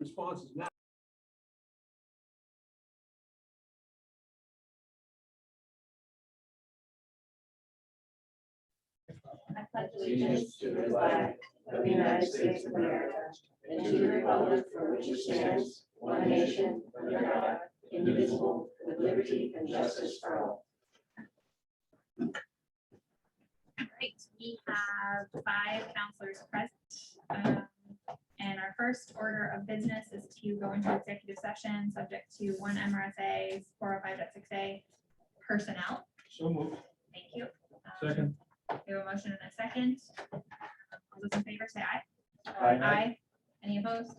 responses now. I pledge allegiance to the flag of the United States of America and to the republic for which it stands, one nation, under God, indivisible, with liberty and justice for all. Right, we have 5 counselors present. And our first order of business is to go into executive session, subject to 1 MRSA 405.6A personnel. So moved. Thank you. Second. We have a motion and a second. All those in favor say aye. Aye. Any opposed?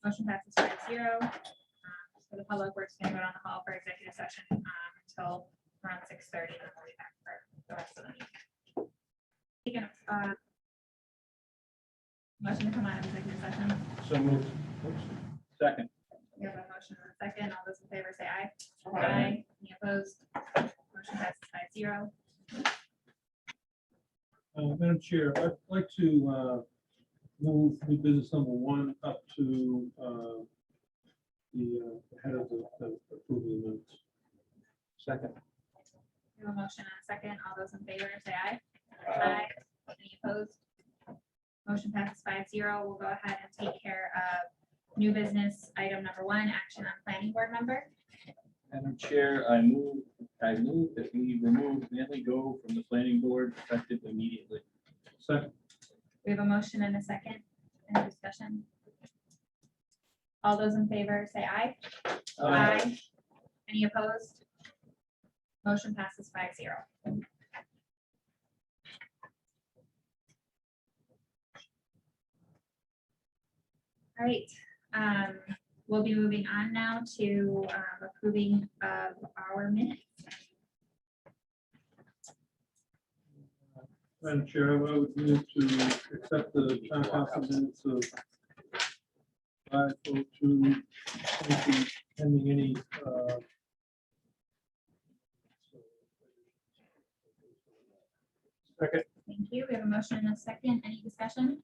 Motion passes 5-0. For the public, we're just going to go down the hall for executive session until around 6:30, and then we'll be back for the rest of the meeting. Taking motion to come out of executive session. So moved. Second. We have a motion and a second. All those in favor say aye. Aye. Any opposed? Motion passes 5-0. Madam Chair, I'd like to move new business number 1 up to the head of the approval of minutes. Second. We have a motion and a second. All those in favor say aye. Aye. Any opposed? Motion passes 5-0. We'll go ahead and take care of new business item number 1, action on planning board member. Madam Chair, I move that we remove Manley Go from the planning board effective immediately. Second. We have a motion and a second. Any discussion? All those in favor say aye. Any opposed? Motion passes 5-0. All right, we'll be moving on now to approving of our minutes. Madam Chair, I would move to accept the town council minutes of 5/02, pending any second. Thank you. We have a motion and a second. Any discussion?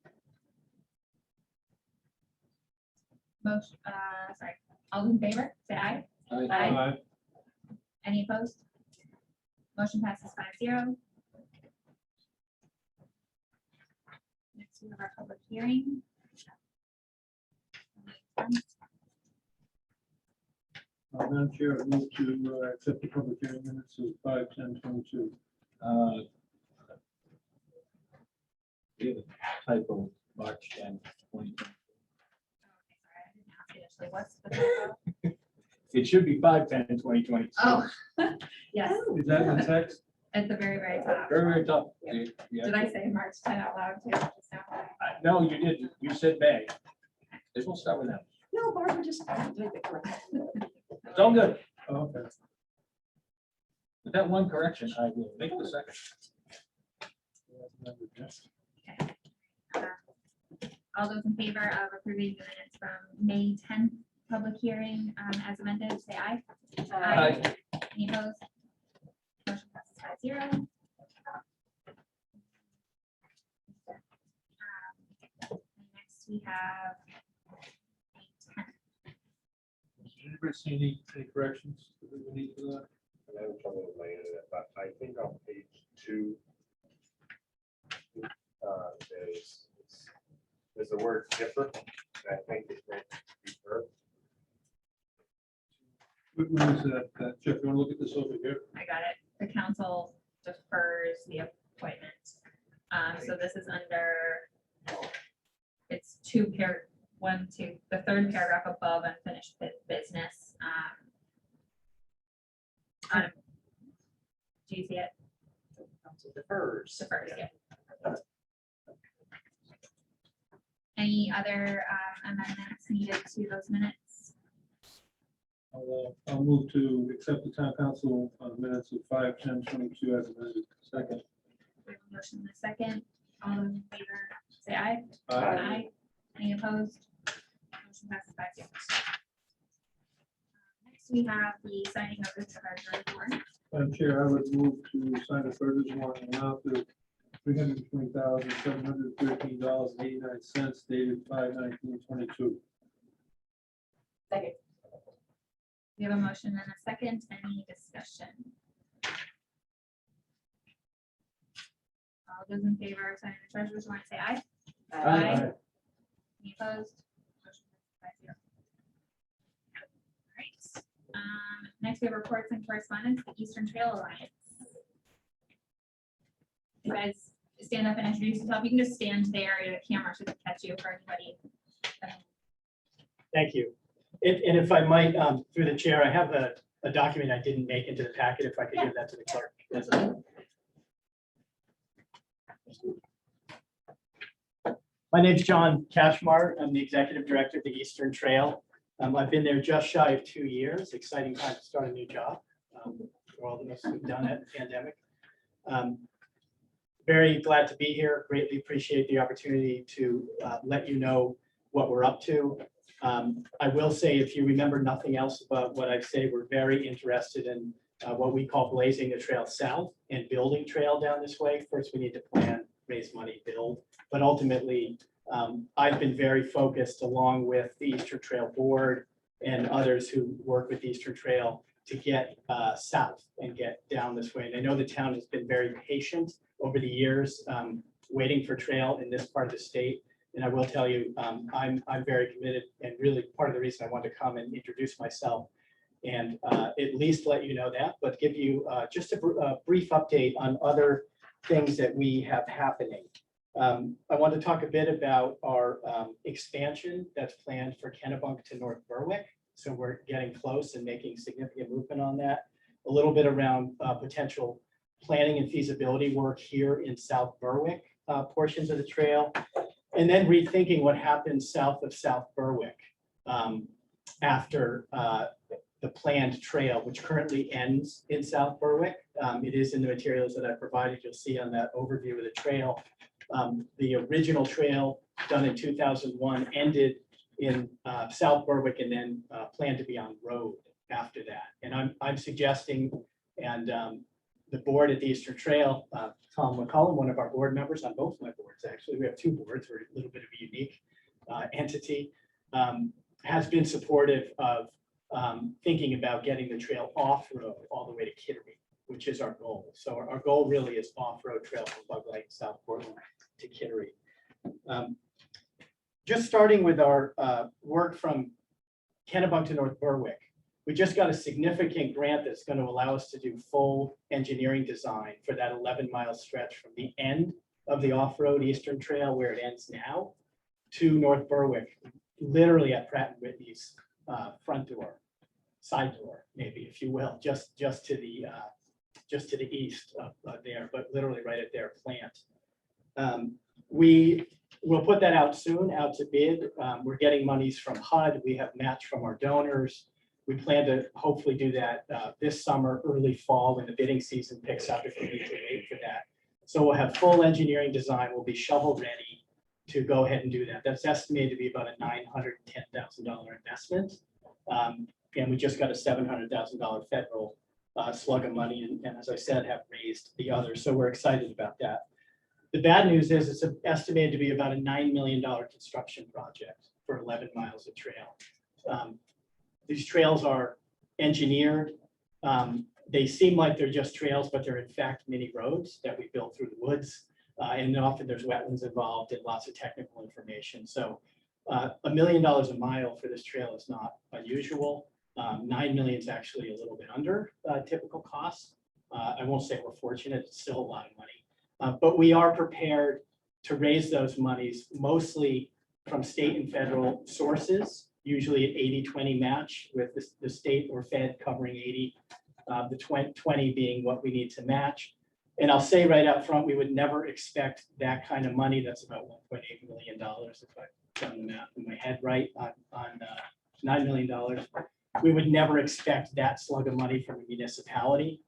Motion, sorry, all in favor, say aye. Aye. Any opposed? Motion passes 5-0. Next, we have our public hearing. Madam Chair, I move to accept the public hearing minutes of 5/10/22. We have a typo, March 10, 2020. What's the typo? It should be 5/10/2020. Oh, yes, Is that in the text? at the very, very top. Very, very tough. Did I say March 10 out loud too? Just now? No, you did. You said May. We'll start with that. No, Barbara just. It's all good. Oh, okay. With that one correction, I will make the second. All those in favor of approving the minutes from May 10th public hearing as amended, say aye. Aye. Any opposed? Motion passes 5-0. Next, we have May 10th. Did anybody see any corrections that we need for that? I'm having trouble with my internet, but I think on page 2, there's the word differ, and I think it's meant to be verb. What is that? Jeff, you want to look at this over here? I got it. The council defers the appointment. So this is under, it's 2 1, 2, the 3rd paragraph above unfinished business. Do you see it? Defers. Defers, yeah. Any other amendments needed to those minutes? I'll move to accept the town council minutes of 5/10/22 as amended. Second. We have a motion in a second. All those in favor, say aye. Aye. Any opposed? Motion passes 5-0. Next, we have the signing of the treasury warrant. Madam Chair, I would move to sign the treasurer's warrant in the amount of $320,713.89 dated 5/19/22. Second. We have a motion and a second. Any discussion? All those in favor of signing the treasurer's warrant, say aye. Aye. Any opposed? Motion passes 5-0. All right. Next, we have reports and correspondence, the Eastern Trail Alliance. You guys stand up and introduce yourself. You can just stand there, the camera should catch you for anybody. Thank you. And if I might, through the chair, I have a document I didn't make into the packet, if I could give that to the clerk. That's it. My name's John Cashmar. I'm the executive director of the Eastern Trail. I've been there just shy of 2 years. Exciting time to start a new job for all of us who've done it in the pandemic. Very glad to be here. Greatly appreciate the opportunity to let you know what we're up to. I will say, if you remember nothing else about what I've said, we're very interested in what we call blazing the trail south and building trail down this way. First, we need to plan, raise money, build. But ultimately, I've been very focused, along with the Eastern Trail Board and others who work with Eastern Trail, to get south and get down this way. And I know the town has been very patient over the years, waiting for trail in this part of the state. And I will tell you, I'm very committed, and really part of the reason I wanted to come and introduce myself and at least let you know that, but give you just a brief update on other things that we have happening. I want to talk a bit about our expansion that's planned for Kennebunk to North Berwick. So we're getting close and making significant movement on that. A little bit around potential planning and feasibility work here in South Berwick portions of the trail. And then rethinking what happens south of South Berwick after the planned trail, which currently ends in South Berwick. It is in the materials that I provided. You'll see on that overview of the trail. The original trail done in 2001 ended in South Berwick and then planned to be on road after that. And I'm suggesting, and the board at the Eastern Trail, Tom McCollum, one of our board members on both my boards, actually, we have 2 boards, we're a little bit of a unique entity, has been supportive of thinking about getting the trail off-road all the way to Kittery, which is our goal. So our goal really is off-road trail from Bug Lake, South Portland to Kittery. Just starting with our work from Kennebunk to North Berwick, we just got a significant grant that's going to allow us to do full engineering design for that 11-mile stretch from the end of the off-road Eastern Trail, where it ends now, to North Berwick, literally at Pratt & Whitney's front door, side door, maybe, if you will, just to the east of there, but literally right at their plant. We will put that out soon, out to bid. We're getting monies from HUD. We have match from our donors. We plan to hopefully do that this summer, early fall, when the bidding season picks up, if we need to wait for that. So we'll have full engineering design. We'll be shovel ready to go ahead and do that. That's estimated to be about a $910,000 investment. And we just got a $700,000 federal slug of money. And as I said, have raised the others. So we're excited about that. The bad news is it's estimated to be about a $9 million construction project for 11 miles of trail. These trails are engineered. They seem like they're just trails, but they're in fact mini roads that we built through the woods. And often there's wetlands involved and lots of technical information. So $1 million a mile for this trail is not unusual. 9 million is actually a little bit under typical costs. I won't say we're fortunate, it's still a lot of money. But we are prepared to raise those monies mostly from state and federal sources, usually an 80-20 match, with the state or Fed covering 80, the 20 being what we need to match. And I'll say right out front, we would never expect that kind of money. That's about $1.8 million, if I've done the math in my head right, on $9 million. We would never expect that slug of money from a municipality.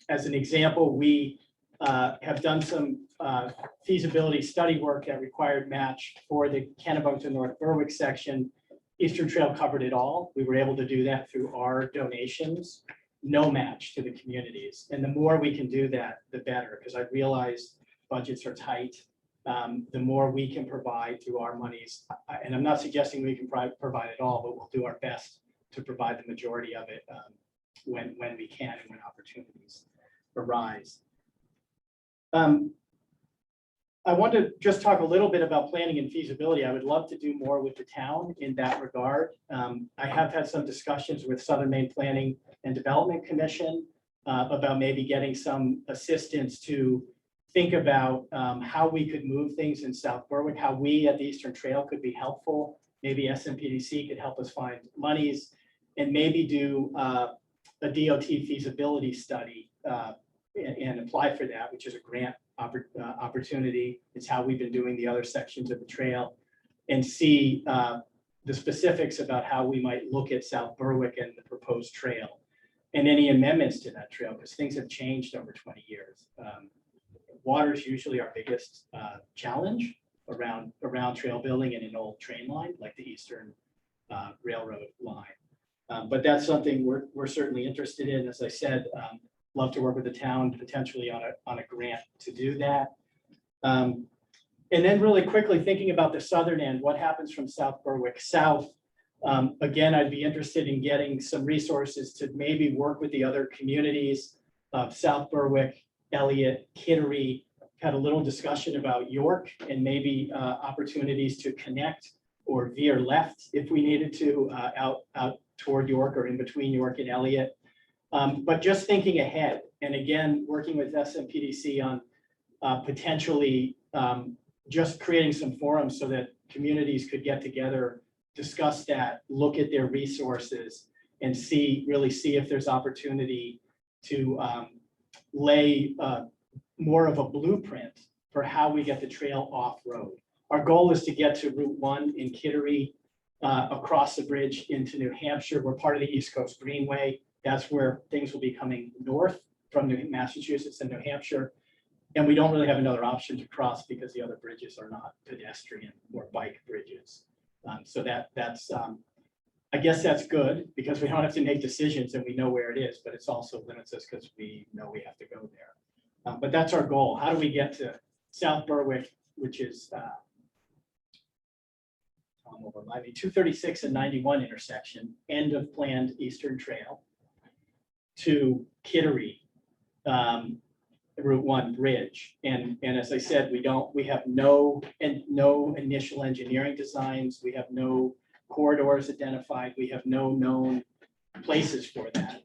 As an example, we have done some feasibility study work that required match for the Kennebunk to North Berwick section. Eastern Trail covered it all. We were able to do that through our donations, no match to the communities. And the more we can do that, the better, because I realize budgets are tight. the more we can provide through our monies. And I'm not suggesting we can provide it all, but we'll do our best to provide the majority of it when we can and when opportunities arise. I want to just talk a little bit about planning and feasibility. I would love to do more with the town in that regard. I have had some discussions with Southern Maine Planning and Development Commission about maybe getting some assistance to think about how we could move things in South Berwick, how we at the Eastern Trail could be helpful. Maybe SMPDC could help us find monies and maybe do a DOT feasibility study and apply for that, which is a grant opportunity. It's how we've been doing the other sections of the trail, and see the specifics about how we might look at South Berwick and the proposed trail and any amendments to that trail, because things have changed over 20 years. Water is usually our biggest challenge around trail building in an old train line like the Eastern Railroad line. But that's something we're certainly interested in. As I said, love to work with the town potentially on a grant to do that. And then really quickly thinking about the southern end, what happens from South Berwick south? Again, I'd be interested in getting some resources to maybe work with the other communities of South Berwick, Elliott, Kittery. Had a little discussion about York and maybe opportunities to connect or veer left if we needed to out toward York or in between York and Elliott. But just thinking ahead, and again, working with SMPDC on potentially just creating some forums so that communities could get together, discuss that, look at their resources, and really see if there's opportunity to lay more of a blueprint for how we get the trail off-road. Our goal is to get to Route 1 in Kittery, across the bridge into New Hampshire. We're part of the East Coast Greenway. That's where things will be coming north from Massachusetts and New Hampshire. And we don't really have another option to cross because the other bridges are not pedestrian or bike bridges. So that's, I guess that's good because we don't have to make decisions and we know where it is, but it's also limits us because we know we have to go there. But that's our goal. How do we get to South Berwick, which is 236 and 91 intersection, end of planned Eastern Trail, to Kittery, Route 1 bridge. And as I said, we have no initial engineering designs. We have no corridors identified. We have no known places for that.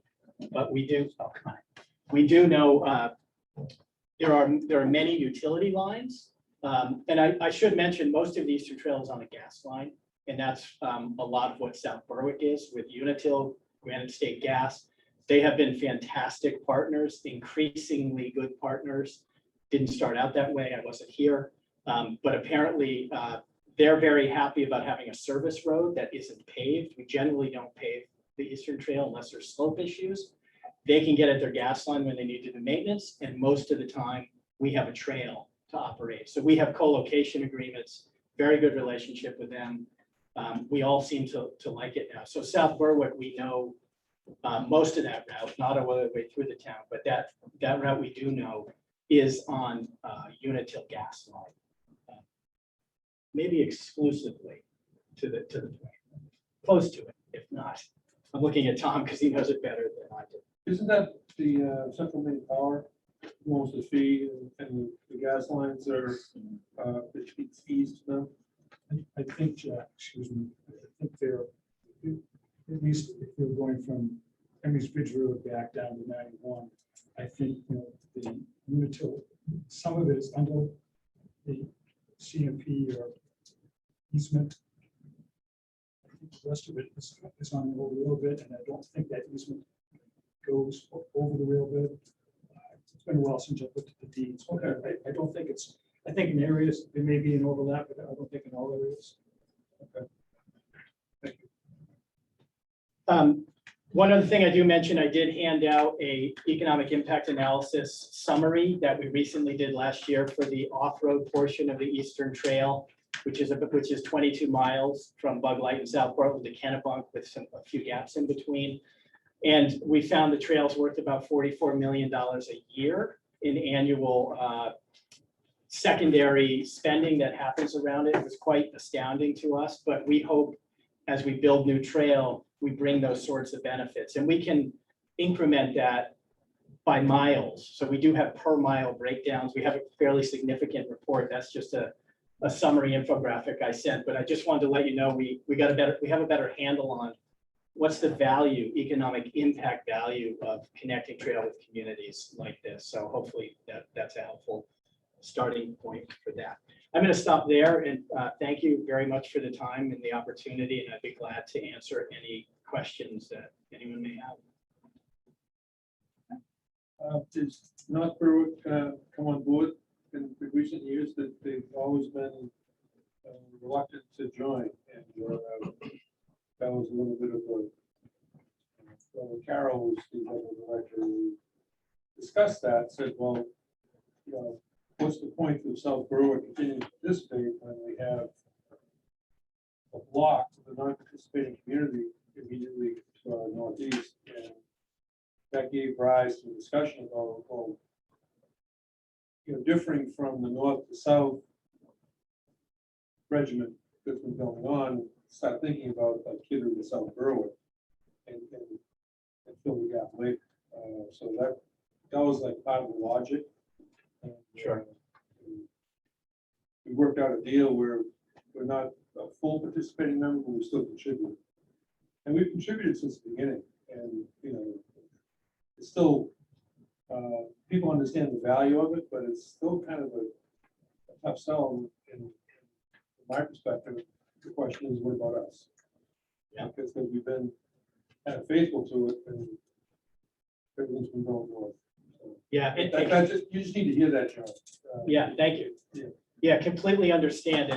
But we do know there are many utility lines. And I should mention most of the Eastern Trail is on a gas line. And that's a lot of what South Berwick is with Unitil, Granite State Gas. They have been fantastic partners, increasingly good partners. Didn't start out that way. I wasn't here. But apparently they're very happy about having a service road that isn't paved. We generally don't pave the Eastern Trail unless there's slope issues. They can get at their gas line when they need to do maintenance. And most of the time we have a trail to operate. So we have co-location agreements, very good relationship with them. We all seem to like it now. So South Berwick, we know most of that route, not all the way through the town, but that route we do know is on Unitil gas line. Maybe exclusively to the point, close to it, if not. I'm looking at Tom because he knows it better than I do. Isn't that the Central Maine Power owns the fee and the gas lines are which feeds east to them? I think, Jack, excuse me, I think they're, at least if you're going from Emmys Bridge Road back down to 91, I think, the Unitil, some of it is under the CMP or easement. I think the rest of it is on the old rail bed, and I don't think that easement goes over the rail bed. It's been a while since I looked at the deeds. Okay, I don't think it's, I think in areas there may be an overlap, but I don't think in all areas. Okay. Thank you. One other thing I do mention, I did hand out a economic impact analysis summary that we recently did last year for the off-road portion of the Eastern Trail, which is 22 miles from Bug Light in South Portland to Kennebunk with a few gaps in between. And we found the trail's worth about $44 million a year in annual secondary spending that happens around it. It was quite astounding to us, but we hope as we build new trail, we bring those sorts of benefits, and we can increment that by miles. So we do have per mile breakdowns. We have a fairly significant report. That's just a summary infographic I sent, but I just wanted to let you know, we have a better handle on what's the value, economic impact value of connecting trail with communities like this. So hopefully that's a helpful starting point for that. I'm going to stop there and thank you very much for the time and the opportunity, and I'd be glad to answer any questions that anyone may have. Did North Berwick come on board in the recent years? That they've always been reluctant to join, and that was a little bit of a. Well, Carol was the executive director. We discussed that. Said, well, you know, what's the point of South Berwick continuing to participate when we have a block of the non-participating community immediately to our northeast? And that gave rise to a discussion about, well, you know, differing from the north to south regimen that's been going on, start thinking about like Kidder to South Berwick and fill the gap later. So that was like part of the logic. And, Sure. We worked out a deal where we're not a full participating member, but we still contribute. And we've contributed since the beginning. And, you know, it's still, people understand the value of it, but it's still kind of a tough sell. And from my perspective, the question is, what about us? Yeah. Because we've been kind of faithful to it, and everything's been going north. So Yeah, you just need to hear that, John. yeah, thank you. Yeah. Yeah, completely understand,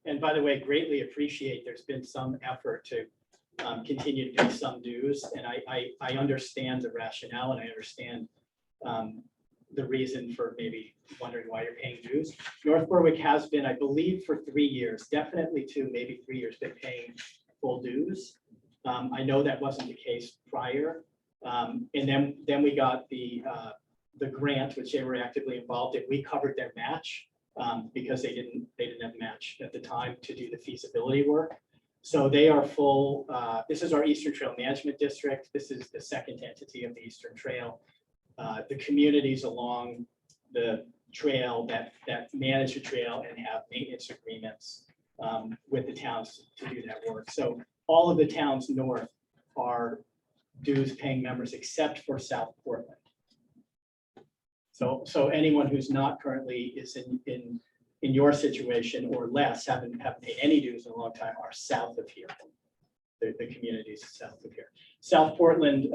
and by the way, greatly appreciate there's been some effort to continue to pay some dues, and I understand the rationale, and I understand the reason for maybe wondering why you're paying dues. North Berwick has been, I believe, for 3 years, definitely 2, maybe 3 years, been paying full dues. I know that wasn't the case prior, and then we got the grant, which they were actively involved in. We covered their match because they didn't have match at the time to do the feasibility work. So they are full. This is our Eastern Trail Management District. This is the second entity of the Eastern Trail. The communities along the trail that manage the trail and have maintenance agreements with the towns to do that work. So all of the towns north are dues paying members except for South Portland. So anyone who's not currently is in your situation or less, haven't paid any dues in a long time, are south of here. The communities south of here. South Portland,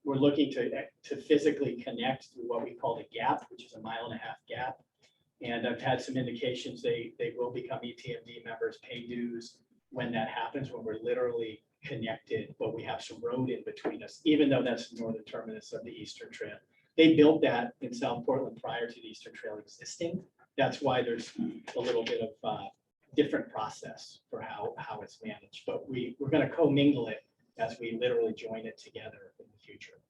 we're looking to physically connect through what we call the gap, which is a 1.5 mile gap. And I've had some indications they will become ETMD members, pay dues when that happens, when we're literally connected, but we have some road in between us, even though that's the northern terminus of the Eastern Trail. They built that in South Portland prior to the Eastern Trail existing. That's why there's a little bit of different process for how it's managed, but we're going to commingle it as we literally join it together in the future.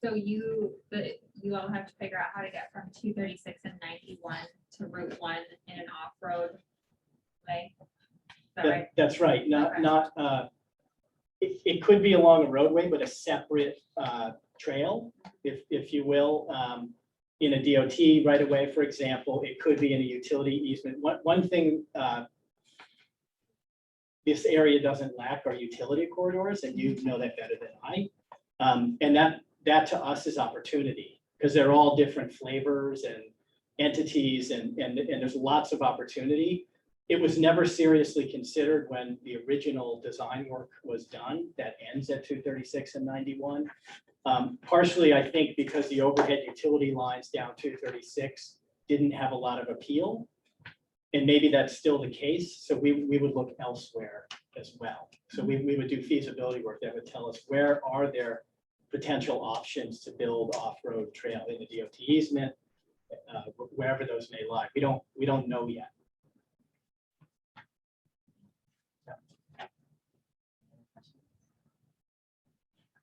So you all have to figure out how to get from 236 and 91 to Route 1 in an off-road way. Is that right? That's right. Okay. It could be along a roadway, but a separate trail, if you will, in a DOT right away, for example. It could be in a utility easement. One thing this area doesn't lack are utility corridors, and you know that better than I. And that to us is opportunity, because they're all different flavors and entities, and there's lots of opportunity. It was never seriously considered when the original design work was done that ends at 236 and 91. Partially, I think, because the overhead utility lines down 236 didn't have a lot of appeal. And maybe that's still the case. So we would look elsewhere as well. So we would do feasibility work that would tell us where are there potential options to build off-road trail in the DOT easement, wherever those may lie. We don't know yet.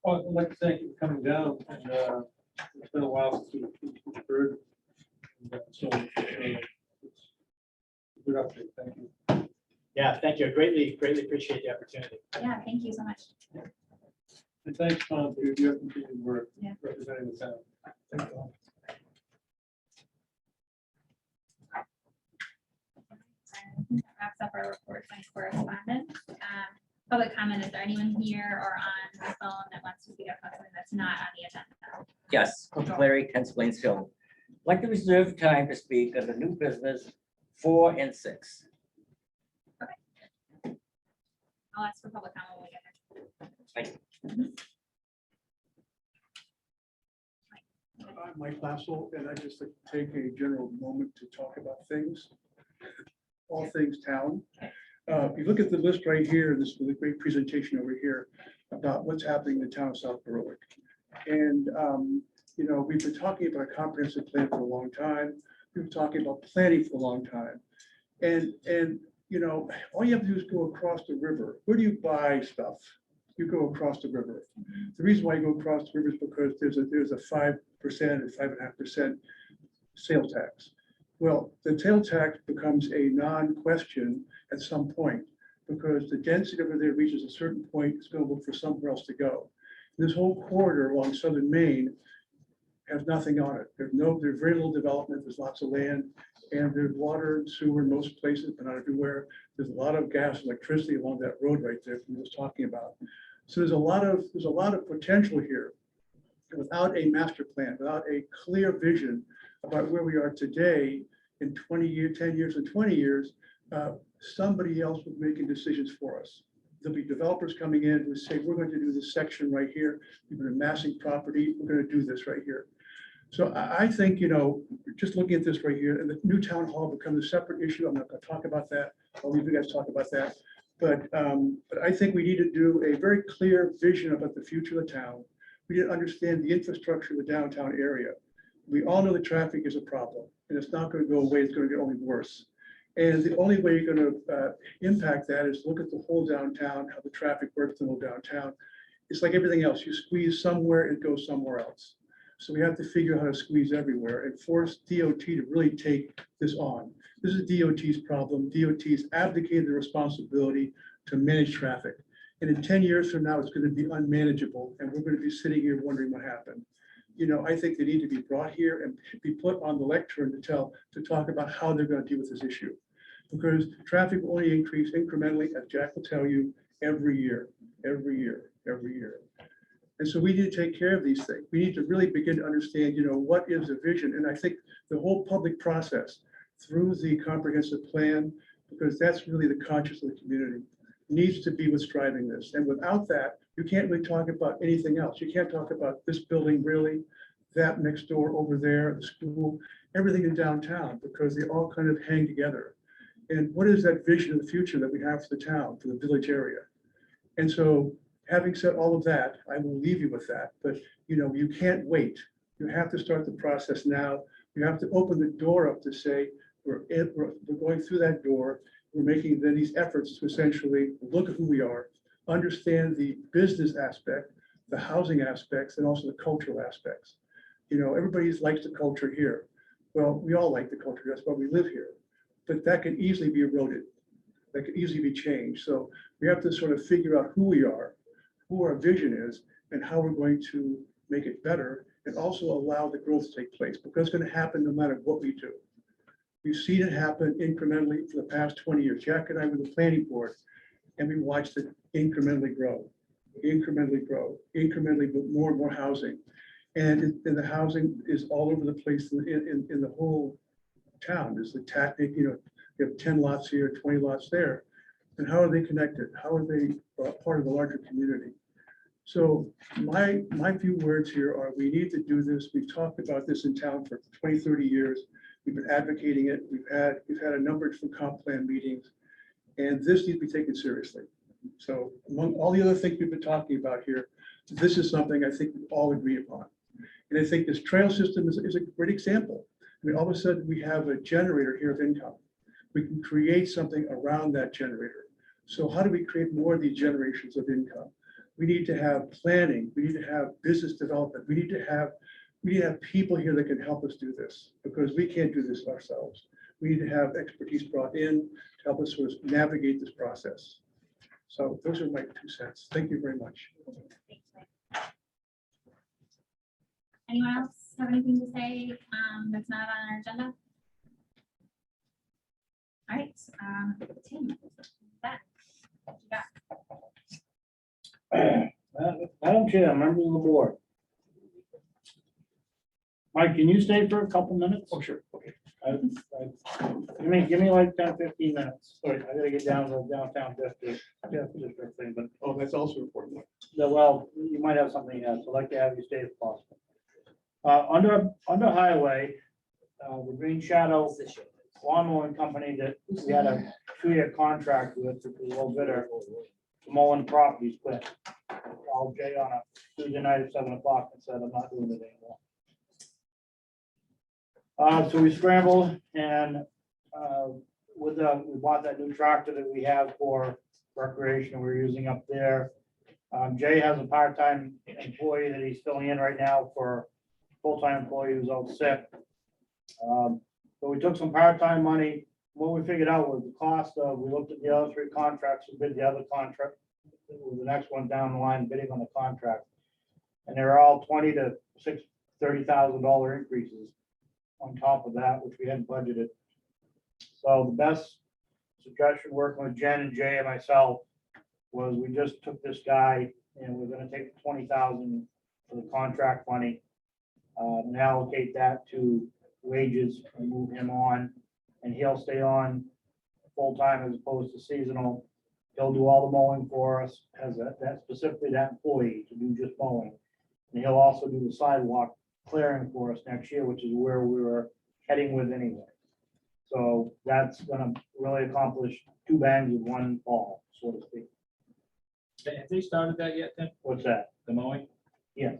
Well, I'd like to thank you for coming down, and it's been a while since we've heard So it's a good update. Thank you. Yeah, thank you. I greatly appreciate the opportunity. Yeah, thank you so much. And thanks, Tom, for your continued work Yeah. representing the town. Thank you. I think that wraps up our reports and correspondence. Public comment, is there anyone here or on the phone that wants to speak up on something that's not on the agenda? Yes, Larry, 10 Plainsfield. Like to reserve time to speak on the new business 4 and 6. I'll ask for public comment when we get there. Thank you. I'm Mike Lassel, and I just like to take a general moment to talk about things, all things town. If you look at the list right here, this is a great presentation over here about what's happening in the town of South Berwick. And, you know, we've been talking about a comprehensive plan for a long time. We've been talking about planning for a long time. And, you know, all you have to do is go across the river. Where do you buy stuff? You go across the river. The reason why you go across the river is because there's a 5% or 5.5% sales tax. Well, the sales tax becomes a non-question at some point because the density over there reaches a certain point, it's going to look for somewhere else to go. This whole corridor along southern Maine has nothing on it. There's very little development. There's lots of land and there's water and sewer in most places, but not everywhere. There's a lot of gas and electricity along that road right there we was talking about. So there's a lot of potential here. Without a master plan, without a clear vision about where we are today in 20 years, 10 years and 20 years, somebody else will be making decisions for us. There'll be developers coming in who say, we're going to do this section right here. We've been amassing property. We're going to do this right here. So I think, you know, just looking at this right here, and the new town hall becomes a separate issue. I'm not going to talk about that. I'll leave you guys talk about that. But I think we need to do a very clear vision about the future of the town. We need to understand the infrastructure of the downtown area. We all know that traffic is a problem and it's not going to go away. It's going to get only worse. And the only way you're going to impact that is look at the whole downtown, how the traffic works in the whole downtown. It's like everything else. You squeeze somewhere, it goes somewhere else. So we have to figure out how to squeeze everywhere and force DOT to really take this on. This is DOT's problem. DOT's abdicated the responsibility to manage traffic. And in 10 years from now, it's going to be unmanageable and we're going to be sitting here wondering what happened. You know, I think they need to be brought here and be put on the lectern to talk about how they're going to deal with this issue. Because traffic will only increase incrementally, as Jack will tell you, every year. And so we need to take care of these things. We need to really begin to understand, you know, what is the vision? And I think the whole public process through the comprehensive plan, because that's really the conscience of the community, needs to be what's driving this. And without that, you can't really talk about anything else. You can't talk about this building really, that next door over there, the school, everything in downtown, because they all kind of hang together. And what is that vision of the future that we have for the town, for the village area? And so having said all of that, I will leave you with that, but you know, you can't wait. You have to start the process now. You have to open the door up to say, we're going through that door. We're making then these efforts to essentially look at who we are, understand the business aspect, the housing aspects, and also the cultural aspects. You know, everybody likes the culture here. Well, we all like the culture. That's why we live here. But that can easily be eroded. That could easily be changed. So we have to sort of figure out who we are, who our vision is, and how we're going to make it better, and also allow the growth to take place, because it's going to happen no matter what we do. We've seen it happen incrementally for the past 20 years. Jack and I were the planning board, and we watched it incrementally grow, but more and more housing. And the housing is all over the place in the whole town. There's the tactic, you know, you have 10 lots here, 20 lots there. And how are they connected? How are they part of the larger community? So my few words here are, we need to do this. We've talked about this in town for 20, 30 years. We've been advocating it. We've had a number of different comp plan meetings, and this needs to be taken seriously. So among all the other things we've been talking about here, this is something I think we all agree upon. And I think this trail system is a great example. I mean, all of a sudden we have a generator here of income. We can create something around that generator. So how do we create more of these generations of income? We need to have planning. We need to have business development. We need to have we need to have people here that can help us do this, because we can't do this ourselves. We need to have expertise brought in to help us sort of navigate this process. So those are my 2 cents. Thank you very much. Thanks, Mike. Anyone else have anything to say that's not on our agenda? All right, Tim, that, what you got? Madam Chair, members of the board. Mike, can you stay for a couple minutes? Oh, sure. Okay. Give me like 10, 15 minutes. Sorry, I gotta get down to the downtown district. Yeah, district thing, but, Oh, that's also important. well, you might have something else. I'd like to have you stay if possible. Under highway, the Green Shadow Lawn Mowing Company that we had a 2-year contract with, which was a little bidder, to mowing properties, quit. Called Jay on a Tuesday night at 7 o'clock and said, I'm not doing it anymore. So we scrambled and we bought that new tractor that we have for recreation we're using up there. Jay has a part-time employee that he's filling in right now for full-time employee who's out sick. So we took some part-time money. What we figured out was the cost of, we looked at the other 3 contracts, we bid the other contract. It was the next one down the line bidding on the contract. And they're all $20,000 to $30,000 increases on top of that, which we hadn't budgeted. So the best suggestion working with Jen and Jay and myself was we just took this guy and we're gonna take the 20,000 for the contract money. And allocate that to wages and move him on, and he'll stay on full-time as opposed to seasonal. He'll do all the mowing for us as that specifically that employee to do just mowing. And he'll also do the sidewalk clearing for us next year, which is where we were heading with anyway. So that's gonna really accomplish 2 bangs with 1 ball, so to speak. Have they started that yet, Tim? What's that? The mowing? Yeah.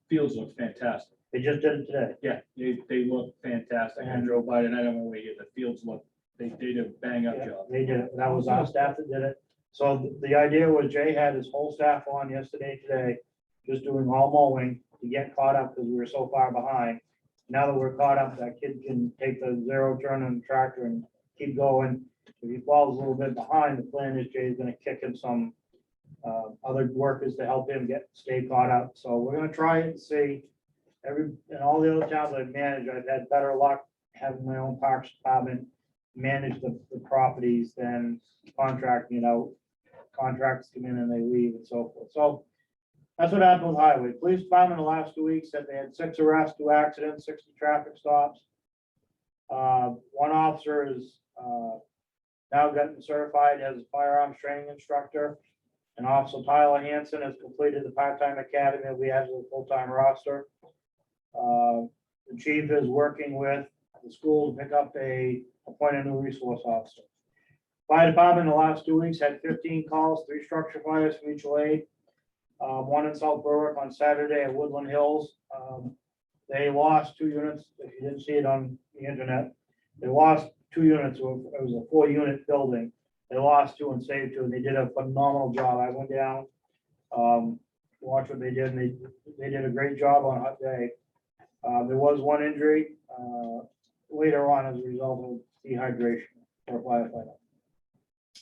Fields look fantastic. They just did it today. Yeah, they look fantastic. I drove by tonight on my way here. The fields look, they did a bang up Yeah, job. they did it. That was our staff that did it. So the idea was Jay had his whole staff on yesterday, today, just doing all mowing to get caught up because we were so far behind. Now that we're caught up, that kid can take the 0 turn on the tractor and keep going. If he falls a little bit behind, the plan is Jay's gonna kick him some other workers to help him stay caught up. So we're gonna try it and see. In all the other towns I've managed, I've had better luck having my own parks department manage the properties than contracting it out. Contracts come in and they leave and so forth. So that's what happened with highway. Police department the last 2 weeks said they had 6 arrests, 2 accidents, 60 traffic stops. 1 officer is now gotten certified as a firearms training instructor. And Officer Tyler Hanson has completed the part-time academy that we have as a full-time roster. The chief is working with the school to pick up appoint a new resource officer. Fire department in the last 2 weeks had 15 calls, 3 structure fires for mutual aid. 1 in South Berwick on Saturday at Woodland Hills. They lost 2 units. If you didn't see it on the internet, they lost 2 units. It was a 4-unit building. They lost 2 and saved 2, and they did a phenomenal job. I went down, watched what they did, and they did a great job on a hot day. There was 1 injury later on as a result of dehydration for a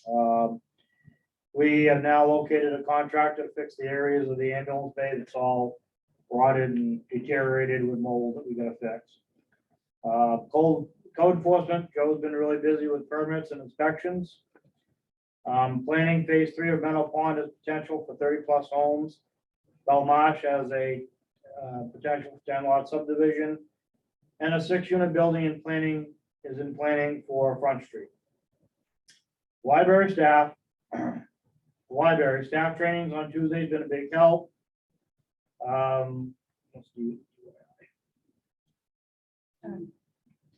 firefighter. We have now located a contractor to fix the areas of the ambulance bay that's all rotted and deteriorated with mold that we gotta fix. Code enforcement, Joe's been really busy with permits and inspections. Planning phase 3 of Meadow Pond has potential for 30+ homes. Belmarsh has a potential for 10-lot subdivision. And a 6-unit building in planning for Front Street. Library staff trainings on Tuesday has been a big help. Let's see.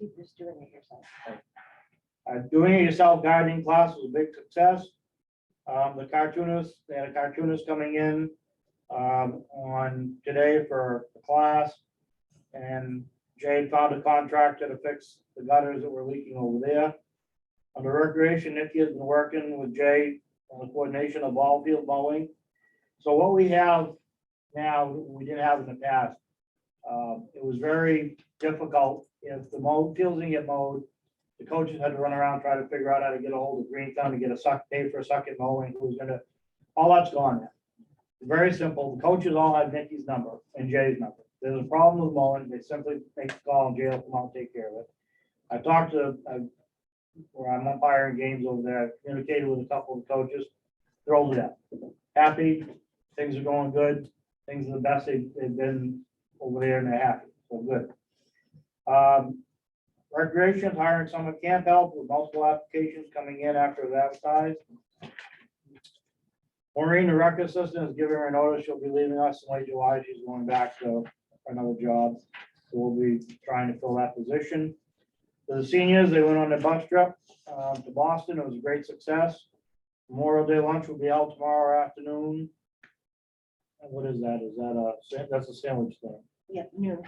Keep just doing it yourself. Doing it yourself gardening class was a big success. The cartoonists, they had a cartoonist coming in on today for the class. And Jay found a contractor to fix the gutters that were leaking over there. Under recreation, Nikki has been working with Jay on the coordination of ball field mowing. So what we have now, we didn't have in the past, It was very difficult. If the fields didn't get mowed, the coaches had to run around, try to figure out how to get a hold of Greentown to get pay for a sucket mowing, who's gonna, all that's gone now. Very simple. The coaches all had Nikki's number and Jay's number. There's a problem with mowing, they simply make a call and Jay will come out and take care of it. I talked to, where I'm umpiring games over there, I communicated with a couple of coaches, thrilled with that. Happy, things are going good, things are the best they've been over there and they're happy, so good. Recreation hiring summer camp help with multiple applications coming in after it's advertised. Maureen, the rec assistant, is giving her a notice. She'll be leaving us in late July. She's going back to another job. So we'll be trying to fill that position. For the seniors, they went on a bus trip to Boston. It was a great success. Memorial Day lunch will be out tomorrow afternoon. And what is that? Is that that's a sandwich thing? Yep, noon.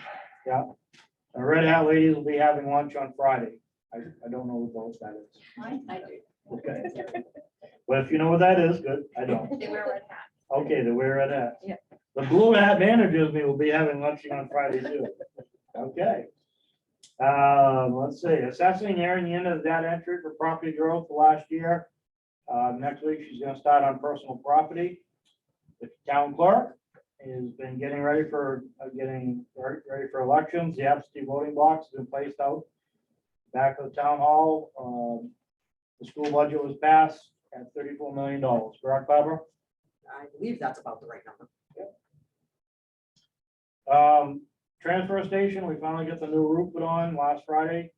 Yeah. And Red Hat ladies will be having lunch on Friday. I don't know what those that is. I do. Okay. But if you know what that is, good. I don't. They wear red hats. Okay, they wear Red Hat. Yeah. The Blue Hat managers will be having lunch on Friday too. Okay. Let's see, assessing nearing the end of the data entry for property growth for last year. Next week, she's gonna start on personal property. The town clerk has been getting ready for elections. The absentee voting box has been placed out back of the town hall. The school budget was passed at $34 million, correct, Barbara? I believe that's about the right number. Transfer station, we finally got the new roof put on last Friday.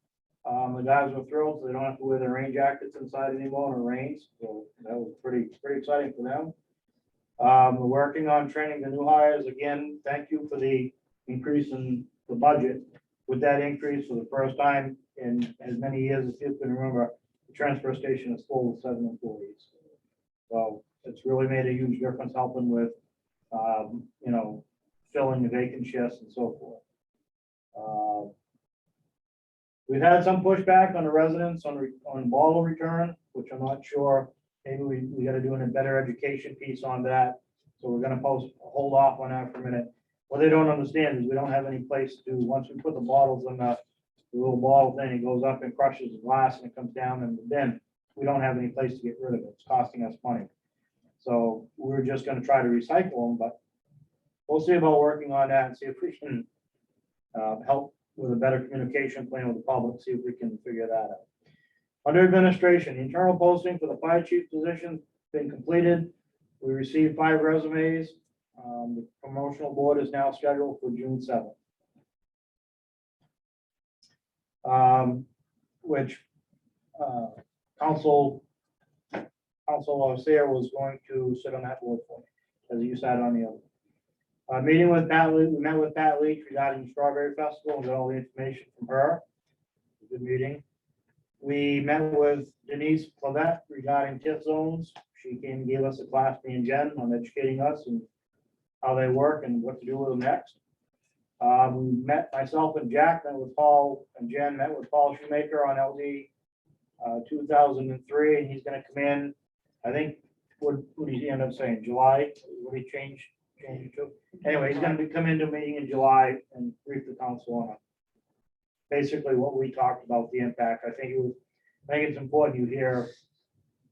The guys were thrilled, so they don't have to wear their rain jackets inside anymore when it rains, so that was pretty exciting for them. We're working on training the new hires. Again, thank you for the increase in the budget. With that increase, for the first time in as many years as you can remember, the transfer station is full with 7 employees. So it's really made a huge difference helping with, filling the vacant shifts and so forth. We've had some pushback on the residents on bottle return, which I'm not sure. Maybe we got to do a better education piece on that. So we're going to hold off on that for a minute. What they don't understand is we don't have any place to, once we put the bottles in the little bottle thing, it goes up and crushes the glass and it comes down in the bin. We don't have any place to get rid of it. It's costing us money. So we're just going to try to recycle them, but we'll see about working on that and see if we can help with a better communication plan with the public, see if we can figure that out. Under administration, the internal posting for the fire chief position been completed. We received 5 resumes. The promotional board is now scheduled for June 7th. Which Council Sarah was going to sit on that board for me, as you sat on the other. Meeting with Pat Leach, we met with Pat Leach regarding the Strawberry Festival and got all the information from her. Good meeting. We met with Denise Clavette regarding TIF zones. She came and gave us a class, me and Jen, on educating us and how they work and what to do with them next. We met, myself and Jack met with Paul, and Jen met with Paul Shoemaker on LD 2003, and he's gonna come in, I think, what did he end up saying, July? What did he change it to? Anyway, he's gonna come into a meeting in July and brief the council on basically what we talked about, the impact. I think it's important you hear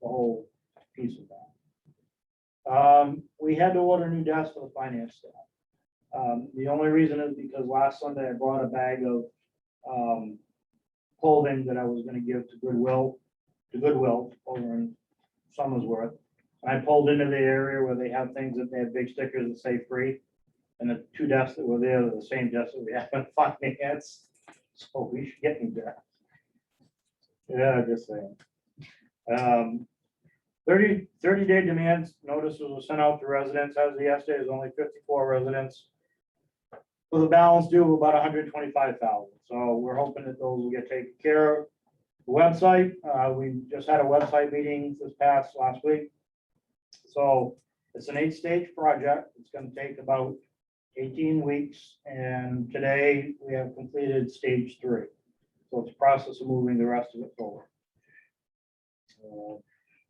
the whole piece of that. We had to order new desks for the finance staff. The only reason is because last Sunday I brought a bag of clothing that I was gonna give to Goodwill over in Somersworth. I pulled into the area where they have things that they have big stickers that say free. And the 2 desks that were there are the same desks that we have in finance. So we should get new desks. Yeah, just saying. 30-day demands notices were sent out to residents. As of yesterday, there's only 54 residents with a balance due of about 125,000. So we're hoping that those will get taken care of. The website, we just had a website meeting last week. So it's an 8-stage project. It's going to take about 18 weeks. And today we have completed stage 3. So it's a process of moving the rest of it forward.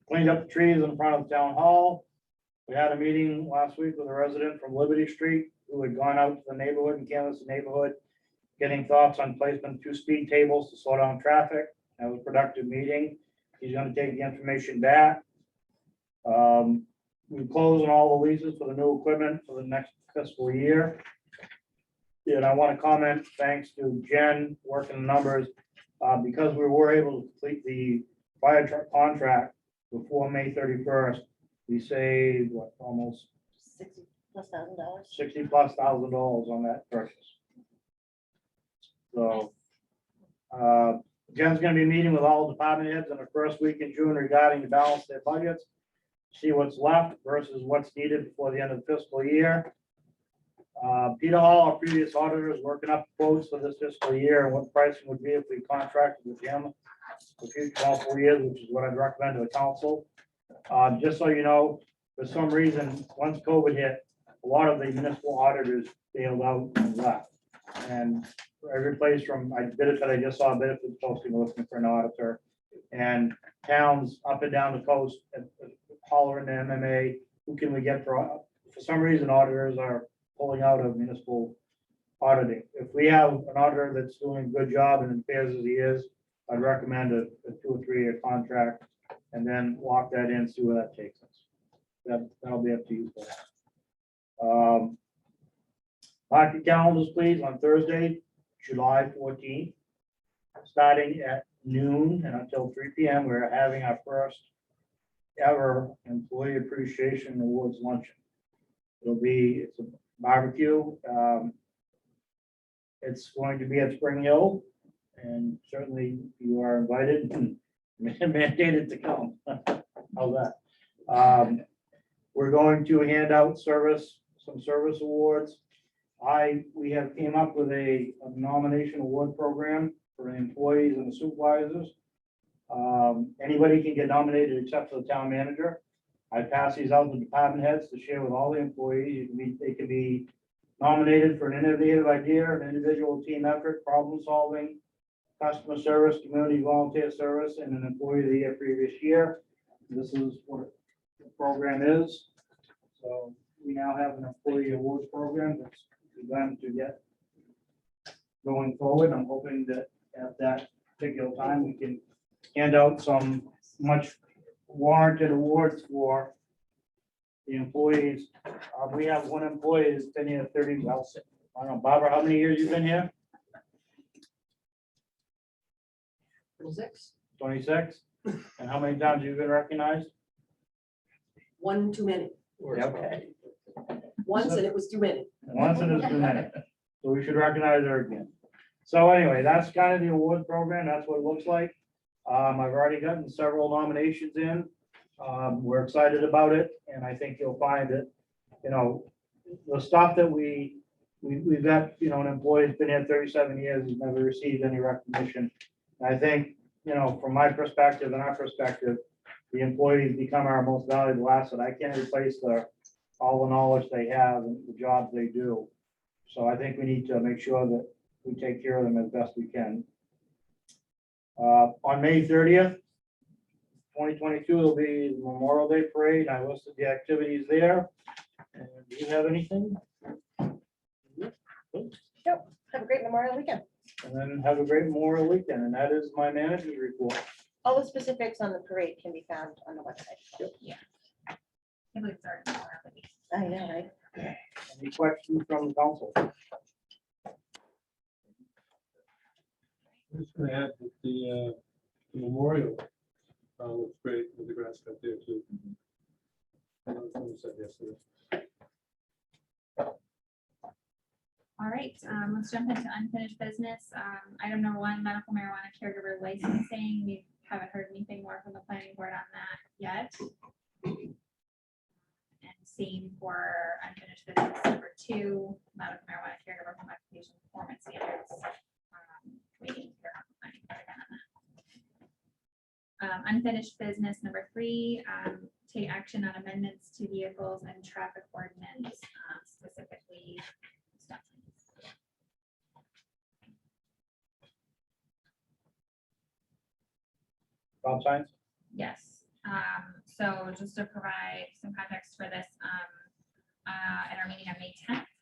Cleaned up the trees in front of the town hall. We had a meeting last week with a resident from Liberty Street. who had gone out to the neighborhood and canvassed the neighborhood, getting thoughts on placement of 2 speed tables to slow down traffic. That was a productive meeting. He's gonna take the information back. We closed on all the leases for the new equipment for the next fiscal year. And I want to comment, thanks to Jen working the numbers, because we were able to complete the fire truck contract before May 31st, we saved what, almost $60,000+. $60,000+ on that purchase. So, Jen's gonna be meeting with all department heads in the first week in June regarding the balance of their budgets, see what's left versus what's needed before the end of the fiscal year. Peter Hall, our previous auditor, is working up quotes for this fiscal year and what pricing would be if we contracted with him for future multiple years, which is what I'd recommend to the council. Just so you know, for some reason, once COVID hit, a lot of the municipal auditors bailed out and left. And every place from, I just saw a benefits posting looking for an auditor. And towns up and down the coast hollering to MMA, who can we get for some reason auditors are pulling out of municipal auditing. If we have an auditor that's doing a good job and fair as he is, I'd recommend a 2 or 3 year contract and then lock that in, see where that takes us. That'll be up to you. Mark your calendars, please, on Thursday, July 14th, starting at noon and until 3 p.m. We're having our first ever Employee Appreciation Awards luncheon. It's a barbecue. It's going to be at Spring Hill, and certainly you are invited and mandated to come. How's that? We're going to hand out some service awards. We have came up with a nomination award program for the employees and the supervisors. Anybody can get nominated except for the town manager. I pass these out to department heads to share with all the employees. They can be nominated for an innovative idea, an individual team effort, problem solving, customer service, community volunteer service, and an employee of the year previous year. This is what the program is. So we now have an employee awards program that's begun to get going forward. I'm hoping that at that particular time, we can hand out some much warranted awards for the employees. We have one employee that's been here 30, well, I don't know, Barbara, how many years you been here? 26, 26? And how many times have you been recognized? one too many. Okay. Once and it was too many. Once in a few minutes. So we should recognize her again. So anyway, that's kind of the award program. That's what it looks like. I've already gotten several nominations in. We're excited about it, and I think you'll find that, the stuff that we've got, an employee who's been here 37 years, has never received any recognition. And I think, from my perspective and our perspective, the employees become our most valuable asset. I can't replace all the knowledge they have and the jobs they do. So I think we need to make sure that we take care of them as best we can. On May 30th, 2022 will be the Memorial Day Parade. I listed the activities there. And do you have anything? Yep, have a great Memorial Weekend. And then have a great Memorial Weekend. And that is my manager's report. All the specifics on the parade can be found on the website. I believe it's already already. I know, right? Any questions from the council? I'm just gonna add that the memorial looks great with the grass cut there too. I know someone said yesterday. All right, let's jump into unfinished business. Item number 1, medical marijuana caregiver licensing. We haven't heard anything more from the planning board on that yet. And same for unfinished business number 2, medical marijuana caregiver home occupation performance standards. Waiting to hear on the planning board again on that. Unfinished business number 3, take action on amendments to vehicles and traffic ordinance, specifically stop signs. Stop signs? Yes, so just to provide some context for this, at our meeting on May 10th,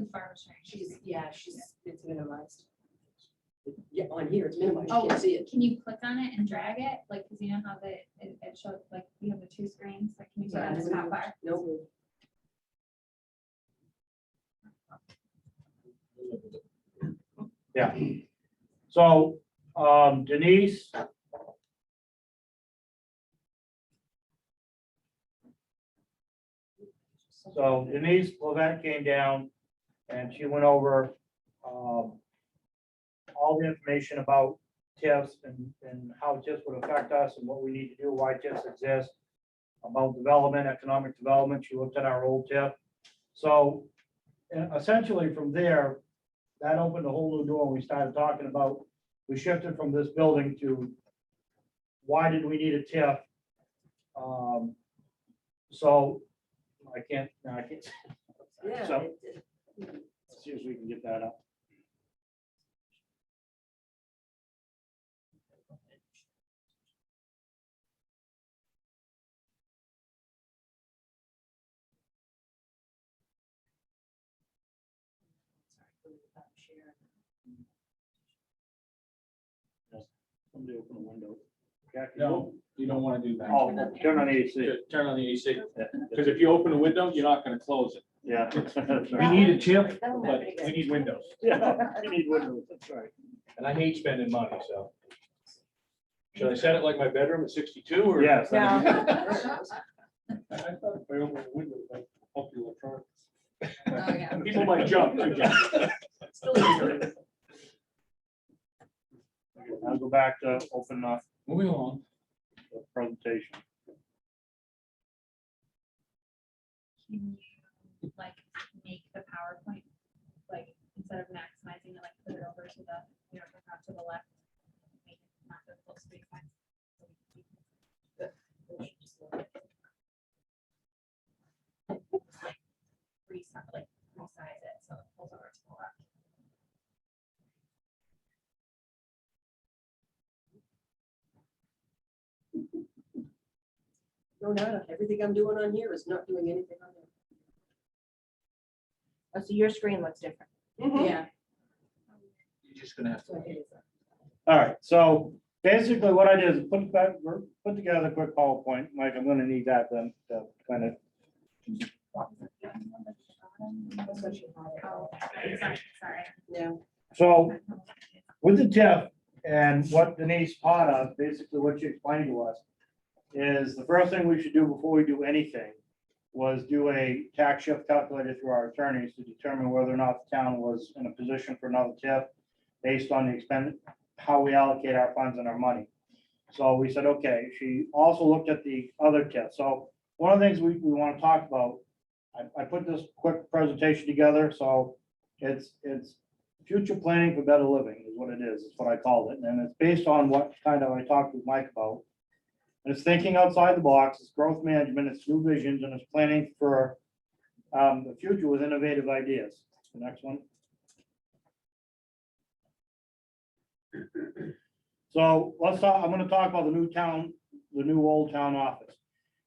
As far as sharing. It's minimized. Yeah, on here, it's minimized, you Oh, can't see it. can you click on it and drag it? Like, cause you know how it shows, like, you have the two screens, like, can you put it on the top bar? Nope. Yeah. So Denise. So Denise Levent came down and she went over all the information about TIFs and how TIFs would affect us and what we need to do, why TIFs exist, about development, economic development. She looked at our old TIF. So essentially from there, that opened a whole new door. We started talking about, we shifted from this building to why did we need a TIF? So I can't. Yeah. So let's see if we can get that up. Somebody open a window. Jackie, No, you don't want to do that. Oh, turn on AC. Turn on the AC, because if you open a window, you're not gonna close it. Yeah. We need a TIF, but we need windows, Yeah, you need windows, that's right. and I hate spending money, so. Should I set it like my bedroom at 62 or? Yes. I thought if I open the window, like, help the electronics. Oh, yeah. People might jump too, Jack. Still easier. I'll go back to open up Moving along. the presentation. Can you like make the PowerPoint, like instead of maximizing it, like put it over to the, you know, to the left? Make it not so close to the side. Resize it so it pulls over to the left. No, no, everything I'm doing on here is not doing anything on there. Oh, so your screen looks different. Yeah. You're just gonna have to. All right, so basically what I did is put together a quick PowerPoint. Mike, I'm gonna need that then to kind of. Oh, sorry. Yeah. So with the TIF and what Denise taught us, basically what she explained to us is the first thing we should do before we do anything was do a tax shift calculator through our attorneys to determine whether or not the town was in a position for another TIF based on the expense, how we allocate our funds and our money. So we said, okay, she also looked at the other TIF. So one of the things we want to talk about, I put this quick presentation together, so it's future planning for better living is what it is. It's what I called it. And it's based on what kind of I talked with Mike about. And it's thinking outside the box, it's growth management, it's new visions, and it's planning for the future with innovative ideas. The next one. So let's talk, I'm gonna talk about the new old town office.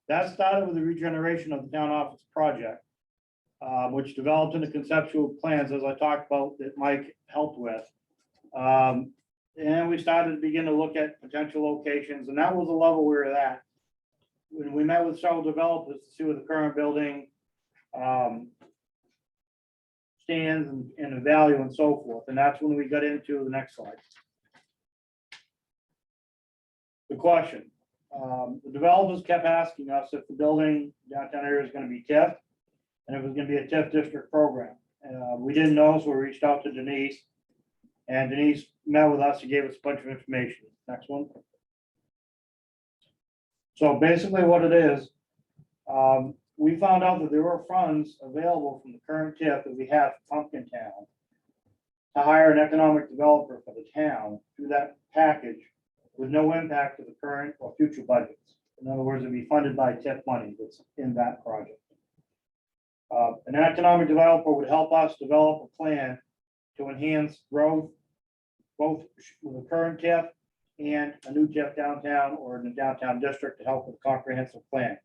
That started with the regeneration of the town office project, which developed into conceptual plans, as I talked about, that Mike helped with. And we started to begin to look at potential locations, and that was the level we were at. When we met with several developers to see what the current building stands and the value and so forth, and that's when we got into the next slide. The question, the developers kept asking us if the building downtown area is gonna be TIF, and if it was gonna be a TIF district program. We didn't know, so we reached out to Denise, and Denise met with us and gave us a bunch of information. Next one. So basically what it is, we found out that there were funds available from the current TIF that we have for Pumpkin Town to hire an economic developer for the town through that package with no impact to the current or future budgets. In other words, it'd be funded by TIF money that's in that project. An economic developer would help us develop a plan to enhance growth, both with the current TIF and a new TIF downtown or in the downtown district to help with a comprehensive plan.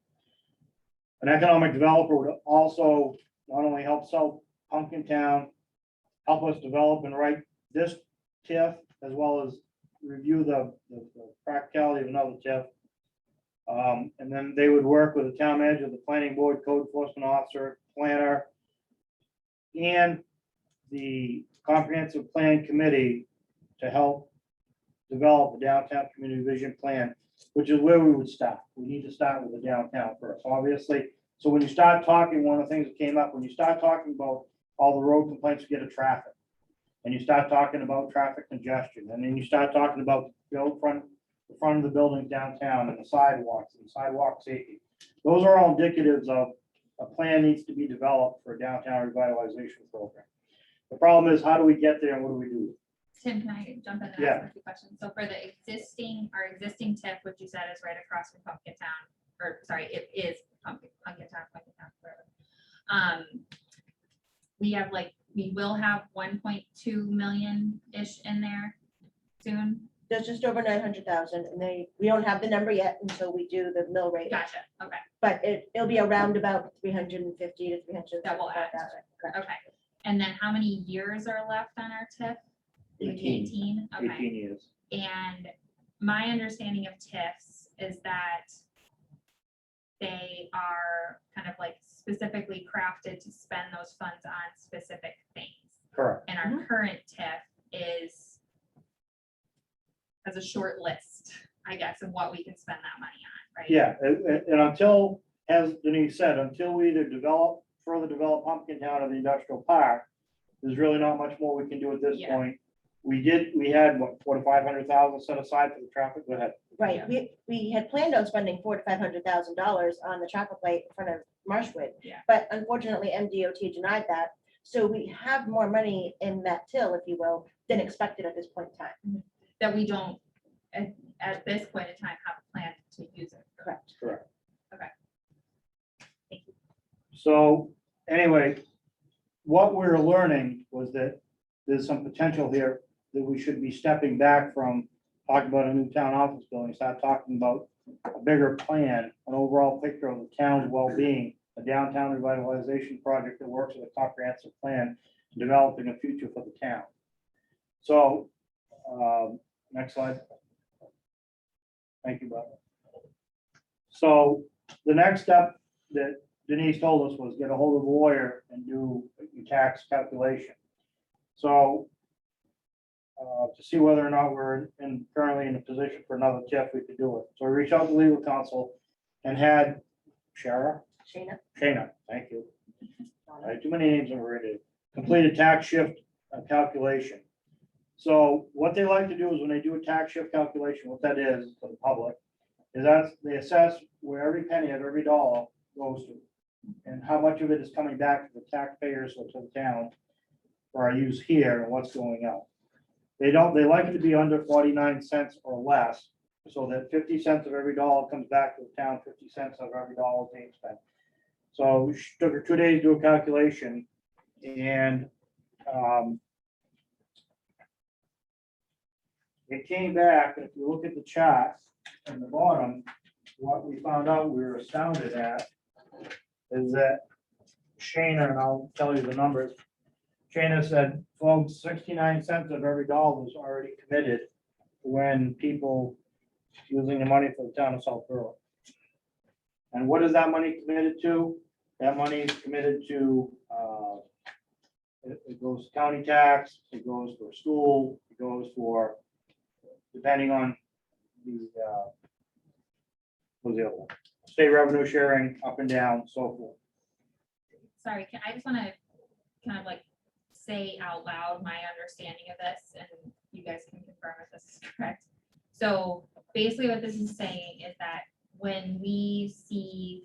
An economic developer would also not only help sell Pumpkin Town, help us develop and write this TIF, as well as review the practicality of another TIF. And then they would work with the town manager, the planning board, code enforcement officer, planner, and the comprehensive plan committee to help develop a downtown community vision plan, which is where we would start. We need to start with the downtown first, obviously. So when you start talking, one of the things that came up, when you start talking about all the road complaints you get of traffic, and you start talking about traffic congestion, and then you start talking about the front of the building downtown and the sidewalks and sidewalk safety. Those are all indicatives of a plan needs to be developed for a downtown revitalization program. The problem is, how do we get there and what do we do? Tim, can I jump in and Yeah. ask a few questions? So for the existing, our existing TIF, which you said is right across from Pumpkin Town, or sorry, it is Pumpkin Town, whatever. We have we will have 1.2 million-ish in there soon. There's just over 900,000 and we don't have the number yet until we do the mill rate. Gotcha, okay, But it'll be around about 350 to 300. That will add. okay. And then how many years are left on our TIF? 18, okay. 18 years. And my understanding of TIFs is that they are kind of specifically crafted to spend those funds on specific things. Correct. And our current TIF has a short list, I guess, of what we can spend that money on, right? Yeah, and until, as Denise said, until we either further develop Pumpkin Town or the industrial park, there's really not much more we can do at this Yeah. point. We had what, 500,000 set aside for the traffic, go ahead. Right, Yeah. we had planned on spending $400,000 to $500,000 on the traffic light in front of Marshwood. Yeah. But unfortunately, MDOT denied that. So we have more money in that till, if you will, than expected at this point in time. That we don't, at this point in time, have a plan to use it. Correct. Correct. Okay. Thank you. So anyway, what we're learning was that there's some potential here that we should be stepping back from talking about a new town office building, start talking about a bigger plan, an overall picture of the town's well-being, a downtown revitalization project that works with a comprehensive plan, developing a future for the town. So, next slide. Thank you, Bob. So the next step that Denise told us was get a hold of a lawyer and do a tax calculation. So to see whether or not we're currently in a position for another TIF, we could do it. So I reached out to legal counsel and had Shara, Shayna, thank you. I had too many names already. Complete a tax shift calculation. So what they like to do is when they do a tax shift calculation, what that is for the public, is that they assess where every penny of every dollar goes to and how much of it is coming back to the taxpayers or to the town for our use here and what's going out. They like it to be under 49 cents or less, so that 50 cents of every dollar comes back to the town, 50 cents of every dollar being spent. So it took her 2 days to do a calculation, and it came back, and if you look at the chart in the bottom, what we found out we were astounded at is that Shayna, and I'll tell you the numbers, Shayna said, folks, 69 cents of every dollar was already committed when people using the money for the town of South Berwick. And what is that money committed to? That money is committed to, it goes to county tax, it goes for school, it goes for, depending on the, what's the other one? State revenue sharing, up and down, so forth. Sorry, I just want to kind of say out loud my understanding of this, and you guys can confirm if this is correct. So basically what this is saying is that when we see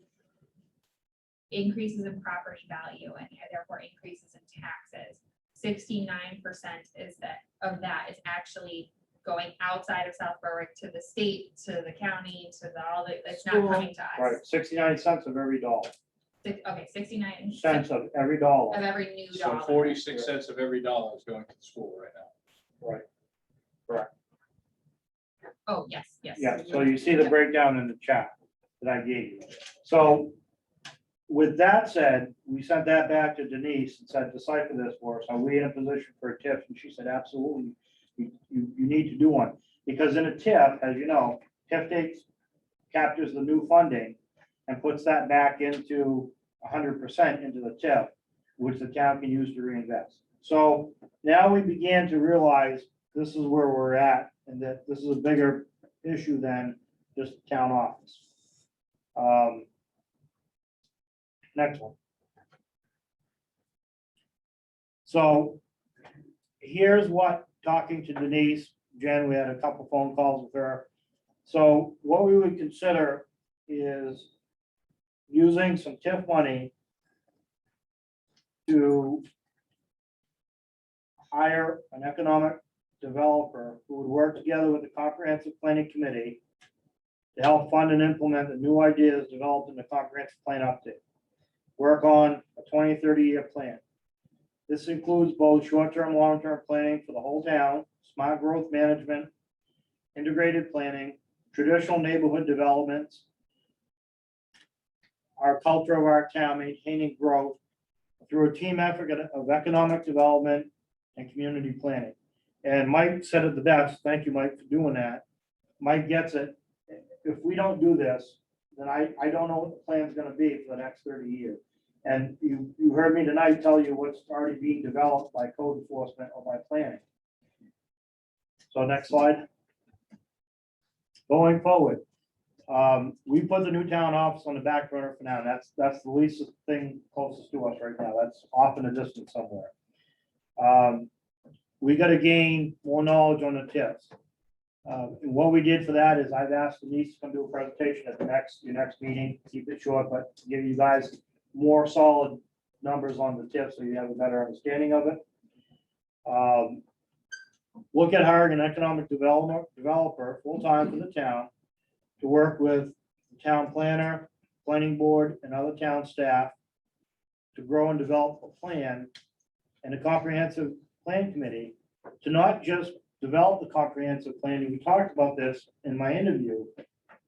increases in property value and therefore increases in taxes, 69% of that is actually going outside of South Berwick to the state, to the county, to it's not coming to us. Right, 69 cents of every dollar, Okay, 69 cents of every dollar. of every new So dollar. 46 cents of every dollar is going to the school right now. Right. Correct. Oh, yes, yes. Yeah, so you see the breakdown in the chat that I gave you. So with that said, we sent that back to Denise and said, decipher this for us. Are we in a position for a TIF? And she said, absolutely. You need to do one. Because in a TIF, as you know, TIF captures the new funding and puts that back into 100% into the TIF, which the town can use to reinvest. So now we began to realize this is where we're at and that this is a bigger issue than just the town office. Next one. So here's what, talking to Denise, Jen, we had a couple phone calls with her. So what we would consider is using some TIF money to hire an economic developer who would work together with the comprehensive planning committee to help fund and implement the new ideas developed in the comprehensive plan update. Work on a 20, 30-year plan. This includes both short-term, and long-term planning for the whole town, smart growth management, integrated planning, traditional neighborhood developments, our culture of our town, maintaining growth through a team effort of economic development and community planning. And Mike said it the best. Thank you, Mike, for doing that. Mike gets it. If we don't do this, then I don't know what the plan's gonna be for the next 30 years. And you heard me tonight tell you what's already being developed by code enforcement or by planning. So next slide. Going forward, we put the new town office on the back burner for now. That's the least thing closest to us right now. That's off in the distance somewhere. We got to gain more knowledge on the TIFs. And what we did for that is I've asked Denise to come do a presentation at your next meeting. Keep it short, but give you guys more solid numbers on the TIF so you have a better understanding of it. Look at hiring an economic developer full-time for the town to work with the town planner, planning board, and other town staff to grow and develop a plan and a comprehensive plan committee to not just develop the comprehensive plan. We talked about this in my interview,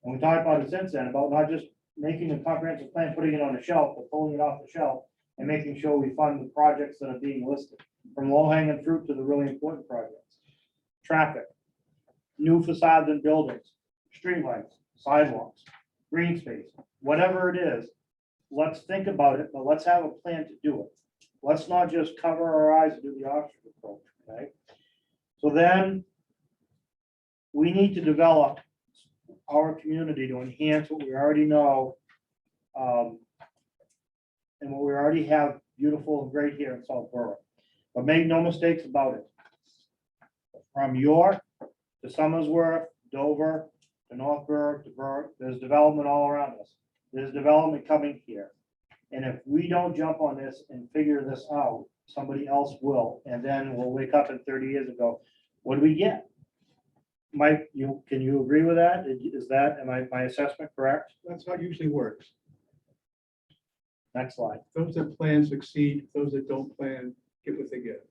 and we talked about it since then, about not just making a comprehensive plan, putting it on the shelf, but pulling it off the shelf and making sure we fund the projects that are being listed, from low-hanging fruit to the really important projects. Traffic, new facades and buildings, streetlights, sidewalks, green space, whatever it is, let's think about it, but let's have a plan to do it. Let's not just cover our eyes and do the option approach, okay? So then we need to develop our community to enhance what we already know and what we already have beautiful and great here in Southborough. But make no mistakes about it. From York to Somersworth, Dover, to Northborough, to Berwick, there's development all around us. There's development coming here. And if we don't jump on this and figure this out, somebody else will. And then we'll wake up in 30 years and go, what do we get? Mike, can you agree with that? Am my assessment correct? That's how it usually works. Next slide. Those that plan succeed, those that don't plan get what they get.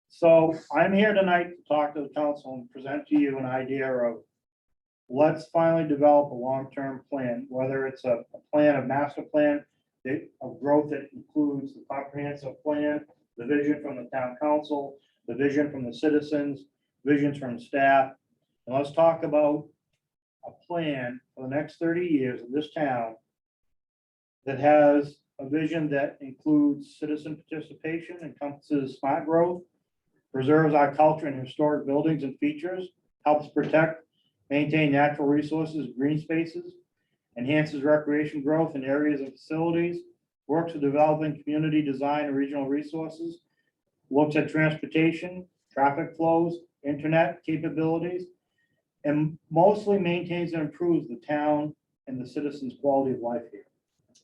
So I'm here tonight to talk to the council and present to you an idea of let's finally develop a long-term plan, whether it's a plan, a master plan of growth that includes the comprehensive plan, the vision from the town council, the vision from the citizens, visions from staff. And let's talk about a plan for the next 30 years of this town that has a vision that includes citizen participation, encompasses smart growth, preserves our culture and historic buildings and features, helps protect, maintain natural resources, green spaces, enhances recreation growth in areas and facilities, works with developing community design and regional resources, looks at transportation, traffic flows, internet capabilities, and mostly maintains and improves the town and the citizens' quality of life here.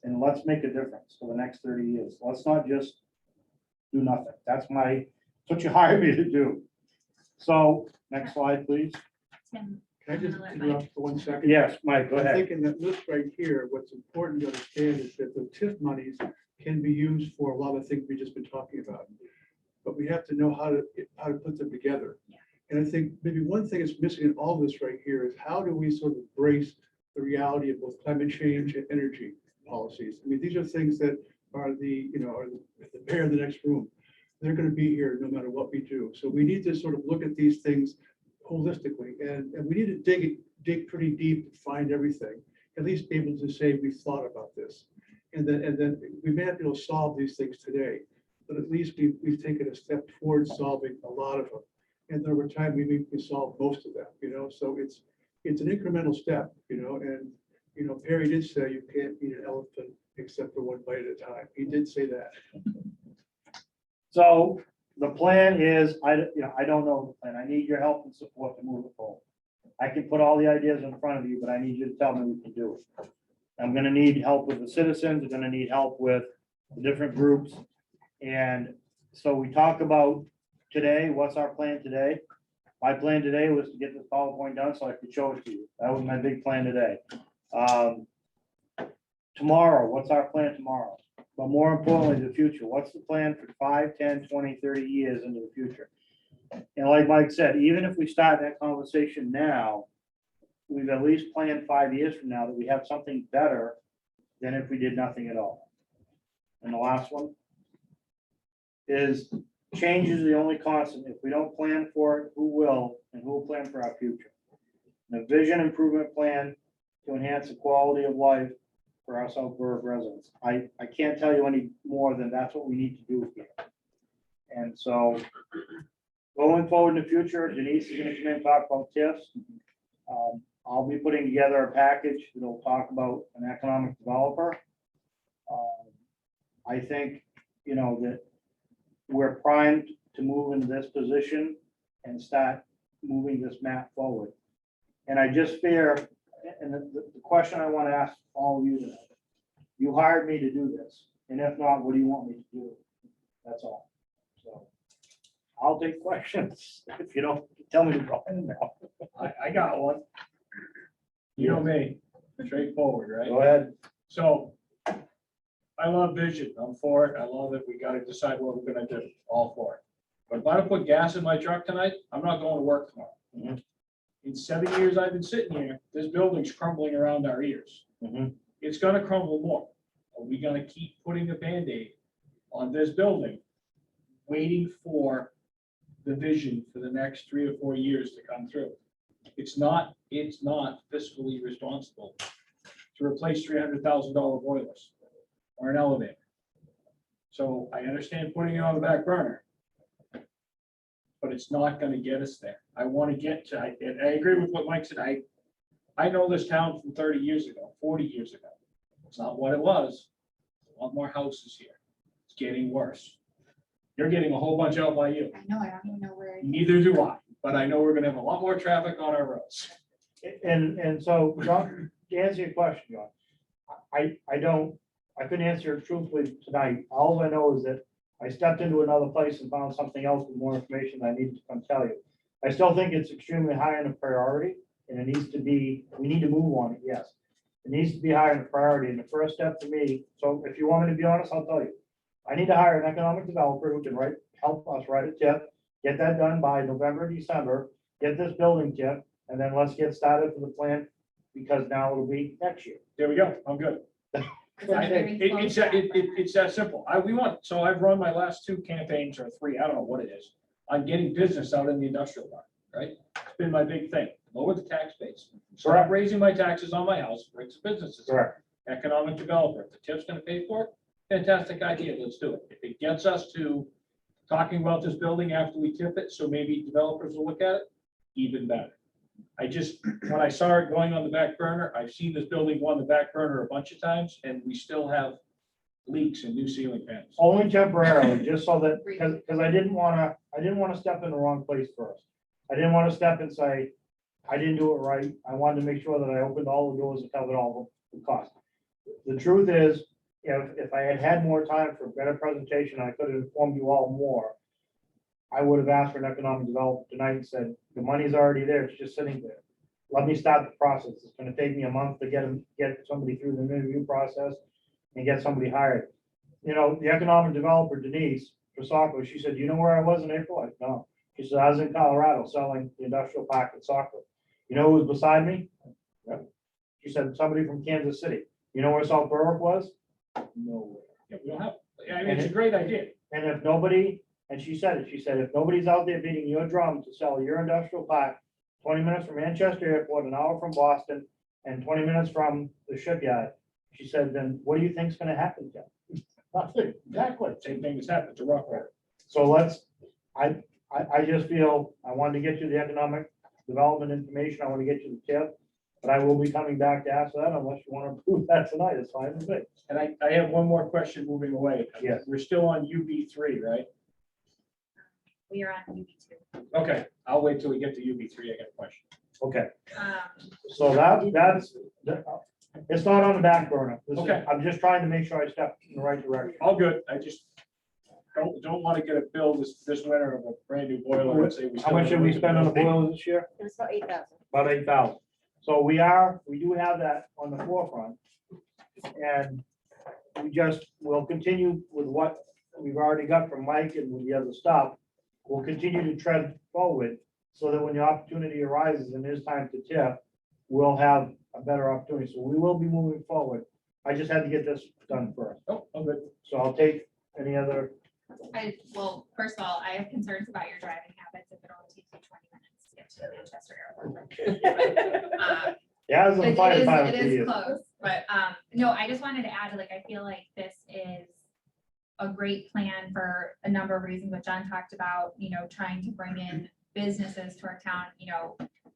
And let's make a difference for the next 30 years. Let's not just do nothing. That's what you hired me to do. So next slide, please. Tim, Can I just I'm gonna let interrupt for 1 second? Yes, Mike, go I ahead. think in that list right here, what's important to understand is that the TIF monies can be used for a lot of things we've just been talking about. But we have to know how to put them together. And I think maybe one thing that's missing in all this right here is how do we sort of embrace the reality of both climate change and energy? policies. I mean, these are things that are the, you know, are the bear in the next room. They're gonna be here no matter what we do. So we need to sort of look at these things holistically, and we need to dig pretty deep to find everything. At least be able to say we've thought about this. And then we may not be able to solve these things today, but at least we've taken a step towards solving a lot of them. And over time, we may can solve most of them, you know, so it's an incremental step, you know, and, you know, Perry did say you can't eat an elephant except for one bite at a time. He did say that. So the plan is, I don't know the plan. I need your help and support to move it forward. I can put all the ideas in front of you, but I need you to tell me we can do it. I'm gonna need help with the citizens, I'm gonna need help with the different groups. And so we talk about today, what's our plan today? My plan today was to get this PowerPoint done so I could show it to you. That was my big plan today. Tomorrow, what's our plan tomorrow? But more importantly, the future. What's the plan for 5, 10, 20, 30 years into the future? And like Mike said, even if we start that conversation now, we've at least planned 5 years from now that we have something better than if we did nothing at all. And the last one is change is the only constant. If we don't plan for it, who will? And who will plan for our future? The vision improvement plan to enhance the quality of life for our South Berwick residents. I can't tell you any more than that's what we need to do here. And so going forward in the future, Denise is gonna come in and talk about TIFs. I'll be putting together a package that'll talk about an economic developer. I think, you know, that we're primed to move into this position and start moving this map forward. And I just fear, and the question I want to ask all of you tonight, you hired me to do this, and if not, what do you want me to do? That's all. So I'll take questions if you don't tell me to go in there. I got one. You know me, straightforward, right? Go ahead. So I love vision. I'm for it. I love it. We gotta decide what we're gonna do, all for it. But if I don't put gas in my truck tonight, I'm not going to work tomorrow. Mhm. In 7 years I've been sitting here, this building's crumbling around our ears. Mhm. It's gonna crumble more. Are we gonna keep putting a Band-Aid on this building, waiting for the vision for the next 3 or 4 years to come through? It's not fiscally responsible to replace $300,000 boilers or an elevator. So I understand putting it on the back burner, but it's not gonna get us there. I wanna get to, and I agree with what Mike said. I know this town from 30 years ago, 40 years ago. It's not what it was. A lot more houses here. It's getting worse. You're getting a whole bunch out by you. I know, I don't even know where. Neither do I, but I know we're gonna have a lot more traffic on our roads. And so, John, to answer your question, John, I couldn't answer it truthfully tonight. All I know is that I stepped into another place and found something else with more information I needed to come tell you. I still think it's extremely high on the priority, and it needs to be, we need to move on it, yes. It needs to be higher in the priority, and the first step for me, so if you want me to be honest, I'll tell you. I need to hire an economic developer who can help us write a tip, get that done by November, December, get this building tip, and then let's get started for the plan, because now it'll be next year. There we go. I'm good. It's that simple. So I've run my last 2 campaigns or 3, I don't know what it is, on getting business out in the industrial park, right? It's been my big thing. Lower the tax base. Stop raising my taxes on my house, bring some businesses. Correct. Economic developer. If the TIF's gonna pay for it, fantastic idea. Let's do it. If it gets us to talking about this building after we tip it, so maybe developers will look at it, even better. When I saw it going on the back burner, I've seen this building go on the back burner a bunch of times, and we still have leaks and new ceiling fans. Only temporarily, just so that, because I didn't wanna step in the wrong place first. I didn't wanna step and say, I didn't do it right. I wanted to make sure that I opened all the doors and covered all the costs. The truth is, if I had had more time for a better presentation, I could have informed you all more. I would have asked for an economic development tonight and said, the money's already there, it's just sitting there. Let me start the process. It's gonna take me a month to get somebody through the interview process and get somebody hired. You know, the economic developer, Denise Trasacco, she said, you know where I was in April? I said, no. She said, I was in Colorado selling the industrial park at Saco. You know who was beside me? Yep. She said, somebody from Kansas City. You know where South Berwick was? No, yeah, we don't have, I mean, it's a great idea. And if nobody, and she said it, she said, if nobody's out there beating your drum to sell your industrial park, 20 minutes from Manchester Airport, an hour from Boston, and 20 minutes from the shipyard, she said, then what do you think's gonna happen, Jeff? Nothing, exactly. Same thing that's happened to Rockwell. So I just feel, I wanted to get you the economic development information, I want to get you the tip, but I will be coming back to ask that unless you want to approve that tonight, it's fine with me. And I have one more question moving away. Yes. We're still on UB3, right? We are on UB2. Okay, I'll wait till we get to UB3. I got a question. Okay, Um, so it's not on the back burner. This is- Okay. I'm just trying to make sure I step in the right direction. All good. I just don't want to get a bill this winter of a brand new boiler and say we. How much did we spend on the boiler this year? It was about 8,000. About 8,000. So we do have that on the forefront. And we'll continue with what we've already got from Mike and with the other stuff. We'll continue to tread forward so that when the opportunity arises and there's time to tip, we'll have a better opportunity. So we will be moving forward. I just had to get this done first. Oh, I'm good. So I'll take any other, well, first of all, I have concerns about your driving habits if it only takes you 20 minutes to get to the Manchester Airport. yeah, it's a It fire is, department it for is you. close, but, no, I just wanted to add, like, I feel like this is a great plan for a number of reasons, what John talked about, trying to bring in businesses to our town,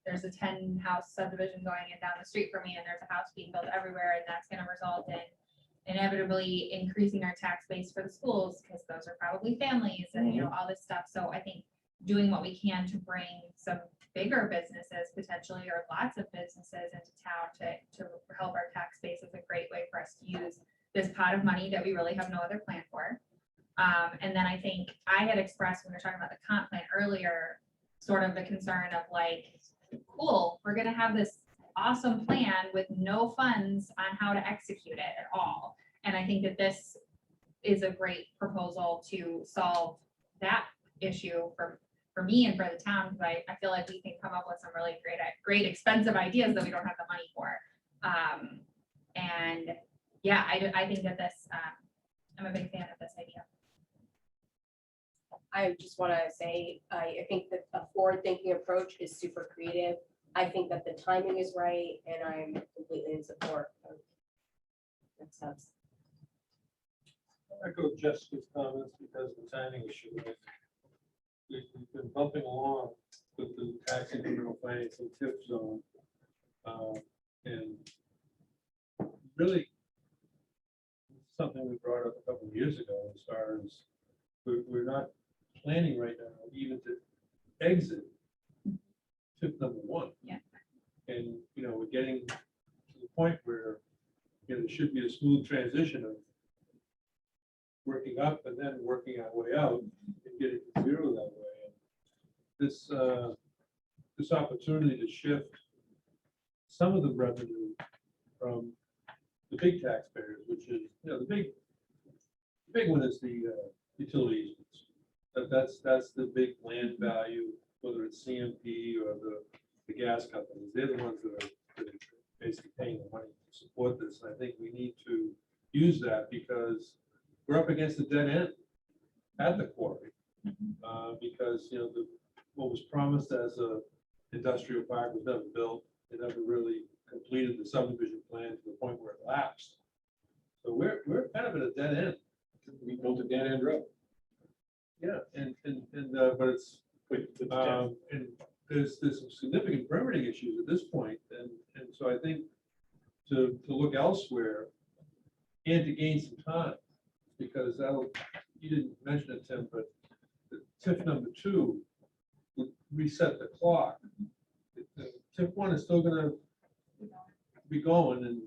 there's a 10-house subdivision going in down the street from me, and there's a house being built everywhere, and that's gonna result in inevitably increasing our tax base for the schools, because those are probably families and, all this stuff. So I think doing what we can to bring some bigger businesses potentially, or lots of businesses into town to help our tax base is a great way for us to use this pot of money that we really have no other plan for. And then I think I had expressed when we were talking about the comp plan earlier, sort of the concern of like, cool, we're gonna have this awesome plan with no funds on how to execute it at all. And I think that this is a great proposal to solve that issue for me and for the town, because I feel like we can come up with some really great expensive ideas that we don't have the money for. And yeah, I think that this, I'm a big fan of this idea. I just want to say, I think that a forward-thinking approach is super creative. I think that the timing is right, and I'm completely in support of that stuff. I echo Jessica's comments because the timing issue. We've been bumping along with the tax incremental financing tip zone. And really, something we brought up a couple of years ago, as far as we're not planning right now even to exit tip number one. Yeah. And, we're getting to the point where, there should be a smooth transition of working up and then working our way out and getting to zero that way. And this opportunity to shift some of the revenue from the big taxpayers, which is, the big one is the utility easements. That's the big land value, whether it's CMP or the gas companies. They're the ones that are basically paying the money to support this. And I think we need to use that because we're up against the dead end at the quarry. Because, what was promised as a industrial park was never built. They never really completed the subdivision plan to the point where it lapsed. So we're kind of at a dead end. We built a dead end road. Yeah, but it's, and there's some significant permitting issues at this point, and so I think to look elsewhere and to gain some time, because you didn't mention it, Tim, but the TIF number 2 would reset the clock. The TIF 1 is still gonna be going, and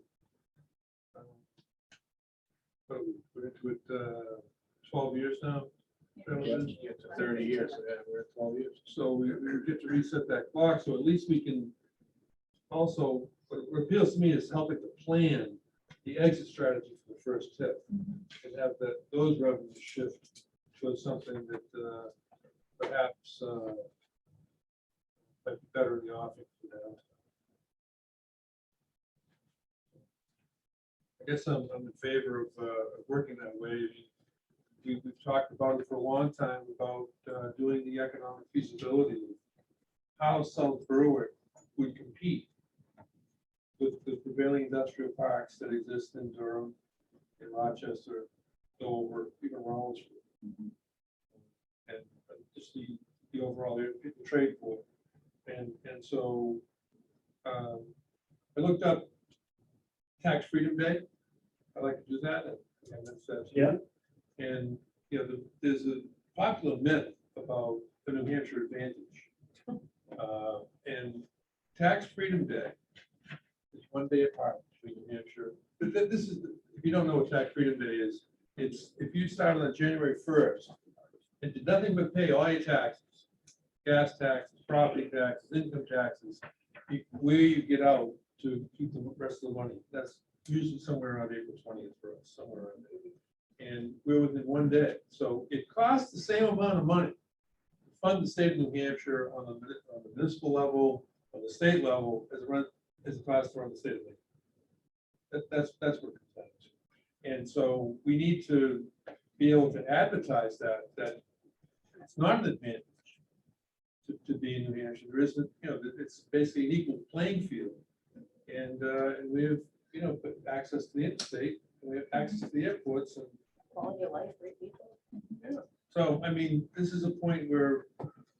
but we put into it 12 years now. Yeah, to 30 years, so yeah, we're at 12 years. So we get to reset that clock, so at least we can also, what appeals to me is helping to plan the exit strategy for the first tip and have those revenues shift to something that perhaps might be better in the offing for I guess I'm in favor of working that way. I mean, we've talked about it for a long time, about doing the economic feasibility of how South Berwick would compete with the prevailing industrial parks that exist in Durham, in Rochester, Dover, even Rollinsford. And just the overall trade for it. And so I looked up Tax Freedom Day. I like to do that. And that's Yeah. And, you know, there's a popular myth about the New Hampshire advantage. And Tax Freedom Day is one day apart between New Hampshire. But this is, if you don't know what Tax Freedom Day is, it's if you started on January 1st and did nothing but pay all your taxes, gas taxes, property taxes, income taxes, where you get out to keep the rest of the money. That's usually somewhere around April 20th for us, somewhere around there. And we're within one day. So it costs the same amount of money to fund the state of New Hampshire on the municipal level, on the state level, as it costs to run the state of New Hampshire. That's what it comes down to. And so we need to be able to advertise that it's not an advantage to be in New Hampshire. There isn't, you know, it's basically an equal playing field. And we have, you know, access to the interstate, and we have access to the airports and Quality of life, great people. yeah. So, I mean, this is a point where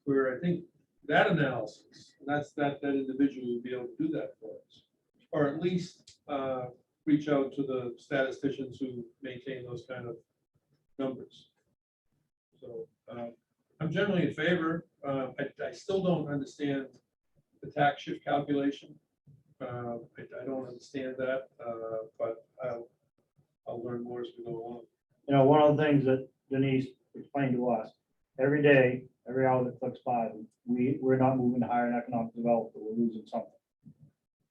I think that analysis, that individual would be able to do that for us. Or at least reach out to the statisticians who maintain those kind of numbers. So I'm generally in favor. I still don't understand the tax shift calculation. I don't understand that, but I'll learn more as we go along. You know, one of the things that Denise explained to us, every day, every hour that clicks by, we're not moving to hire an economic developer, we're losing something.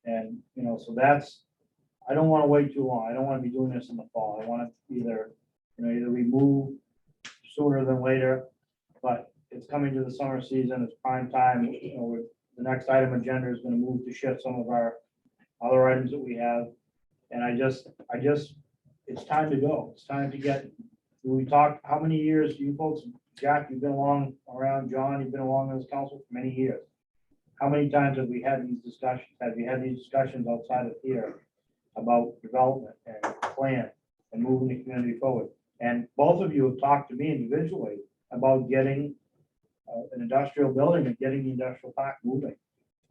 And, you know, so that's, I don't want to wait too long. I don't want to be doing this in the fall. I want to either we move sooner than later, but it's coming to the summer season, it's prime time, you know, the next item agenda is going to move to shift some of our other items that we have. And I just, it's time to go. It's time to get, we talked, how many years, you folks, Jack, you've been along around, John, you've been along in this council for many years. How many times have we had these discussions? Have you had these discussions outside of here about development and plan and moving the community forward? And both of you have talked to me individually about getting an industrial building and getting the industrial park moving.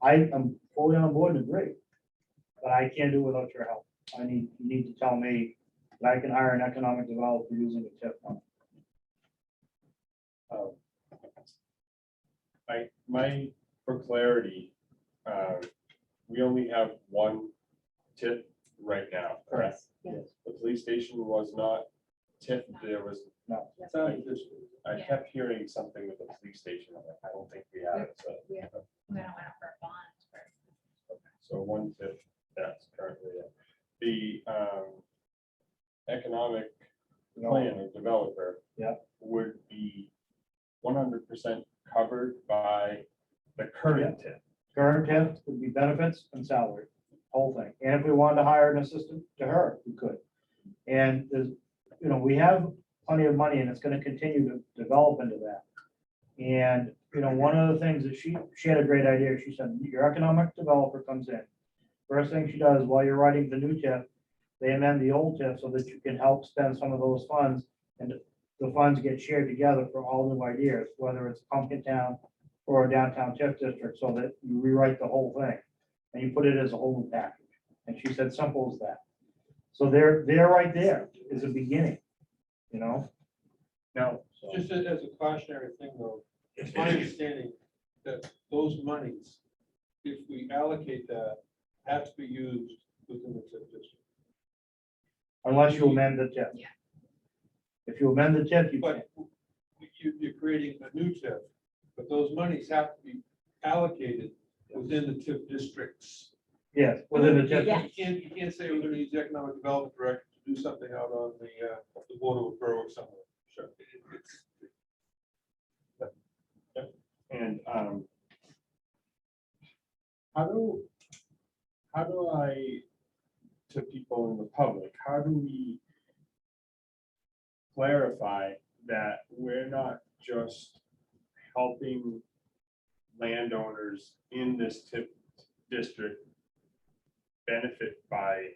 I am fully on board and agree, but I can't do it without your help. You need to tell me that I can hire an economic developer using the TIF fund. For clarity, we only have one TIF right now, correct? Yes. The police station was not TIF, there was, I kept hearing something with the police station, I'm like, I don't think we have it, so. We don't went up for a bond for. So one TIF, that's currently it. The economic plan or developer would be 100% covered by the current TIF. Current TIF would be benefits and salary, whole thing. And if we wanted to hire an assistant to her, we could. And there's, you know, we have plenty of money and it's going to continue to develop into that. And, you know, one of the things that she had a great idea. She said, your economic developer comes in. First thing she does while you're writing the new TIF, they amend the old TIF so that you can help spend some of those funds and the funds get shared together for all new ideas, whether it's Pumpkin Town or a downtown TIF district, so that you rewrite the whole thing and you put it as a whole new package. And she said, simple as that. So they're right there is a beginning, you know? Now, just as a cautionary thing though, it's my understanding that those monies, if we allocate that, have to be used within the TIF district. Unless you amend the TIF. Yeah. If you amend the TIF, you can. But you're creating a new TIF, but those monies have to be allocated within the TIF districts. Yes, within the TIF. You can't say we're gonna use the economic development director to do something out on the border of Berwick somewhere. Sure. And how do I to people in the public, how do we clarify that we're not just helping landowners in this TIF district benefit by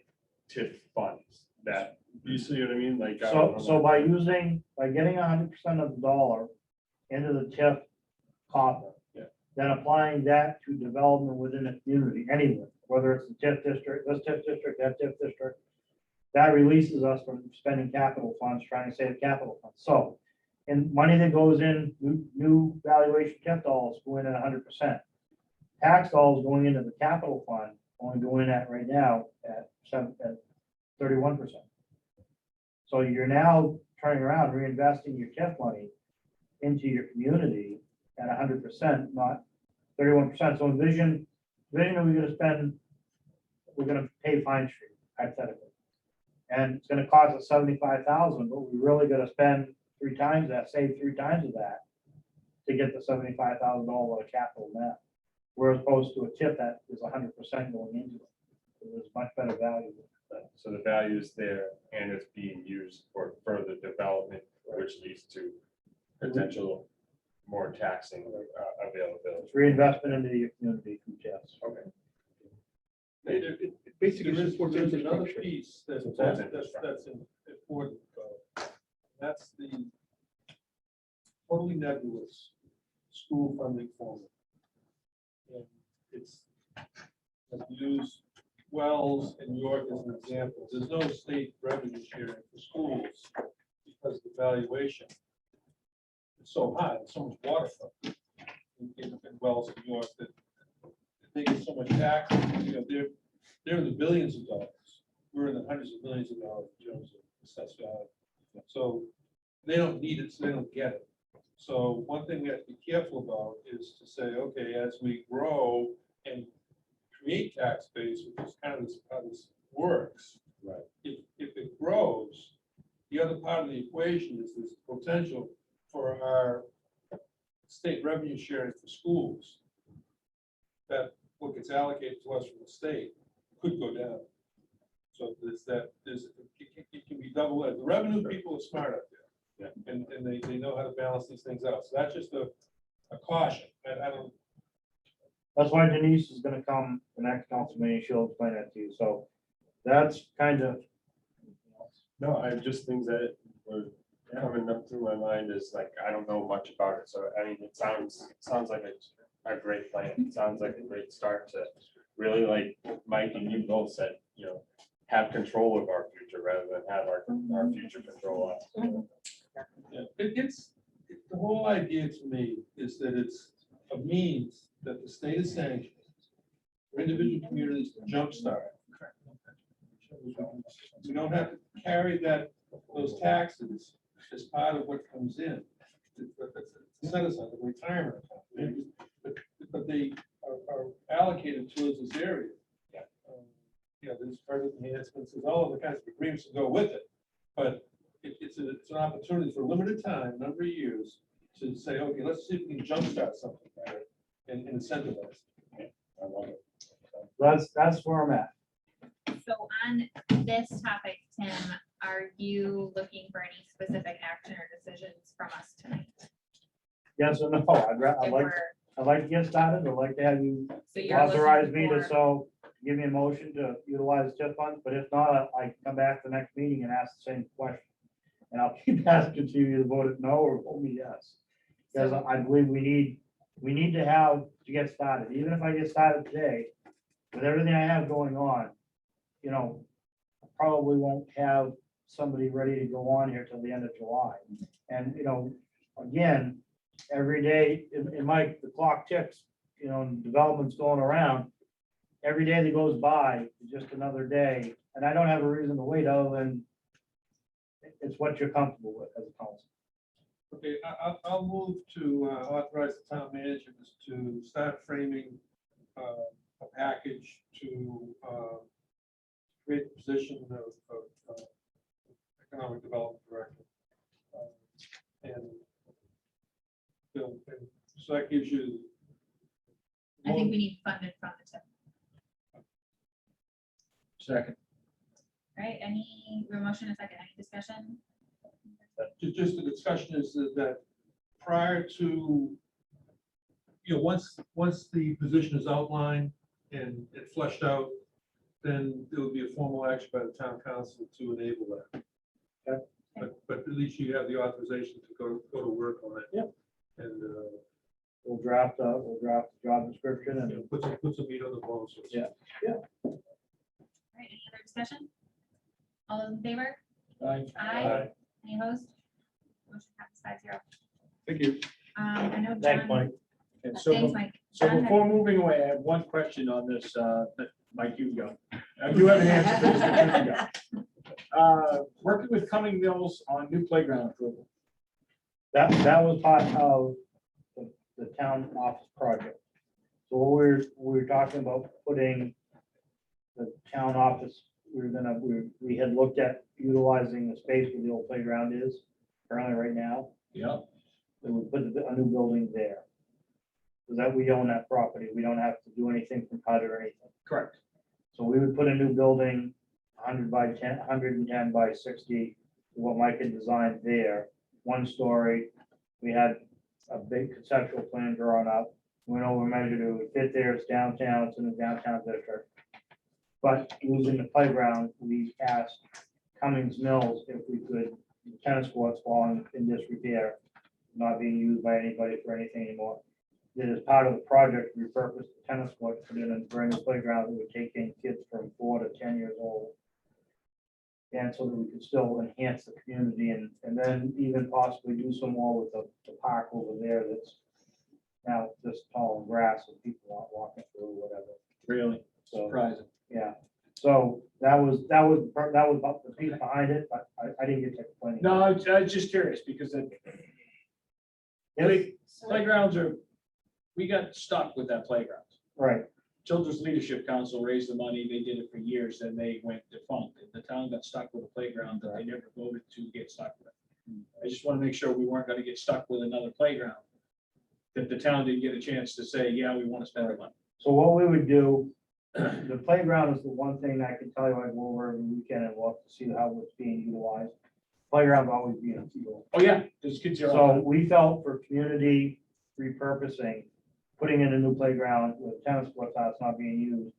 TIF funds? That, you see what I mean? Like. I don't So know. by getting 100% of the dollar into the TIF coffer. Yeah. Then applying that to development within a community, anywhere, whether it's the TIF district, this TIF district, that TIF district. That releases us from spending capital funds, trying to save capital funds. So, and money that goes in, new valuation TIF dollars go in at 100%. Tax dollars going into the capital fund, only going at right now at 31%. So you're now turning around, reinvesting your TIF money into your community at 100%, not 31%. So envision that we're gonna pay Pine Street hypothetically. And it's gonna cost us $75,000, but we really gotta spend 3 times that, save 3 times of that to get the $75,000 capital net. Whereas opposed to a TIF that is 100% going into it. So there's much better value. So the value is there and it's being used for further development, which leads to potential more taxing availability. It's reinvestment into your community through TIFs. Okay. It Basically, There it is supports there's another infrastructure. piece that's Supports important. That's the totally nebulous school funding formula. And it's used Wells and York as an example. There's no state revenue sharing for schools because the valuation is so high, there's so much waterfront in Wells and York that they get so much tax, they're in the billions of dollars. We're in the hundreds of millions of dollars in terms of assessed value. So they don't need it, so they don't get it. So one thing we have to be careful about is to say, okay, as we grow and create tax base, which is kind of how this works. Right. If it grows, the other part of the equation is this potential for our state revenue sharing for schools. That what gets allocated to us from the state could go down. So it can be double edged. The revenue people are smart up there. Yeah. And they know how to balance these things out. So that's just a caution. I don't. That's why Denise is gonna come the next council meeting, she'll explain that to you, so that's kind of. No, I just things that were coming up through my mind is like, I don't know much about it. So I mean, it sounds like a great plan. It sounds like a great start to really, like Mike and you both said, have control of our future rather than have our future control on. Yeah, the whole idea to me is that it's a means that the state is sanctioning for individual communities to jumpstart. We don't have to carry those taxes as part of what comes in. It's set aside a retirement account, but they are allocated towards this area. There's further enhancements, there's all of the kinds of agreements that go with it. But it's an opportunity for a limited time, a number of years, to say, okay, let's see if we can jumpstart something better and incentivize. I love it. That's where I'm at. So on this topic, Tim, are you looking for any specific action or decisions from us tonight? Yes or no, I'd like to get started, I'd like to have you So you're authorize looking me to, for- give me a motion to utilize TIF funds, but if not, I can come back to the next meeting and ask the same question. And I'll keep asking you to vote it no or vote me yes. Because I believe we need to get started, even if I get started today, with everything I have going on, I probably won't have somebody ready to go on here till the end of July. And, again, every day, in Mike, the clock ticks, and development's going around. Every day that goes by is just another day, and I don't have a reason to wait other than it's what you're comfortable with as a council. Okay, I'll move to authorize the town manager to start framing a package to create the position of economic development director. So that gives you. I think we need funded from the tip. Second. right, any motion, a second, any discussion? Just the discussion is that prior to, once the position is outlined and fleshed out, then there will be a formal action by the town council to enable that. Okay. But at least you have the authorization to go to work on it. Yep. And We'll draft the job description and put some meat on the bones. so to speak. Yeah. All right, any other discussion? All those in favor? Aye. Aye. Any opposed? Motion passes 5-0. Thank you. I know thanks, John. Mike. And so, Thanks, Mike. so John had- before moving away, I have one question on this, that Mike, you go. You have an answer for this, but you go. Working with Cumming Mills on new playground approval. That was part of the town office project. So we're talking about putting the town office, we had looked at utilizing the space where the old playground is currently right now. Yeah. Then we put a new building there. So that we own that property. We don't have to do anything from HUD or anything. Correct. So we would put a new building, 100 by 10, 110 by 60, what Mike had designed there, 1 story. We had a big conceptual plan drawn up, went over, measured it, would fit there, it's downtown, it's in the downtown district. But using the playground, we asked Cummings Mills if we could, the tennis courts falling in disrepair, not being used by anybody for anything anymore. That as part of the project, repurpose the tennis court, put in a brand new playground that would take in kids from 4 to 10 years old. And so that we could still enhance the community and then even possibly do some more with the park over there that's now just tall and grass and people aren't walking through or whatever. Really So, surprising. yeah, so that was about the piece behind it, but I didn't get to explain. No, I was just curious because playgrounds are, we got stuck with that playground. Right, Children's Leadership Council raised the money, they did it for years, then they went defunct. And the town got stuck with a playground that they never voted to get stuck with. I just want to make sure we weren't going to get stuck with another playground. That the town didn't get a chance to say, yeah, we want to spend the money. so what we would do, the playground is the one thing I can tell you, I go over every weekend and look to see how it's being utilized. Playground always being used. Oh, yeah, there's kids here. all So the time. we felt for community repurposing, putting in a new playground with tennis courts that's not being used,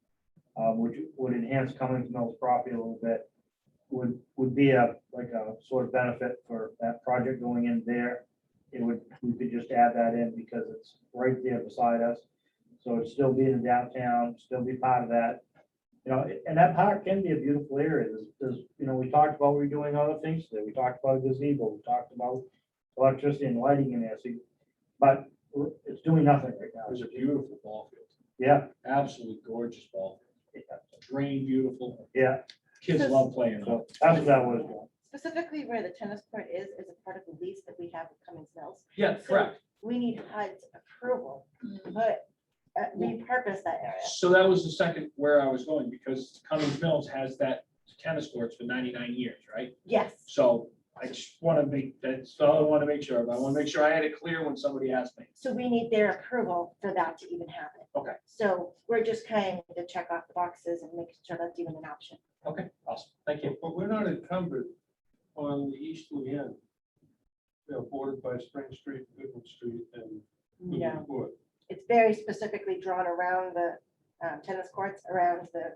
which would enhance Cummings Mills property a little bit, would be like a sort of benefit for that project going in there. We could just add that in because it's right there beside us. So it'd still be in the downtown, still be part of that. And that park can be a beautiful area. We talked about redoing other things there. We talked about gazebo, we talked about electricity and lighting in there. But it's doing nothing right now. There's a beautiful ball field, Yeah, absolutely gorgeous ball. field. Drained beautiful. yeah. Kids Yes. love playing on it. So that's what that was. Specifically where the tennis court is a part of the lease that we have with Cummings Mills. Yeah, So correct. We need HUD's approval, but repurpose that area. So that was the second where I was going, because Cummings Mills has that tennis courts for 99 years, right? Yes, So I just want to that's all I want to make sure of. I want to make sure I had it clear when somebody asked me. so we need their approval for that to even happen. Okay. So we're just kind of to check off the boxes and make sure that's even an option. Okay, awesome. Thank you. But we're not encumbered on the easterly end. Bordered by Spring Street, Goodman Street, and Goodman No, Court. it's very specifically drawn around the tennis courts, around the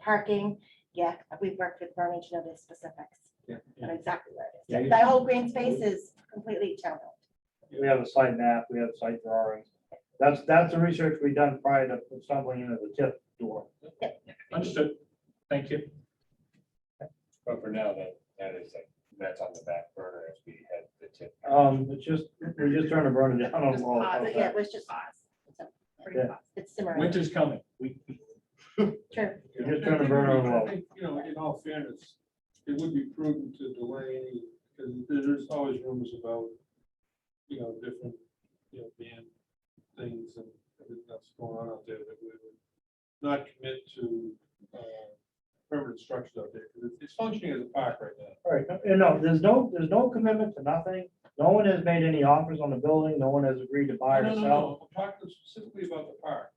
parking. Yeah, we've worked with Bernie to know the specifics Yeah. on exactly where Yeah, it is. yeah. That whole green space is completely town owned. We have a site map, we have site drawings. That's the research we done prior to stumbling into the tip door. Understood. Thank you. But for now, that's on the back burner as we head the tip. It's just, we just trying to burn it down. Just all- pause all it, Yeah, that. it was just, Pause. Yeah. it's simmering. Winter's coming. True. We're just trying to burn our I well. think, in all fairness, it would be prudent to delay any, because there's always rumors about, different, band things and everything that's going on out there, that we would not commit to permanent structures out there, because it's functioning as a park right now. All right, there's no commitment to nothing. No one has made any offers on the building. No one has agreed to buy or No, sell. I'm talking specifically about the park.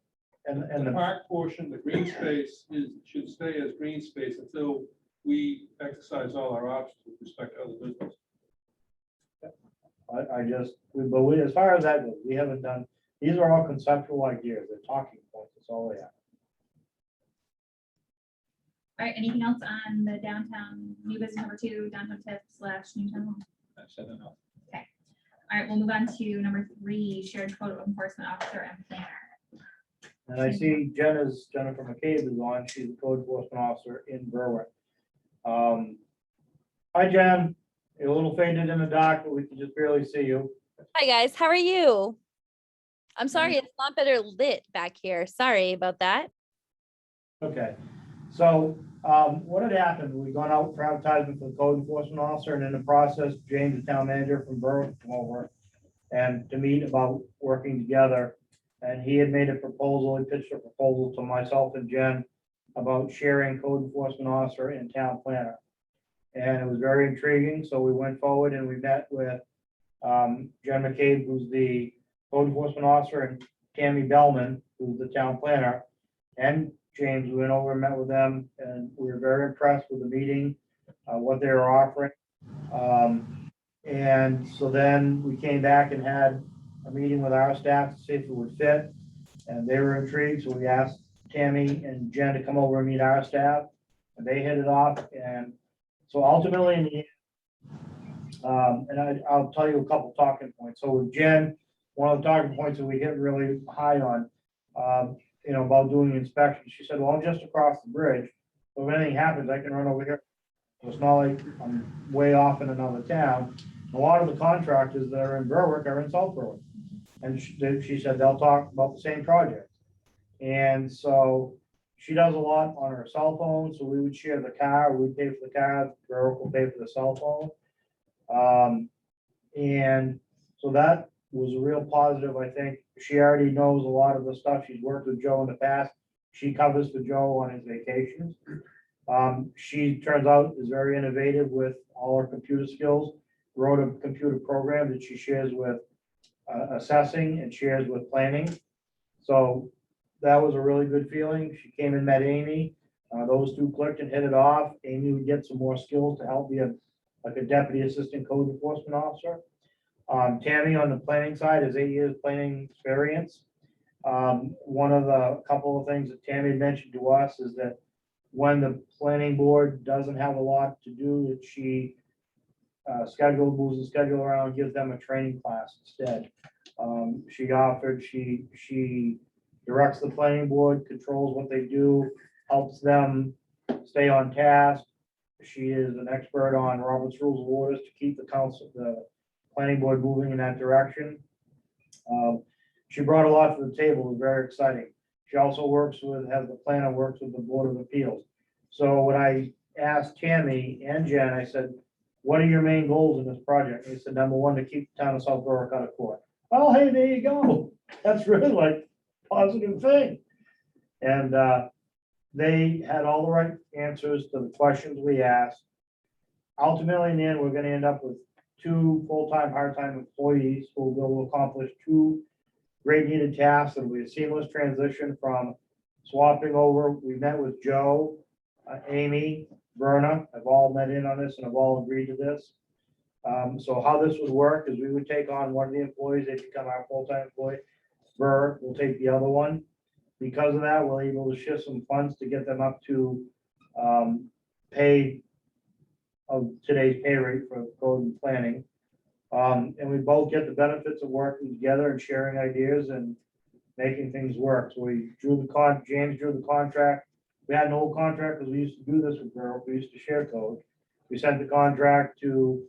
And The park portion, the green space should stay as green space until we exercise all our options with respect to other business. As far as that goes, we haven't done, these are all conceptual ideas, they're talking points, that's all they are. All right, anything else on the downtown, new business number 2, downtown tips / new town hall? I said enough. All right, we'll move on to number 3, shared code enforcement officer and planner. And I see Jennifer McCabe is on, she's the code enforcement officer in Berwick. Hi, Jen, you're a little faded in the dark, but we can just barely see you. Hi guys, how are you? I'm sorry, it's not better lit back here. Sorry about that. Okay, so what had happened, we gone out for advertisement for the code enforcement officer, and in the process, James, the town manager from Berwick, came over and to meet about working together. And he had made a proposal, he pitched a proposal to myself and Jen about sharing code enforcement officer and town planner. And it was very intriguing, so we went forward and we met with Jen McCabe, who's the code enforcement officer, and Tammy Bellman, who's the town planner. And James, we went over and met with them, and we were very impressed with the meeting, what they were offering. And so then we came back and had a meeting with our staff to see if it would fit. And they were intrigued, so we asked Tammy and Jen to come over and meet our staff, and they hit it off. And so ultimately, in the end, and I'll tell you a couple talking points. So with Jen, one of the talking points that we hit really high on, about doing the inspection, she said, well, I'm just across the bridge. So if anything happens, I can run over here. So it's not like I'm way off in another town. A lot of the contractors that are in Berwick are in South Berwick. And she said they'll talk about the same project. And so she does a lot on her cell phone. So we would share the car, we'd pay for the car, Berwick will pay for the cell phone. And so that was a real positive, I think. She already knows a lot of the stuff. She's worked with Joe in the past. She covers for Joe on his vacations. She turns out is very innovative with all her computer skills. Wrote a computer program that she shares with assessing and shares with planning. So that was a really good feeling. She came and met Amy. Those two clicked and hit it off. Amy would get some more skills to help be like a deputy assistant code enforcement officer. Tammy on the planning side has 8 years planning experience. One of the couple of things that Tammy mentioned to us is that when the planning board doesn't have a lot to do, that she moves the schedule around, gives them a training class instead. She directs the planning board, controls what they do, helps them stay on task. She is an expert on Robert's Rules of Orders to keep the planning board moving in that direction. She brought a lot to the table, it was very exciting. She also has the planner works with the Board of Appeals. So when I asked Tammy and Jen, I said, what are your main goals in this project? They said, number one, to keep the town of South Berwick out of court. Oh, hey, there you go. That's really like a positive thing. And they had all the right answers to the questions we asked. Ultimately, in the end, we're going to end up with 2 full-time, part-time employees who will be able to accomplish 2 great needed tasks. It'll be a seamless transition from swapping over. We met with Joe, Amy, Verna, have all met in on this and have all agreed to this. So how this would work is we would take on one of the employees, they become our full-time employee. Ver will take the other one. Because of that, we're able to shift some funds to get them up to pay of today's pay rate for code and planning. And we both get the benefits of working together and sharing ideas and making things work. So James drew the contract. We had an old contract because we used to do this with Berwick. We used to share code. We sent the contract to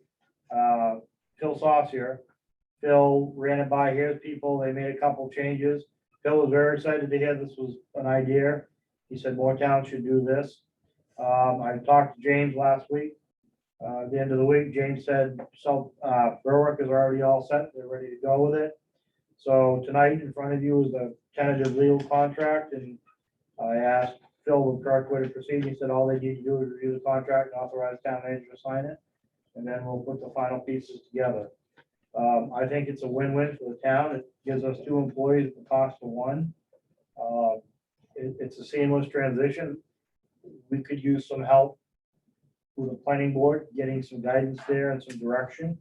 Phil Saucier. Phil ran it by his people. They made a couple changes. Phil was very excited to hear this was an idea. He said more towns should do this. I talked to James last week. At the end of the week, James said, Berwick is already all set. They're ready to go with it. So tonight in front of you is the tentative legal contract. And I asked Phil the correct way to proceed. He said all they need to do is review the contract and authorize town manager to sign it. And then we'll put the final pieces together. I think it's a win-win for the town. It gives us 2 employees at the cost of 1. It's a seamless transition. We could use some help with the planning board, getting some guidance there and some direction.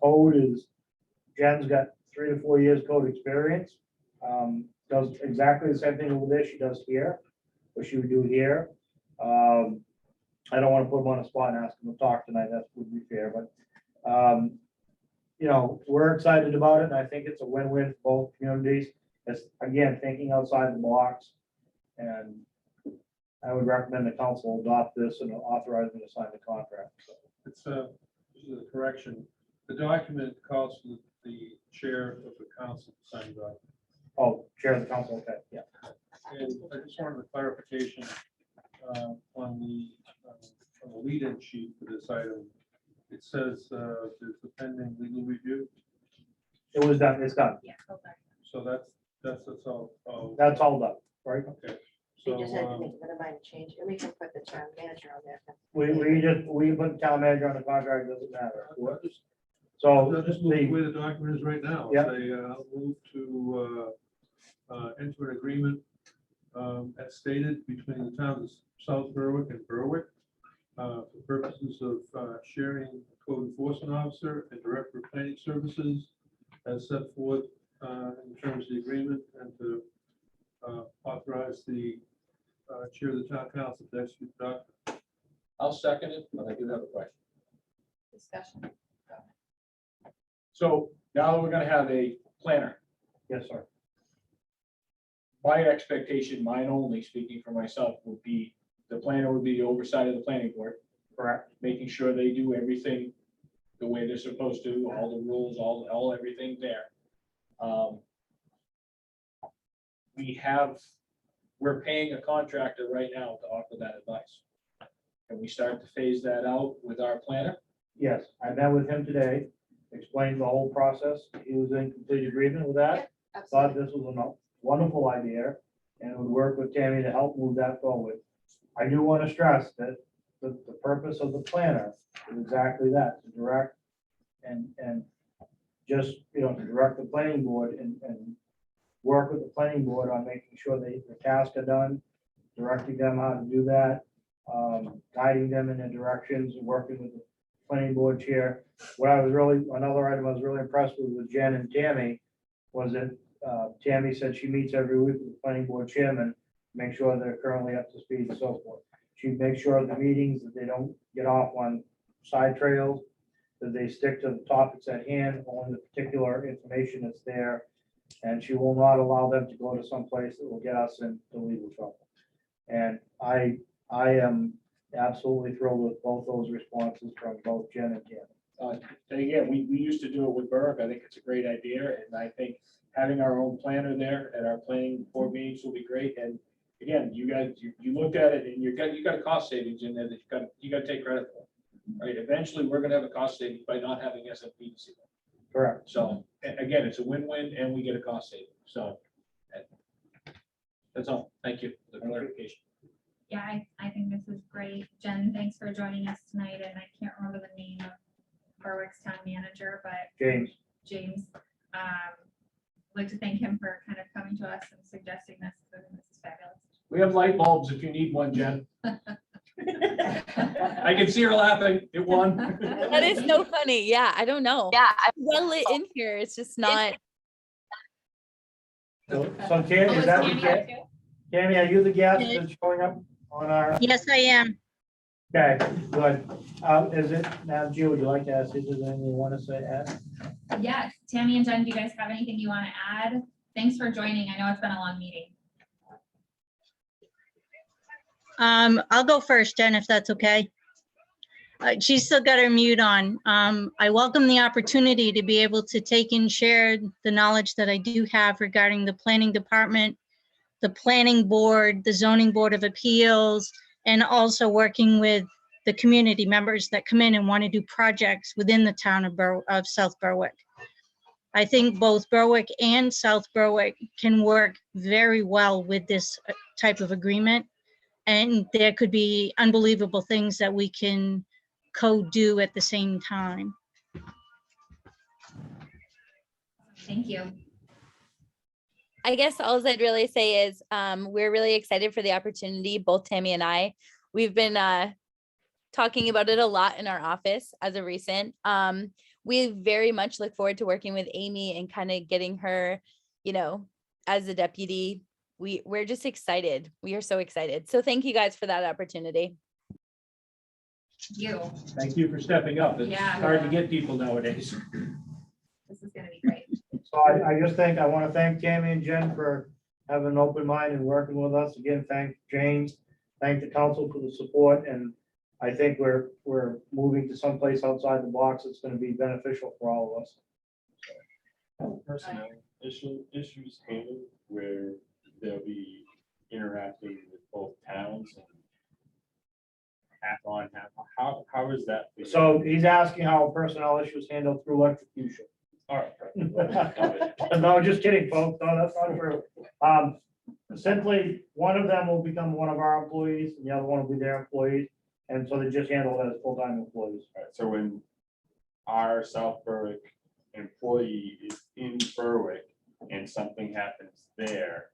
Code is, Jen's got 3 to 4 years code experience. Does exactly the same thing over there she does here, what she would do here. I don't want to put him on the spot and ask him to talk tonight, that would be fair, but, you know, we're excited about it, and I think it's a win-win for both communities. It's, again, thinking outside the box, and I would recommend the council adopt this and authorize me to sign the contract. So, It's this is a correction. The document calls for the chair of the council to sign the document. oh, chair of the council, okay, yeah. And I just wanted a clarification on the lead-in sheet for this item. It says there's a pending legal review, It was done, it's done. Yeah. Okay. so that's all. That's all done, right? Okay, We so just had to make a minor change, and we can put the town manager on there. We put town manager on the contract, doesn't matter. I'll just So just move the the, way the document is right now. Yeah. Say, move to enter an agreement as stated between the towns of South Berwick and Berwick for purposes of sharing a code enforcement officer and director of planning services as set forth in terms of the agreement, and to authorize the chair of the town council to execute the document. I'll second it, but I do have a question. Discussion. So now that we're gonna have a planner, yes, sir. my expectation, mine only, speaking for myself, would be the planner would be the oversight of the planning board, Correct. making sure they do everything the way they're supposed to, all the rules, all everything there. We're paying a contractor right now to offer that advice. Can we start to phase that out with our planner? Yes, I met with him today, explained the whole process. He was in complete agreement with that. Thought this was a wonderful idea and would work with Tammy to help move that forward. I do want to stress that the purpose of the planner is exactly that, to direct and just, you know, to direct the planning board and work with the planning board on making sure that the tasks are done, directing them how to do that, guiding them in their directions, and working with the planning board chair. Another item I was really impressed with Jen and Tammy was that Tammy said she meets every week with the planning board chairman, make sure they're currently up to speed and so forth. She makes sure the meetings that they don't get off on side trails, that they stick to the topics at hand, only the particular information that's there. And she will not allow them to go to some place that will get us into legal trouble. And I am absolutely thrilled with both those responses from both Jen and Tammy. And again, we used to do it with Berwick. I think it's a great idea, and I think having our own planner there at our planning board meetings will be great. And again, you guys, you looked at it and you got a cost savings in there that you got to take credit for. Right? Eventually, we're gonna have a cost savings by not having SMPDC. Correct. So again, it's a win-win and we get a cost saving. So that's all. Thank you for the clarification. Yeah, I think this is great. Jen, thanks for joining us tonight, and I can't remember the name of Berwick's town manager, but James. I'd like to thank him for kind of coming to us and suggesting this. I think this is fabulous. We have light bulbs if you need one, Jen. I can see her laughing. It won. That is so funny. Yeah, I don't know. Yeah, I'm well lit in here. It's just not. So Tammy, is that what Tammy, are you the guest that's showing up on our? Yes, I am. Okay, good. Is it, now, Jill, would you like to ask if there's anything you want to say, add? Yeah, Tammy and Jen, do you guys have anything you want to add? Thanks for joining. I know it's been a long meeting. I'll go first, Jen, if that's okay. She's still got her mute on. I welcome the opportunity to be able to take and share the knowledge that I do have regarding the planning department, the planning board, the zoning board of appeals, and also working with the community members that come in and want to do projects within the town of South Berwick. I think both Berwick and South Berwick can work very well with this type of agreement. And there could be unbelievable things that we can co-do at the same time. Thank you. I guess all I'd really say is we're really excited for the opportunity, both Tammy and I. we've been talking about it a lot in our office as of recent. We very much look forward to working with Amy and kind of getting her, you know, as a deputy. We're just excited. We are so excited. So thank you guys for that opportunity. You, Thank you for stepping up. It's Yeah. hard to get people nowadays. this is gonna be great. So I want to thank Tammy and Jen for having an open mind and working with us. Again, thank James, thank the council for the support, and I think we're moving to someplace outside the box that's going to be beneficial for all of us. Personnel issues handled where they'll be interacting with both towns and half on, half off. How is that? So he's asking how personnel issues handled through electrocution. All right. No, just kidding, folks. No, that's not true. Essentially, one of them will become one of our employees and the other one will be their employees. And so they just handle it as full-time employees. All right, so when our South Berwick employee is in Berwick and something happens there,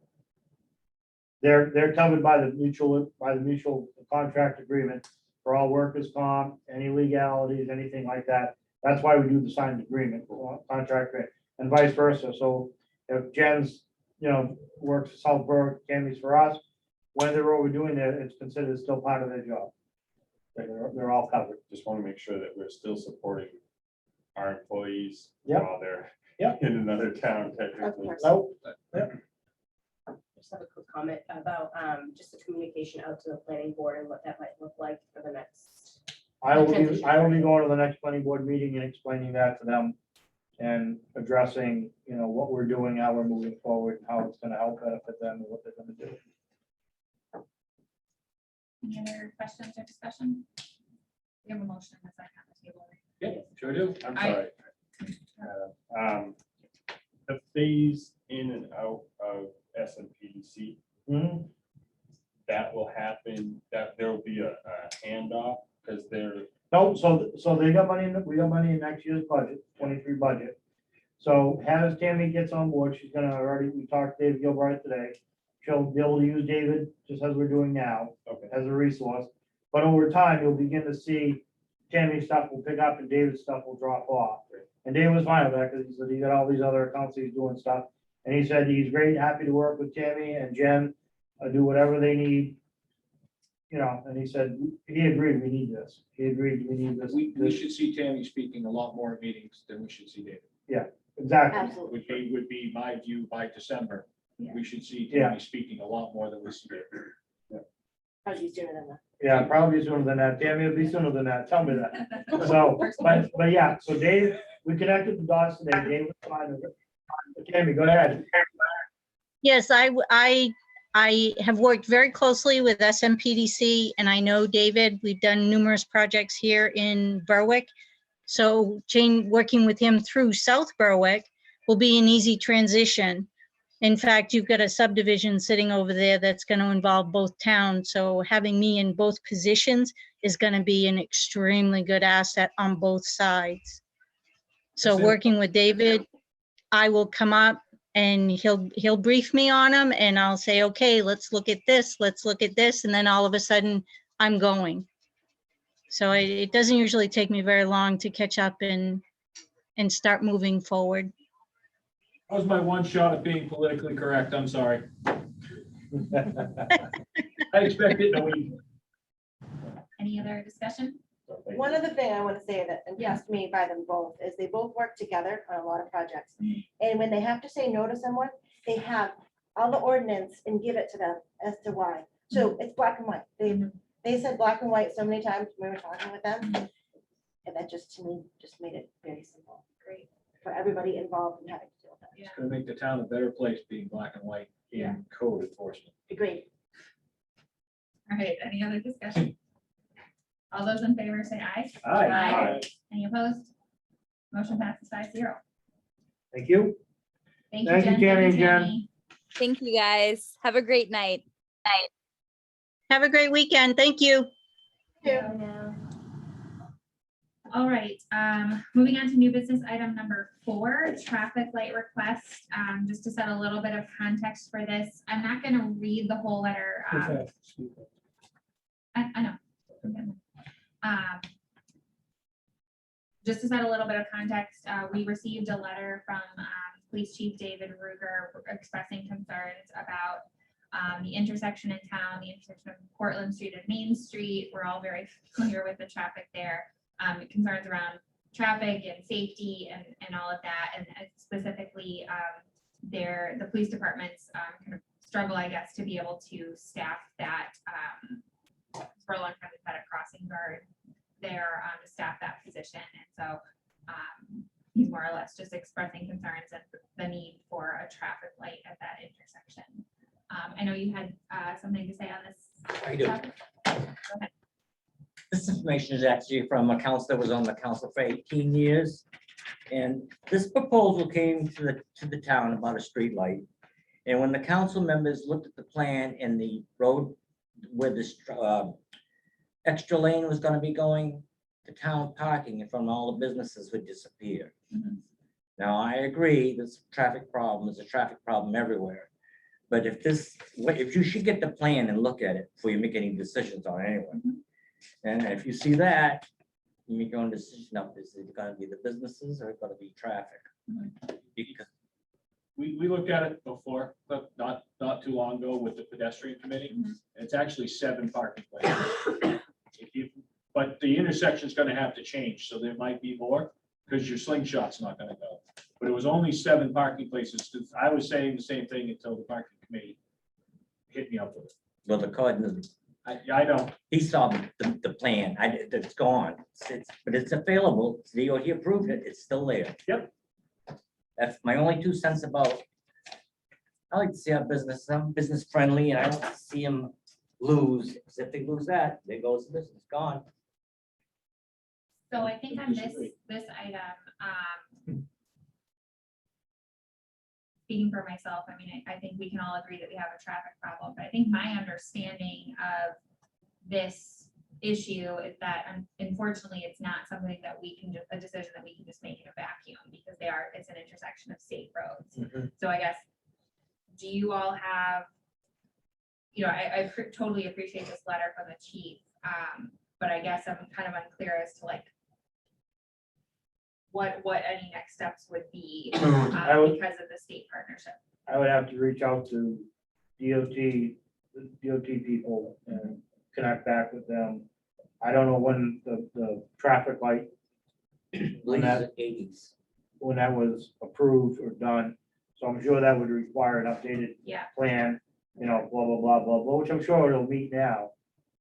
They're covered by the mutual contract agreement for all workers' comp, any legalities, anything like that. That's why we do the signed agreement, contract, and vice versa. So if Jen's, works for South Berwick, Tammy's for us, when they're overdoing it, it's considered still part of their job. They're all covered. just want to make sure that we're still supporting our employees Yep. while they're Yep. in another town technically. course. Nope. Just have a quick comment about just the communication out to the planning board and what that might look like for the next. I will be going to the next planning board meeting and explaining that to them and addressing, what we're doing, how we're moving forward, how it's gonna help benefit them and what they're gonna do. Any other questions or discussion? We have a motion in a second on the table. Yep, sure do. I'm Aye. sorry. The phase in and out of SMPDC, that will happen, that there will be a handoff because they're, No, so they got money, we got money in next year's budget, 23 budget. So as Tammy gets on board, she's gonna we talked to David Gilbright today. She'll be able to use David just as we're doing now, okay, as a resource. But over time, you'll begin to see Tammy's stuff will pick up and David's stuff will drop off. And David was fine with that because he said he got all these other accounts he's doing stuff. And he said he's great, happy to work with Tammy and Jen, do whatever they need. And he said, he agreed, we need this. He agreed, we need this. We should see Tammy speaking a lot more at meetings than we should see David. Exactly. Absolutely. Would be my view by December. Yeah. We should see Yeah. Tammy speaking a lot more than we see David. Probably sooner than that. Yeah, probably sooner than that. Tammy, it'll be sooner than that. Tell me that. So, but yeah, so Dave, we connected the dots today. Dave was fine with it. Tammy, go ahead. Yes, I have worked very closely with SMPDC and I know David, we've done numerous projects here in Berwick. So Jane, working with him through South Berwick will be an easy transition. In fact, you've got a subdivision sitting over there that's going to involve both towns. So having me in both positions is going to be an extremely good asset on both sides. So working with David, I will come up and he'll brief me on them and I'll say, okay, let's look at this, let's look at this. And then all of a sudden I'm going. So it doesn't usually take me very long to catch up and start moving forward. That was my one shot at being politically correct. I'm sorry. I expect it in a week. Any other discussion? One other thing I want to say that impressed me by them both is they both work together on a lot of projects. And when they have to say no to someone, they have all the ordinance and give it to them as to why. So it's black and white. They said black and white so many times when we were talking with them. And that just to me, just made it very simple. Great. For everybody involved in having to deal with that. Yeah. It's gonna make the town a better place being black and white in code enforcement. Agreed. All right, any other discussion? All those in favor say aye. Aye. Any opposed? Motion passes 5-0. Thank you. Thank Thank you, you, Jen. Tammy and Thank you, Jen. Tammy. Thank you guys. Have a great night. Have a great weekend. Thank you. All right, moving on to new business item number 4, traffic light request. Just to set a little bit of context for this, I'm not gonna read the whole letter. I know. Just to set a little bit of context, we received a letter from Police Chief David Ruger expressing concerns about the intersection in town, the intersection of Portland Street and Main Street. We're all very familiar with the traffic there. Concerns around traffic and safety and all of that. And specifically, the police departments kind of struggle, I guess, to be able to staff that. For a long time, we've had a crossing guard there to staff that position. And so he's more or less just expressing concerns and the need for a traffic light at that intersection. I know you had something to say on this. I do. topic. Go ahead. This information is actually from a council that was on the council for 18 years. And this proposal came to the town about a street light. And when the council members looked at the plan and the road where this extra lane was gonna be going, the town parking in front of all the businesses would disappear. Now, I agree, this traffic problem is a traffic problem everywhere. But if you should get the plan and look at it before you make any decisions on it anyway. And if you see that, you make your own decision of is it gonna be the businesses or it's gonna be traffic? Because We looked at it before, but not too long ago with the pedestrian committee. It's actually 7 parking places. But the intersection's gonna have to change, so there might be more, because your slingshot's not gonna go. But it was only 7 parking places. I was saying the same thing until the parking committee hit me up with it. well, the code, I know, he saw the plan, it's gone, but it's available, DOT approved it, it's still there. Yep. That's my only 2 cents about. I like to see our business, I'm business friendly, and I don't see them lose, because if they lose that, there goes the business, gone. So I think on this item, speaking for myself, I mean, I think we can all agree that we have a traffic problem, but I think my understanding of this issue is that unfortunately, it's not something that we can just, a decision that we can just make in a vacuum, because it's an intersection of state roads. So I guess, do you all have, I totally appreciate this letter from the chief, but I guess I'm kind of unclear as to like what any next steps would be because of the state partnership. I would have to reach out to the DOT people and connect back with them. I don't know when the traffic light, when that 80s. when that was approved or done. So I'm sure that would require an updated plan, blah, blah, blah, blah, blah, which I'm sure it'll meet now.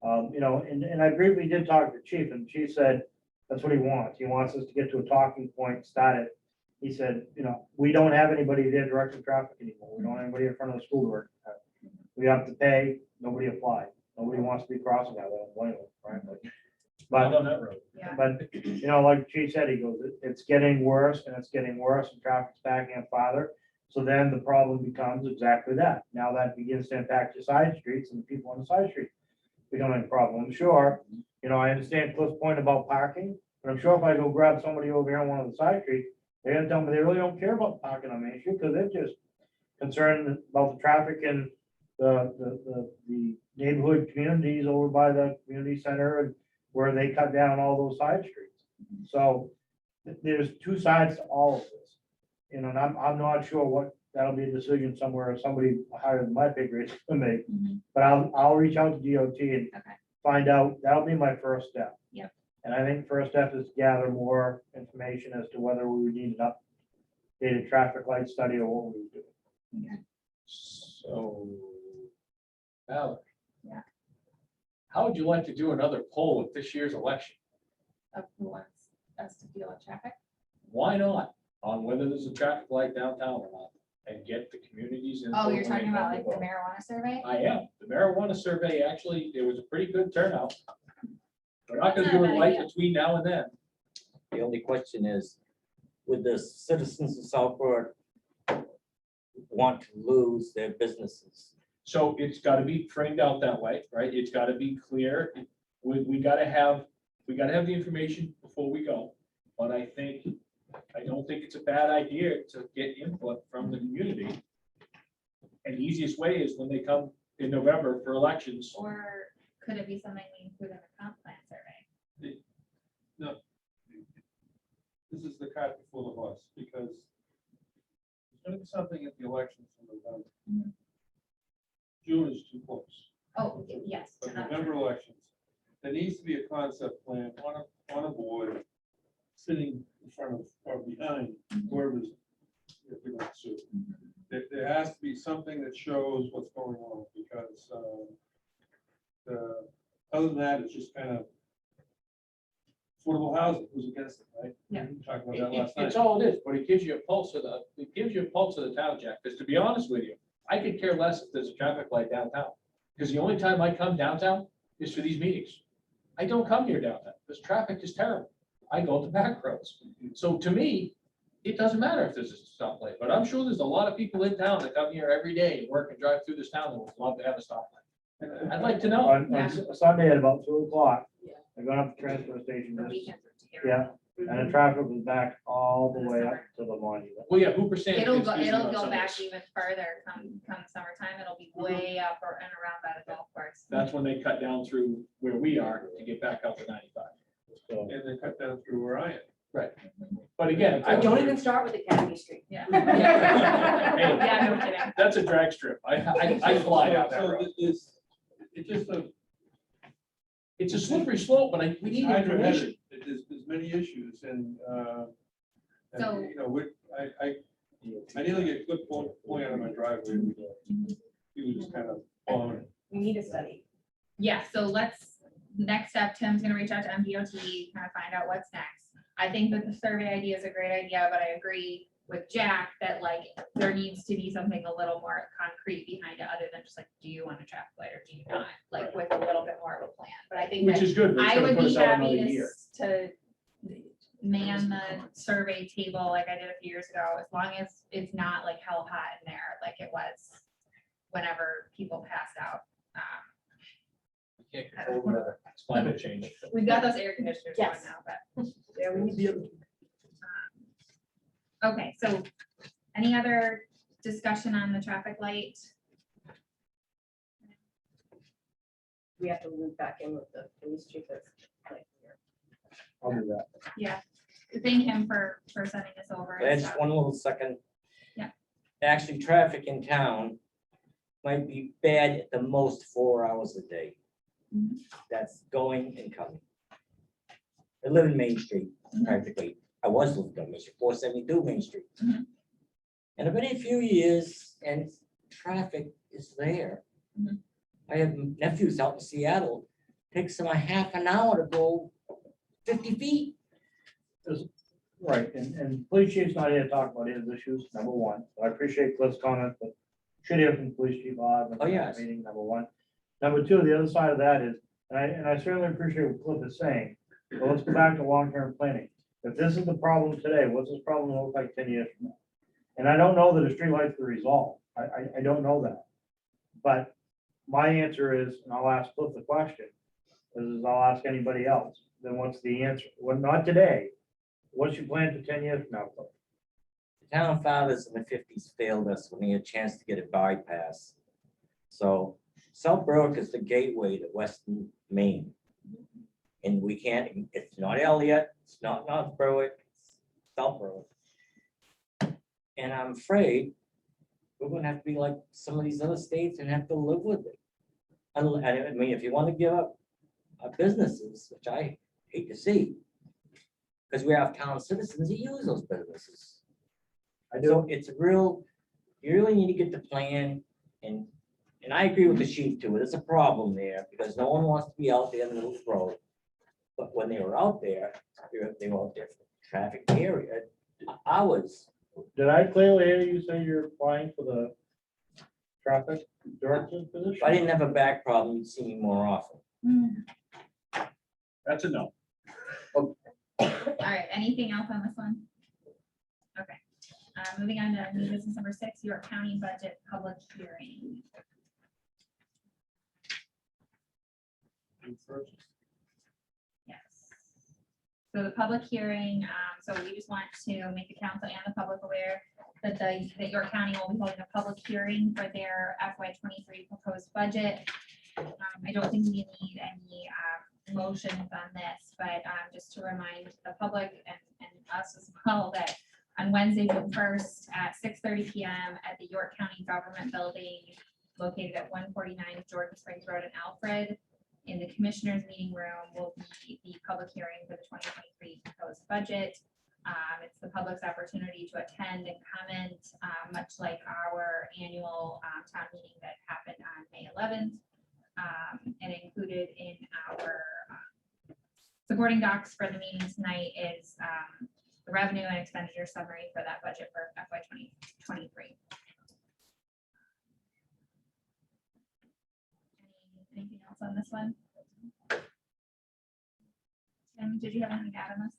And I agree, we did talk to the chief, and the chief said, that's what he wants. He wants us to get to a talking point, start it. He said, we don't have anybody there directing traffic anymore. We don't have anybody in front of the school door. We have to pay, nobody applied. Nobody wants to be crossing that, I don't blame them, right? not on that road. But, like the chief said, he goes, it's getting worse and it's getting worse and traffic's backing up farther. So then the problem becomes exactly that. Now that begins to impact your side streets and the people on the side street. We don't have a problem. I'm sure, I understand Cliff's point about parking, but I'm sure if I go grab somebody over here on one of the side streets, they're gonna tell me they really don't care about parking on Main Street because they're just concerned about the traffic and the neighborhood communities over by the community center and where they cut down all those side streets. So there's 2 sides to all of this. And I'm not sure what, that'll be a decision somewhere, somebody higher than my pay grade to make. But I'll reach out to DOT and find out, that'll be my first step. Yep. And I think first step is to gather more information as to whether we would need an updated traffic light study or what we would do. So, Valerie. How would you like to do another poll with this year's election? Of who wants us to deal with traffic? Why not? On whether there's a traffic light downtown or not, and get the communities. Oh, you're input when talking they about come like to the vote. marijuana survey? I am. The marijuana survey, actually, it was a pretty good turnout. We're not gonna That's do not a it bad light idea. between now and then. The only question is, would the citizens of Southport want to lose their businesses? So it's gotta be framed out that way, right? It's gotta be clear. We gotta have the information before we go. But I don't think it's a bad idea to get input from the community. And the easiest way is when they come in November for elections. Or could it be something we include in the comp plan survey? us, because there's gonna be something at the elections in November. Mhm. June is too close. Oh, yes. But November elections, there needs to be a concept plan on a board, sitting in front of or behind whoever's, if we don't sue. There has to be something that shows what's going on, because other than that, it's just kind of affordable housing, who's against it, right? Yeah. We talked about that last night. It's all it is, but it gives you a pulse of the town, Jack, because to be honest with you, I could care less if there's a traffic light downtown. Because the only time I come downtown is for these meetings. I don't come here downtown, because traffic is terrible. I go to back roads. So to me, it doesn't matter if there's a stoplight, but I'm sure there's a lot of people in town that come here every day and work and drive through this town that would love to have a stoplight. I'd like to know. On Sunday at about 2 o'clock, I got up to the transfer station, The just- weekends are terrible. yeah, and the traffic was back all the way up to the monument. Well, yeah, Hooper Sand. It'll gets go, busy it'll on go back Sundays. even further come summertime. It'll be way up or and around by the golf course. That's when they cut down through where we are to get back out to 95. So, And then cut down through where I am. Right. But again, I Don't even start with Academy Street. Yeah. Hey. Yeah, no kidding. That's a drag strip. I fly down that So road. it's just It's a slippery slope, but we need information. hydra-headed. There's many issues, and So- you know, I nearly get clipped pulling out of my driveway. He was just kind of following it. We need a study. Yeah, so next step, Tim's gonna reach out to MDOT, kind of find out what's next. I think that the survey idea is a great idea, but I agree with Jack that like there needs to be something a little more concrete behind it, other than just like, do you want a traffic light or do you not? Like with a little bit more of a plan, but I think Which that is good. but it's I gonna would put be us out happy another year. to man the survey table like I did a few years ago, as long as it's not like hell hot in there, like it was whenever people passed out. We can't control weather. It's climate change. We've got those air conditioners on Yes. now, but. Yeah, we need to. Okay, so any other discussion on the traffic light? We have to loop back in with the police chief that's like here. I'll do that. Yeah, thank him for sending this over. and And just stuff. one little second. Yeah. Actually, traffic in town might be bad at the most 4 hours a day. Mhm. That's going and coming. I live in Main Street Mhm. practically. I was living on 472 Main Street. Mhm. And I've been here a few years and traffic is there. Mhm. I have nephews out in Seattle. Takes them a half an hour to go 50 feet. Right, and police chief's not here to talk about his issues, number one. I appreciate Cliff's comment, but should hear from police chief Bob in Oh, the yes. meeting, number one. Number two, the other side of that is, and I certainly appreciate what Cliff is saying, but let's go back to long-term planning. If this is the problem today, what's this problem gonna look like 10 years from now? And I don't know that a streetlight's the result. I don't know that. But my answer is, and I'll ask Cliff the question, is I'll ask anybody else, then what's the answer? Well, not today. What's your plan for 10 years from now, Cliff? The town fathers in the 50s failed us when they had a chance to get a bypass. So South Berwick is the gateway to Western Maine. And we can't, it's not Elliott, it's not North Berwick, it's South Berwick. And I'm afraid we're gonna have to be like some of these other states and have to live with it. I mean, if you want to give up businesses, which I hate to see, because we have town citizens that use those businesses. So it's a real, you really need to get the plan and I agree with the chief too. There's a problem there because no one wants to be out there in the middle of the road. But when they were out there, they were out there for traffic area, hours. Did I clearly hear you say you're applying for the traffic director's position? If I didn't have a back problem, you'd see me more often. That's a no. All right, anything else on this one? Okay, moving on to new business number 6, York County budget public hearing. Yes. So the public hearing, so we just want to make the council and the public aware that that York County will be holding a public hearing for their FY23 proposed budget. I don't think we need any motions on this, but just to remind the public and us as well that on Wednesday, June 1st at 6:30 PM at the York County Government Building located at 149 Jordan Springs Road in Alfred. In the Commissioners' Meeting Room will be the public hearing for the 2023 proposed budget. It's the public's opportunity to attend and comment, much like our annual town meeting that happened on May 11th. And included in our supporting docs for the meeting tonight is the revenue and expenditure summary for that budget for FY 2023. Anything else on this one? Tim, did you have anything to add on this?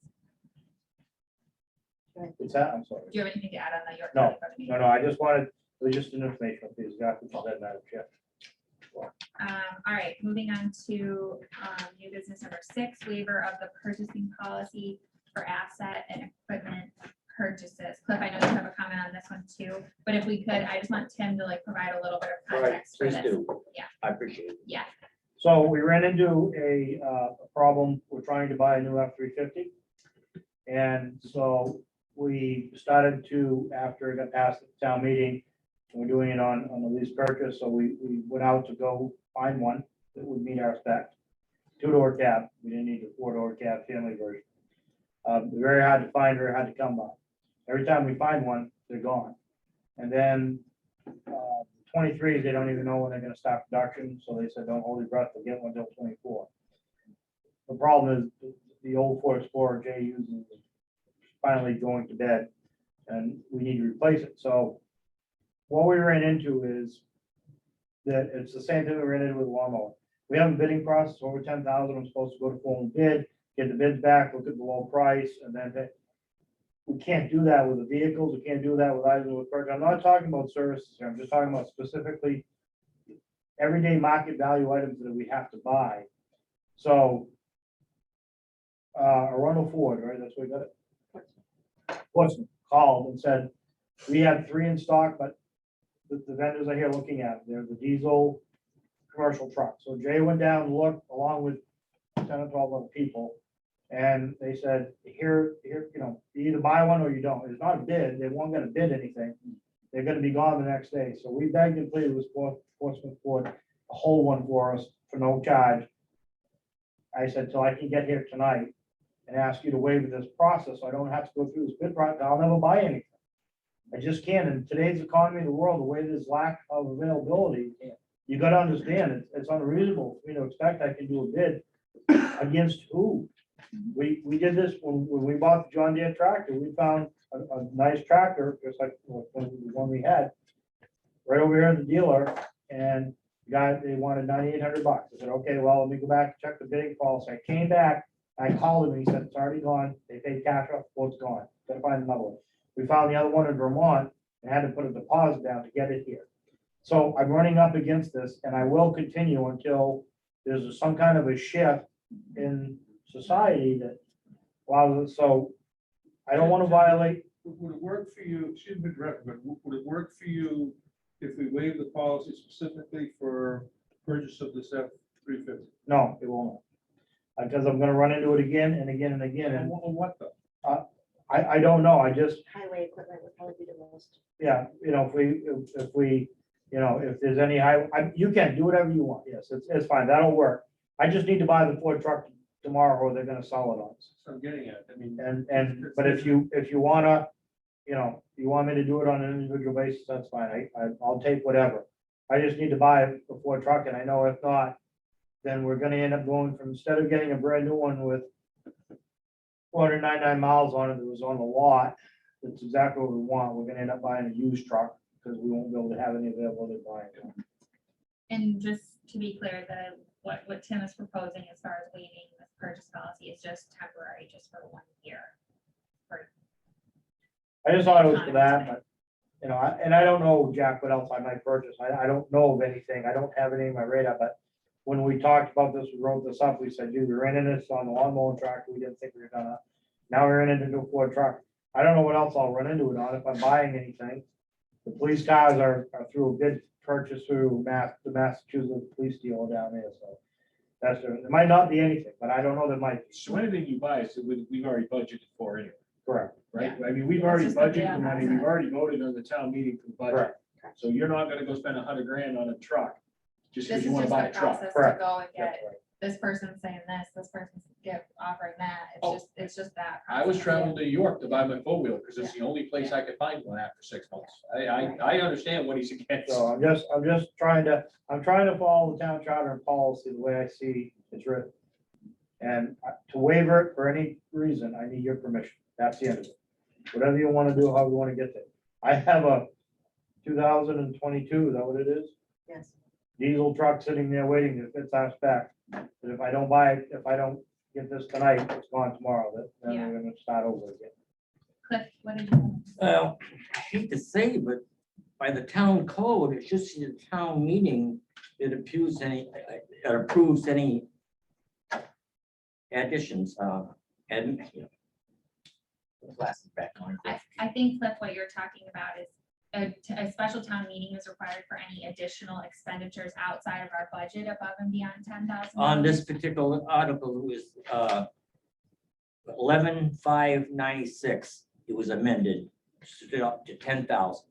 What's that? I'm sorry. Do you have anything to add on the York No, County budget meeting? No, I just wanted, it was just an informational piece, exactly what you said, Madam Chair. All right, moving on to new business number 6, waiver of the purchasing policy for asset and equipment purchases. Cliff, I know you have a comment on this one too, but if we could, I just want Tim to like provide a little bit of All right, context for please this. do. Yeah. I appreciate it. Yeah, So we ran into a problem. We're trying to buy a new F-350. And so we started to, after it got passed at the town meeting, we're doing it on the lease purchase. So we went out to go find one that would meet our spec. 2-door cab. We didn't need a 4-door cab family version. Very hard to find, very hard to come by. Every time we find one, they're gone. And then 23s, they don't even know when they're gonna start production, so they said, don't hold your breath, we'll get one till 24. The problem is the old Ford Explorer Jay uses is finally going to bed, and we need to replace it. So what we ran into is that it's the same thing we ran into with the lawnmower. We have a bidding process over 10,000. I'm supposed to go to formal bid, get the bids back, look at the low price, and then we can't do that with the vehicles. We can't do that with items with purchase. I'm not talking about services here. I'm just talking about specifically everyday market value items that we have to buy. So Arundel Ford, right? That's what we got it. Portsmouth called and said, we have 3 in stock, but the vendors are here looking at it. They're the diesel commercial truck. So Jay went down and looked along with 10 or 12 other people. And they said, here, you know, you either buy one or you don't. It's not a bid. They weren't gonna bid anything. They're gonna be gone the next day. So we begged and pleaded with Portsmouth Ford, a whole one for us for no charge. I said, till I can get here tonight and ask you to waive this process, so I don't have to go through this bid process. I'll never buy anything. I just can't. In today's economy of the world, the way there's lack of availability, you gotta understand, it's unreasonable for me to expect I can do a bid against who? We did this when we bought the John Deere tractor. We found a nice tractor, just like the one we had, right over here at the dealer, and the guy, they wanted $9,800. I said, okay, well, let me go back and check the bidding policy. I came back, I called him, and he said, it's already gone. They paid cash up, well, it's gone. Gotta find another one. We found the other one in Vermont and had to put a deposit down to get it here. So I'm running up against this, and I will continue until there's some kind of a shift in society that, wow, so I don't want to violate. Would it work for you, excuse me, Director, but would it work for you if we waive the policy specifically for purchase of this F-350? No, it won't. Because I'm gonna run into it again and again and again, And and what the? I don't know, I just, Highway equipment would probably be the most. yeah, you know, if we, you know, if there's any you can do whatever you want, yes, it's fine, that'll work. I just need to buy the Ford truck tomorrow, or they're gonna sell it on us. So I'm getting at, I mean. But if you wanna, you know, you want me to do it on an individual basis, that's fine, I'll take whatever. I just need to buy a Ford truck, and I know if not, then we're gonna end up going from, instead of getting a brand new one with 499 miles on it that was on the lot, that's exactly what we want, we're gonna end up buying a used truck, because we won't be able to have any availability to buy it. and just to be clear, that what Tim is proposing as far as waiving this purchase policy is just temporary, just for 1 year. I just thought it was for that, but, you know, and I don't know, Jack, what else I might purchase. I don't know of anything. I don't have any in my radar, but when we talked about this, we wrote this up, we said, dude, we're in this on the lawnmower tractor. We didn't think we were gonna. Now we're in it into a Ford truck. I don't know what else I'll run into it on if I'm buying anything. The police cars are through a bid purchase through the Massachusetts police deal down there, so. There might not be anything, but I don't know, there might be. So anything you buy, so we've already budgeted for anyway. Correct. right? I mean, we've already budgeted the money, we've already voted on the town meeting for the budget. Correct. So you're not gonna go spend $100,000 on a truck just This because is you wanna just buy the a truck. process to Correct. go and That's get, right. this person's saying this person's offering that. Oh. It's just that. I was process. traveling to New York to buy my four-wheel because it's the only place I could find one after 6 months. I understand what he's against. So I'm just trying to follow the town charter and policy the way I see it's written. And to waiver it for any reason, I need your permission. That's the end of it. Whatever you want to do, how you want to get there. I have a 2022, is that what it is? Yes. Diesel truck sitting there waiting to fit our spec. But if I don't buy it, if I don't get this tonight, it's gone tomorrow. Then Yeah. we're gonna start over again. Cliff, what did you? Well, I hate to say, but by the town code, it's just the town meeting that approves any additions, and, you know. Glasses back on. I think Cliff, what you're talking about is a special town meeting is required for any additional expenditures outside of our budget above and beyond 10,000. On this particular article, it was 11,596. It was amended up to 10,000.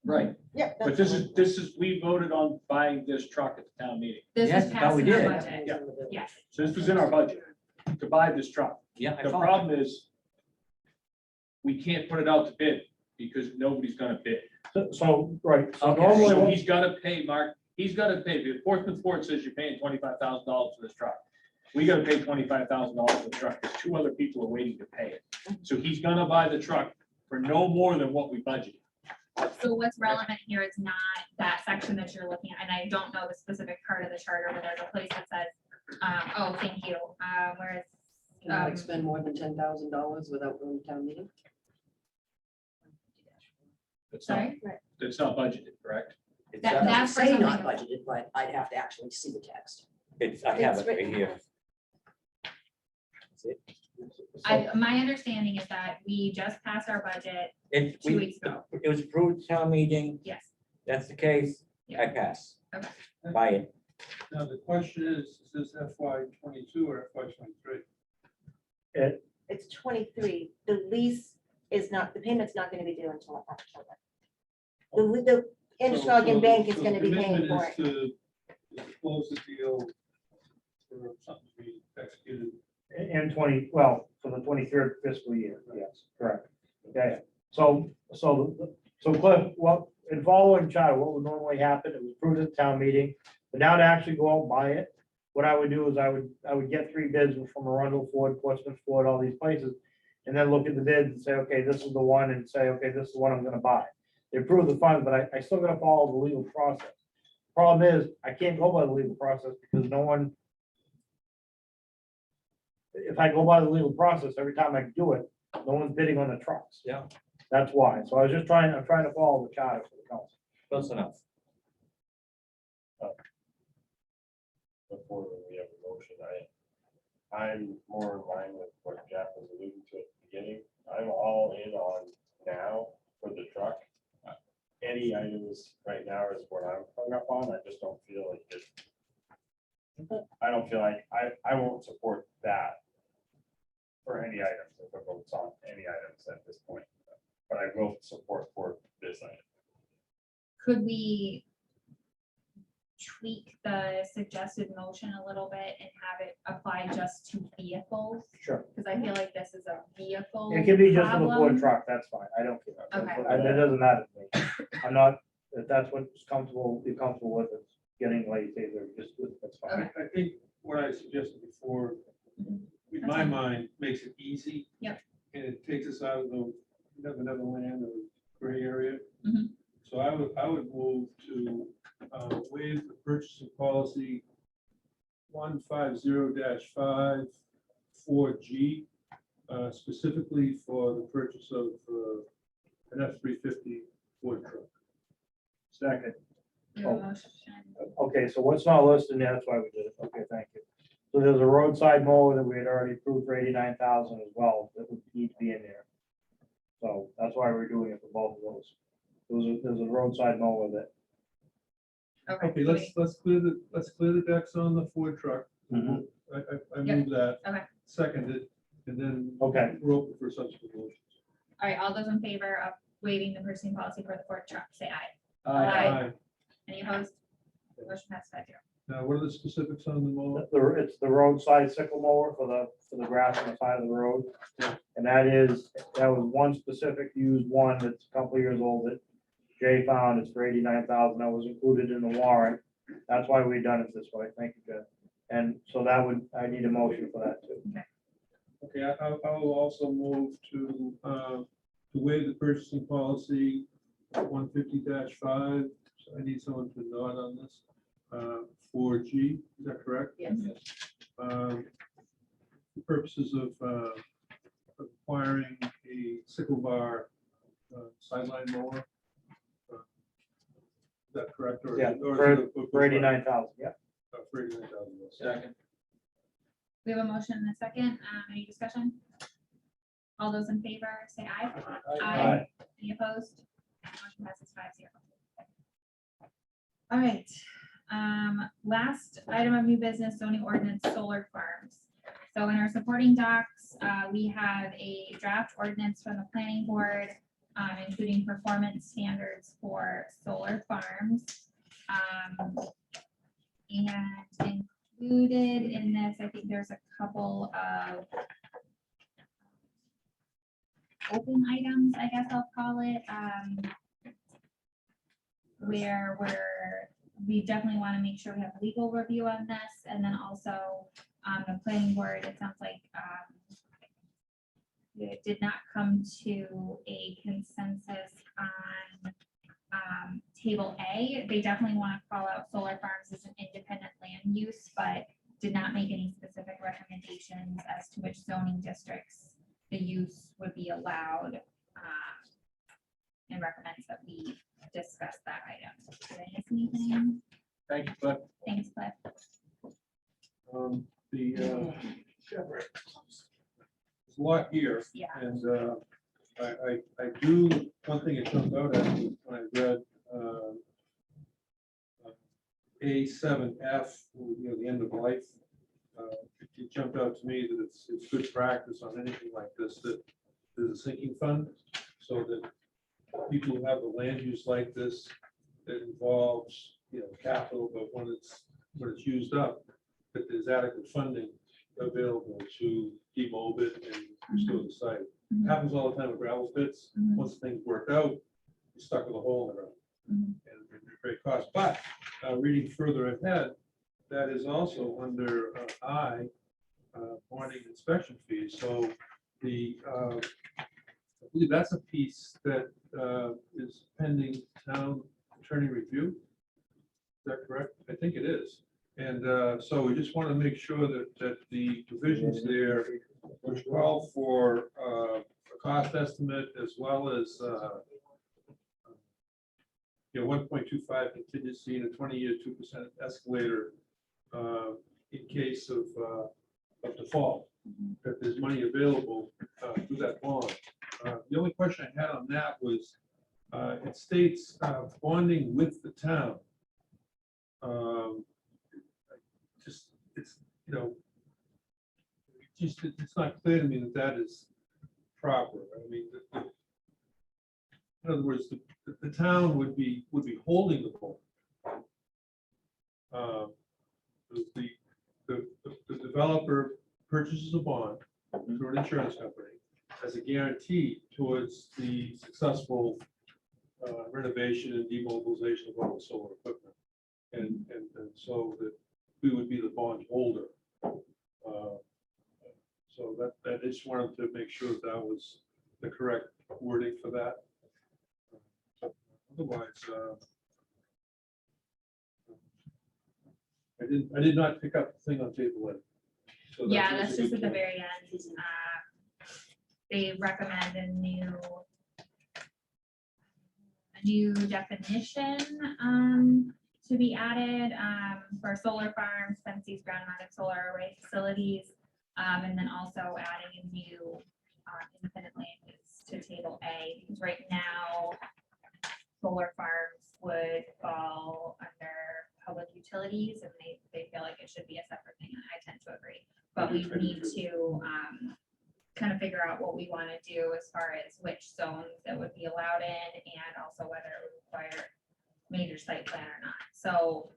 Right, Yeah. but this is, we voted on buying this truck at the town meeting. This Yes, is I thought passed we in our did. budget. Yeah. Yes. So this was in our budget to buy this truck. Yeah, I The thought. problem is we can't put it out to bid because nobody's gonna bid. So, right, so Okay. normally, So what- he's gotta pay, Mark, he's gotta pay, the Portsmouth Ford says you're paying $25,000 for this truck. We gotta pay $25,000 for the truck, because 2 other people are waiting to pay it. So he's gonna buy the truck for no more than what we budgeted. So what's relevant here is not that section that you're looking at, and I don't know the specific part of the charter, but there's a place that says, oh, thank you, where it's. Can I like spend more than $10,000 without going to town meeting? It's not, Sorry, it's not budgeted, correct? It's, That- that's for Say not something- budgeted, but I'd have to actually see the text. I have It's it right written. here. my understanding is that we just passed our budget It, 2 we, weeks ago. it was approved at town meeting. Yes. That's the case. I pass. Okay. Buy it. Now, the question is this FY 22 or FY 23? It's 23. The lease is not, the payment's not gonna be due until October. The Androscoggin Bank is gonna be paying for it. To close the deal for something to be executed. in 20, well, for the 23rd fiscal year, yes, correct. Okay, so Cliff, what, in following charter, what would normally happen, it was approved at the town meeting, but now to actually go out and buy it, what I would do is I would get 3 bids from Arundel Ford, Portsmouth Ford, all these places, and then look at the bids and say, okay, this is the one, and say, okay, this is what I'm gonna buy. They approve the funds, but I still gotta follow the legal process. Problem is, I can't go by the legal process because no one, if I go by the legal process, every time I do it, no one's bidding on the trucks. Yeah. That's why. So I was just I'm trying to follow the charter for the council. Close enough. Before we have a motion, I'm more in line with what Jeff was alluding to at the beginning. I'm all in on now for the truck. Any items right now is what I'm hung up on. I just don't feel like it. I don't feel like, I won't support that for any items, if it votes on any items at this point. But I will support for this item. Could we tweak the suggested motion a little bit and have it apply just to vehicles? Sure. Because I feel like this is a vehicle. It can be just for the problem. Ford truck, that's fine. I don't care. Okay. That doesn't matter to me. I'm not, if that's what's comfortable, you're comfortable with, it's getting late, either, just, that's I, fine. I think what I suggested before, in That's my fine. mind, makes it easy. Yep. And it takes us out of the never land or gray area. Mhm. So I would move to waive the purchasing policy 150-5 4G, specifically for the purchase of an F-350 Ford truck. Second. We have a motion. Okay, so what's not listed, there, that's why we did it. Okay, thank you. So there's a roadside mower that we had already approved for 89,000 as well, that would need to be in there. So that's why we're doing it for both of those. There's a roadside mower that. Okay, let's clear the decks on the Ford truck. Mhm. I Yep. move that. Okay. Seconded, and then. Okay. We're open for subsequent motions. All right, all those in favor of waiving the purchasing policy for the Ford truck, say aye. Aye. Any opposed? Motion passed 5-0. Now, what are the specifics on the mower? It's the roadside sickle mower for the grass on the side of the road. And that was one specific used one that's a couple years old that Jay found. It's for 89,000. That was included in the warrant. That's why we done it this way. Thank you, Jen. And so I need a motion for that too. Okay, I will also move to waive the purchasing policy 150-5. So I need someone to nod on this. 4G, is that correct? Yes. For purposes of acquiring a sickle bar sideline mower. Is that correct? Or- Yeah, or is it a- for 89,000, yeah. For 89,000. yes. Second. We have a motion and a second. Any discussion? All those in favor, say aye. Aye. Any opposed? Motion passes 5-0. All right. Last item of new business, zoning ordinance, solar farms. So in our supporting docs, we have a draft ordinance from the planning board, including performance standards for solar farms. And included in this, I think there's a couple of open items, I guess I'll call it, where we definitely want to make sure we have legal review on this, and then also the planning board, it sounds like it did not come to a consensus on table A. They definitely want to call out solar farms as an independent land use, but did not make any specific recommendations as to which zoning districts the use would be allowed, and recommends that we discuss that item. Did I miss anything? Thank you, Cliff. Thanks, Cliff. There's a lot here. Yeah. And I do, one thing it comes out at me when I read A7F, the end of life. It jumped out to me that it's good practice on anything like this, that there's a sinking fund, so that people who have a land use like this, that involves, capital, but when it's used up, that there's adequate funding available to demob it and restore the site. Happens all the time with gravel pits. Once things work out, you're stuck with a hole in the ground. And it's great cost. But reading further ahead, that is also under I, bonding inspection fees. So I believe that's a piece that is pending town attorney review. Is that correct? I think it is. And so we just want to make sure that the provisions there, which call for a cost estimate as well as 1.25 contingency and a 20-year 2% escalator in case of default, that there's money available through that bond. The only question I had on that was, it states bonding with the town. It's not clear to me that that is proper. I mean, in other words, the town would be holding the bond. The developer purchases a bond through an insurance company as a guarantee towards the successful renovation and demobilization of all the solar equipment. And so that we would be the bond holder. So that I just wanted to make sure that was the correct wording for that. Otherwise, I did not pick up the thing on table A. So Yeah, that's that's a just good at the point. very end. They recommend a new definition to be added for solar farms, fences, ground mounted solar array facilities. And then also adding a new independent land use to table A, because right now solar farms would fall under public utilities, and they feel like it should be a separate thing, and I tend to agree. But we need to kind of figure out what we want to do as far as which zones that would be allowed in and also whether it would require major site plan or not. So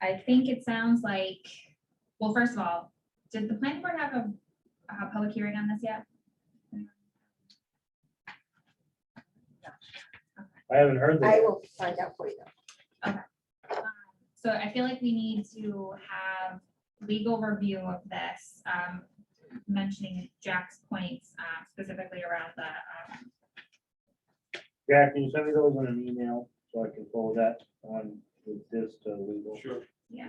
I think it sounds like, well, first of all, did the planning board have a public hearing on this yet? I haven't heard I that. will find out for you. So I feel like we need to have legal review of this, mentioning Jack's points, specifically around the, Jack, can you send me those in an email so I can forward that on with this to legal? Sure. yeah.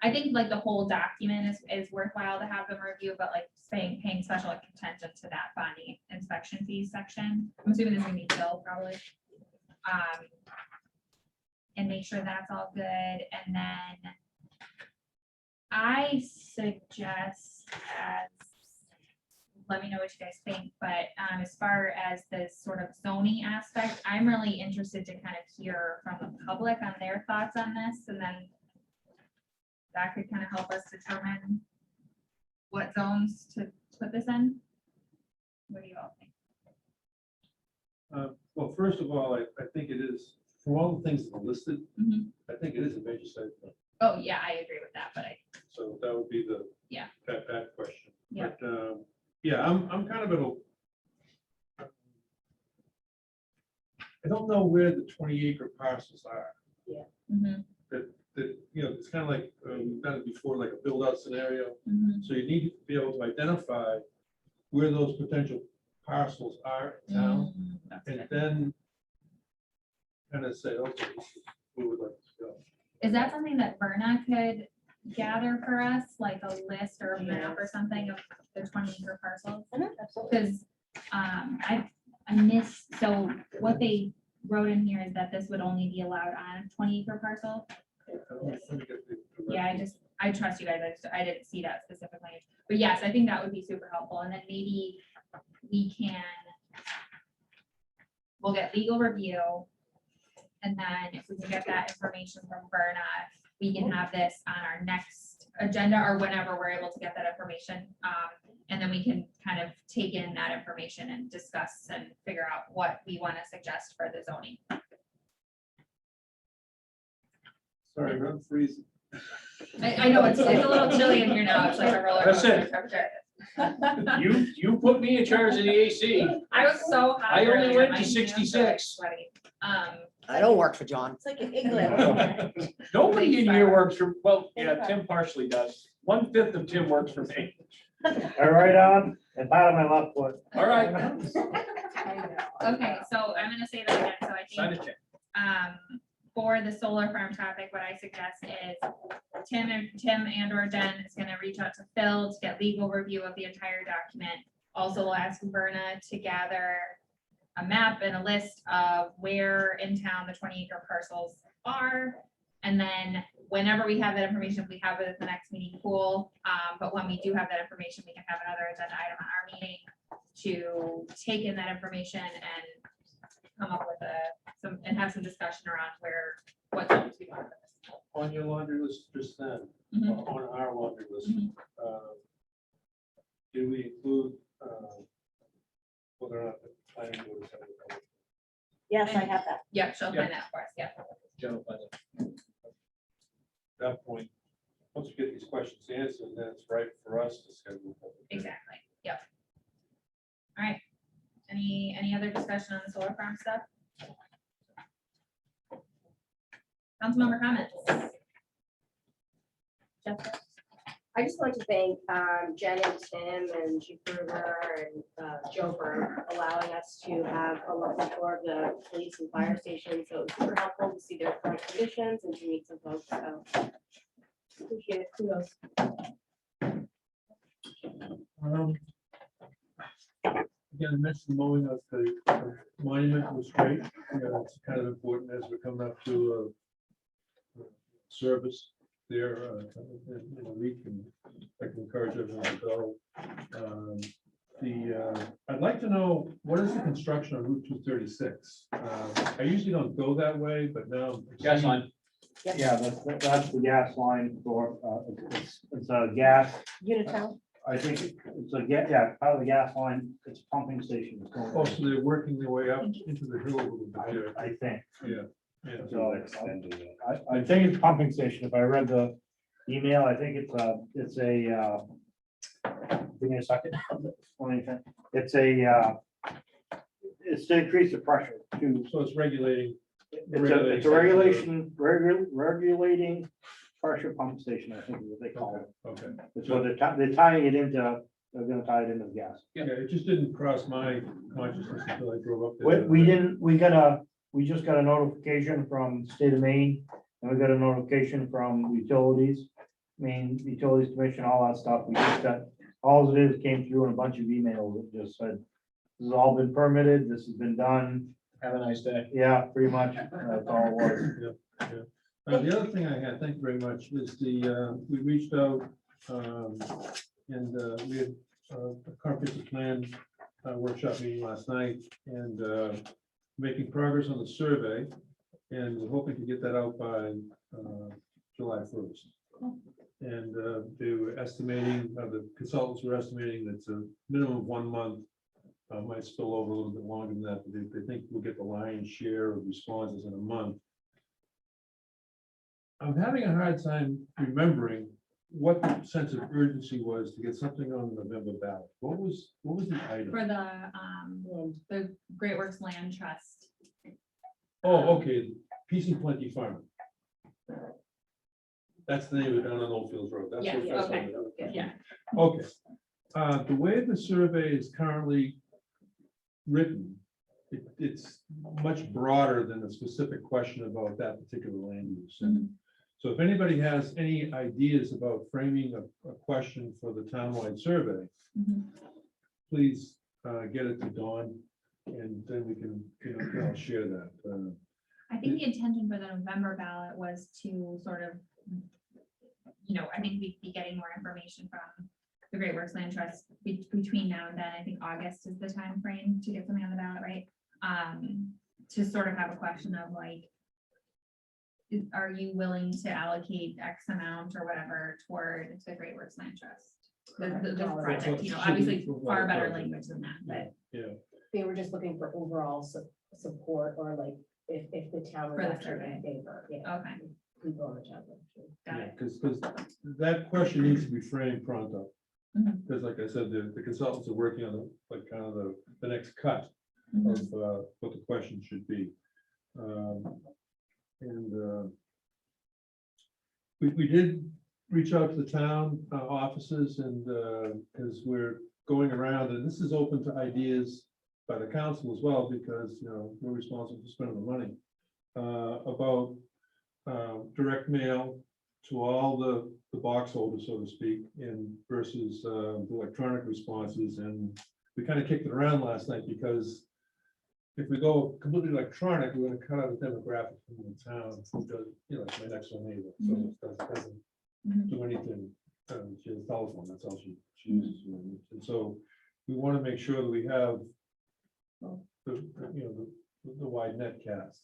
I think like the whole document is worthwhile to have them review, but like paying special attention to that bonding inspection fees section. I'm assuming this is gonna be Bill probably. And make sure that's all good, and then I suggest let me know what you guys think, but as far as the sort of zoning aspect, I'm really interested to kind of hear from the public on their thoughts on this, and then that could kind of help us determine what zones to put this in. What do you all think? Well, first of all, I think it is, for all the things that are listed, Mhm. I think it is a major site plan. Oh, yeah, I agree with that, but So that would be the. Yeah. That question. Yeah. But, yeah, I'm kind of at a. I don't know where the 20-acre parcels are. Mhm, That, you know, it's kind of like, we've done it before, like a build-out scenario. mhm, So you need to be able to identify where those potential parcels are in town, that's and good. then kind of say, okay, this is where we'd like to go. Is that something that Verna could gather for us, like a list or a map or something of the 20-acre parcels? Absolutely. Because I missed, so what they wrote in here is that this would only be allowed on a 20-acre parcel. Let me get the- Yeah, I trust you guys. I didn't see that specifically. But yes, I think that would be super helpful. And then maybe we can, we'll get legal review. And then if we can get that information from Verna, we can have this on our next agenda or whenever we're able to get that information. And then we can kind of take in that information and discuss and figure out what we want to suggest for the zoning. Sorry, I'm freezing. I know it's a little chilly in here now. It's like a roller That's coaster it. temperature. You put me in charge of the AC. I was so hot. I only earlier, went my to hands are, like, 66. sweaty. I don't work for John. It's like an igloo. Nobody in here works for, well, yeah, Tim partially does. 1/5 of Tim works for me. My right arm and part of my left foot. All right. Okay, so I'm gonna say that again. So I Sign think, a check. for the solar farm topic, what I suggest is Tim and or Jen is gonna reach out to Phil to get legal review of the entire document. Also, we'll ask Verna to gather a map and a list of where in town the 20-acre parcels are. And then whenever we have that information, if we have it at the next meeting, cool. But when we do have that information, we can have another agenda item on our meeting to take in that information and come up with and have some discussion around what zones we want. On your laundry list just then, Mhm. on our laundry list, Mhm. do we include whether or not the planning board is having a public? Yes, I have that. Yep, she'll find that for us, yeah. General budget. At that point, once we get these questions answered, then it's right for us to schedule. a public hearing. Exactly, yep. All right, any other discussion on the solar farm stuff? Councilmember comments? Jessica? I just want to thank Jen and Tim and Chief Kruger and Joe for allowing us to have a local tour of the police and fire station. So it was super helpful to see their current conditions and to meet some folks. So appreciate it. Kudos. Again, I mentioned mowing of the monument was great. You know, it's kind of important as we're coming up to a service there in a week, and I can encourage everyone to go. I'd like to know, what is the construction on Route 236? I usually don't go that way, but now. Gas line. Yeah, that's the gas line for, it's a gas, Unitown. I think it's it's a, yeah, part of the gas line, it's a pumping station. It's going Oh, in, so they're working their way up into the hill a little bit there. I think. Yeah, yeah. So I think it's a pumping station. If I read the email, I think it's a, give me a second. What do you think? It's it's to increase the pressure to, So it's regulating. it's a regulating pressure pump station, I think is what they call it. Okay. It's what they're tying it into, they're gonna tie it into the gas. Yeah, it just didn't cross my consciousness until I drove up there. We just got a notification from the state of Maine, and we got a notification from utilities, Maine Utilities Commission, all that stuff. We just got, all it is came through in a bunch of emails that just said, this has all been permitted, this has been done. Have a nice day. Yeah, pretty much, that's all it was. The other thing I had, thank you very much, is we reached out, and we had a comprehensive plan workshop meeting last night, and making progress on the survey, and we're hoping to get that out by July 1st. And they were estimating, the consultants were estimating that's a minimum of 1 month, might spill over a little bit longer than that, but they think we'll get the lion's share of responses in a month. I'm having a hard time remembering what the sense of urgency was to get something on the November ballot. What was the item? For the Great Works Land Trust. Oh, okay, Peace and Plenty Farm. That's the name of it down on Old Fields Road. That's Yes, what- that's okay, what it is. yeah. Okay. The way the survey is currently written, it's much broader than a specific question about that particular land use. And so if anybody has any ideas about framing a question for the townwide survey, please get it to Dawn, and then we can, I'll share that. I think the intention for the November ballot was to sort of, I think we'd be getting more information from the Great Works Land Trust between now and then. I think August is the time frame to get something on the ballot, right? To sort of have a question of like, are you willing to allocate X amount or whatever toward the Great Works Land Trust? The project, obviously far better language than that, but. Yeah. They were just looking for overall support, or like if the town was For the actually survey. in favor. Yeah. Okay, People on the town. got it. Because that question needs to be framed pronto. Mhm. Because like I said, the consultants are working on kind of the next cut Mhm. of what the question should be. We did reach out to the town offices, and because we're going around, and this is open to ideas by the council as well, because, we're responsible for spending the money, about direct mail to all the box holders, so to speak, and versus the electronic responses. And we kind of kicked it around last night, because if we go completely electronic, we're gonna cut out a demographic from the town, who does, like my next door neighbor, so it doesn't do anything. She has a telephone, that's all she uses. And so we want to make sure that we have the wide net cast.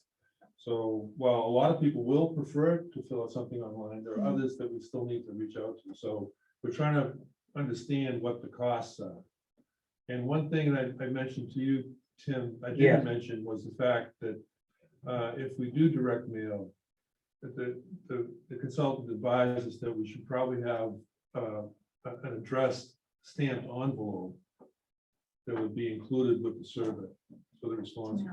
So while a lot of people will prefer to fill out something online, there are others that we still need to reach out to. So we're trying to understand what the costs are. And one thing that I mentioned to you, Tim, I Yeah. didn't mention, was the fact that if we do direct mail, that the consultant advises that we should probably have an addressed stamped envelope that would be included with the survey for the responses.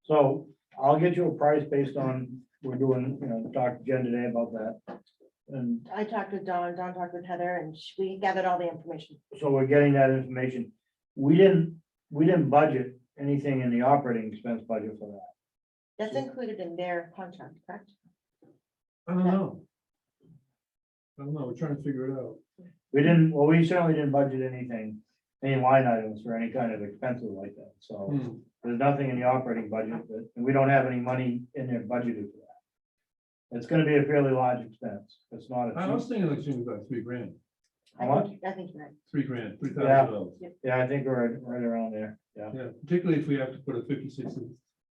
So I'll get you a price based on, we're doing, talked to Jen today about that. And I talked with Dawn talked with Heather, and we gathered all the information. so we're getting that information. We didn't budget anything in the operating expense budget for that. That's included in their contract, correct? I don't know. We're trying to figure it out. We certainly didn't budget any line items for any kind of expenses like that, so there's nothing in the operating budget, and we don't have any money in there budgeted for that. It's gonna be a fairly large expense, it's not I a was cheap, thinking like something about $3,000, how much? I think you're right. $3,000, $3,000. Yeah, I think we're right around there, yeah, Yeah, particularly if we have to put a 56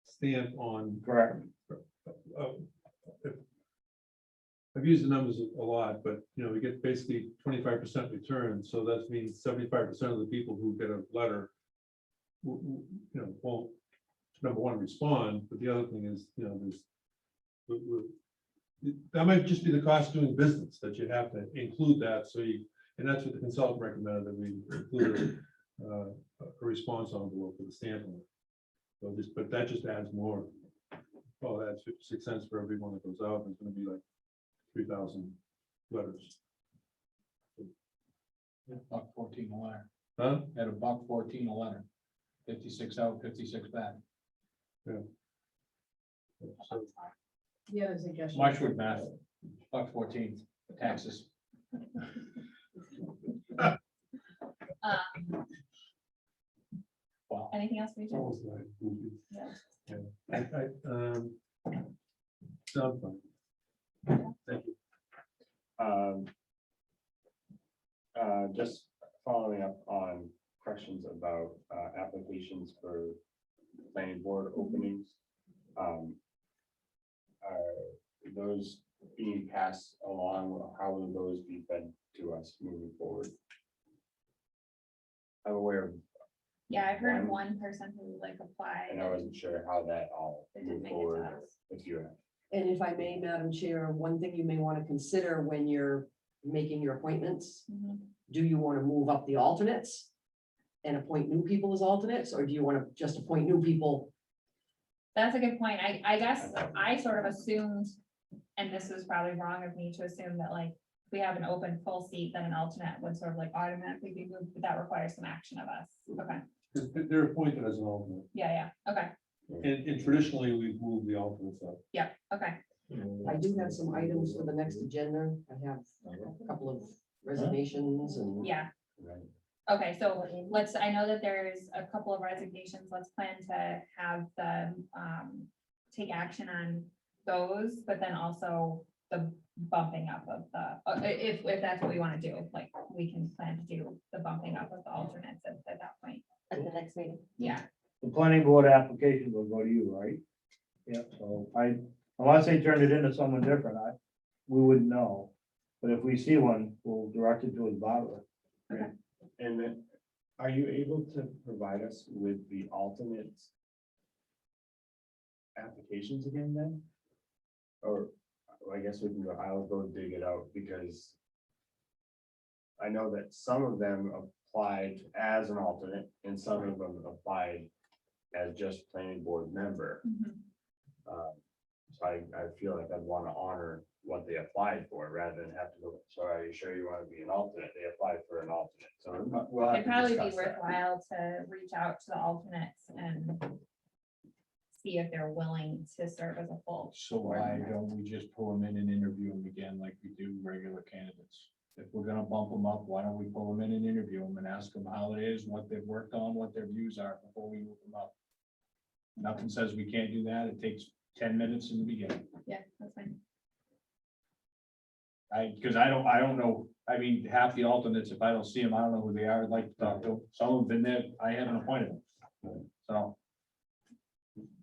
stamp on correct. a I've used the numbers a lot, but we get basically 25% return, so that means 75% of the people who get a letter won't, number one, respond, but the other thing is, that might just be the cost of doing business, that you have to include that, and that's what the consultant recommended, that we include a response envelope with a stamp on it. So but that just adds more. Well, that's 56 cents for every one that goes out, it's gonna be like 3,000 letters. $1.14 a letter. Huh? At $1.14 a letter. 56 out, 56 back. So, Yeah, there's a guess. Marshwood math, $1.14 taxes. Wow. Anything else we it's should? almost like movies. Yeah. Yeah. Sounds fun. Thank you. Just following up on questions about applications for planning board openings. Are those being passed along? How will those be fed to us moving forward? I'm aware of, Yeah, I've heard of one person who applied. and I wasn't sure how that all It didn't moved make it to forward us. with you. And if I may, Madam Chair, one thing you may want to consider when you're making your appointments, Mhm. do you want to move up the alternates and appoint new people as alternates, or do you want to just appoint new people? That's a good point. I guess I sort of assumed, and this was probably wrong of me to assume that if we have an open full seat, then an alternate would sort of automatically be moved, but that requires some action of us. Okay, Because they're appointed as an alternate, yeah, okay, and traditionally, we've moved the alternates up. yeah, okay. I do have some items for the next agenda. I have a couple of resignations and. Yeah, Right. okay, so I know that there's a couple of resignations. Let's plan to have them take action on those, but then also the bumping up of the, if that's what we want to do, we can plan to do the bumping up of the alternates at that point. At the next meeting. Yeah, The planning board application will go to you, right? Yeah, so unless they turn it into someone different, we wouldn't know. But if we see one, we'll direct it to his Barbara. And then, are you able to provide us with the alternates applications again then? Or I guess we can go, I'll go dig it out because I know that some of them applied as an alternate and some of them applied as just planning board member. Mhm. So I feel like I'd want to honor what they applied for rather than have to go, so are you sure you want to be an alternate? They applied for an alternate, so we'll have it'd to probably be discuss that. worthwhile to reach out to the alternates and see if they're willing to serve as a full. So why don't we just pull them in and interview them again like we do regular candidates? If we're gonna bump them up, why don't we pull them in and interview them and ask them how it is, what they've worked on, what their views are before we move them up? Nothing says we can't do that. It takes 10 minutes in the beginning. Yeah, that's fine. Because I don't know, I mean, half the alternates, if I don't see them, I don't know who they are, I'd like to talk to them. Some have been there, I haven't appointed them. So, All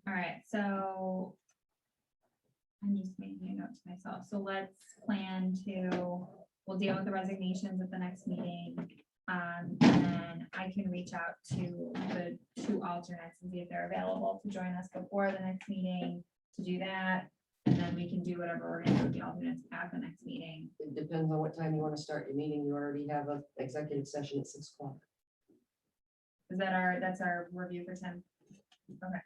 right, so I'm just making a note to myself. So let's plan to, we'll deal with the resignations at the next meeting. And then I can reach out to the two alternates and see if they're available to join us before the next meeting to do that. And then we can do whatever we're gonna do with the alternates at the next meeting. It depends on what time you want to start your meeting. You already have an executive session at 6 o'clock. Is that that's our review for 10? Okay.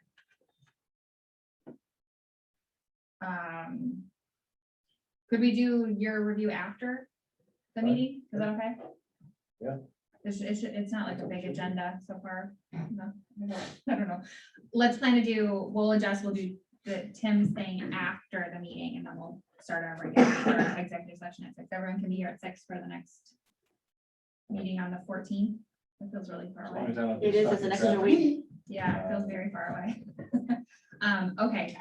Could we do your review after the meeting? Is that okay? Yeah. It's not like a big agenda so far. No, I don't know. Let's plan to do, we'll do the Tim's thing after the meeting and then we'll start our regular executive session at 6. Everyone can be here at 6 for the next meeting on the 14th. It feels really far as long away. as I don't It get is, stuck it's an in extra traffic, week. Yeah, it feels very far away. Okay,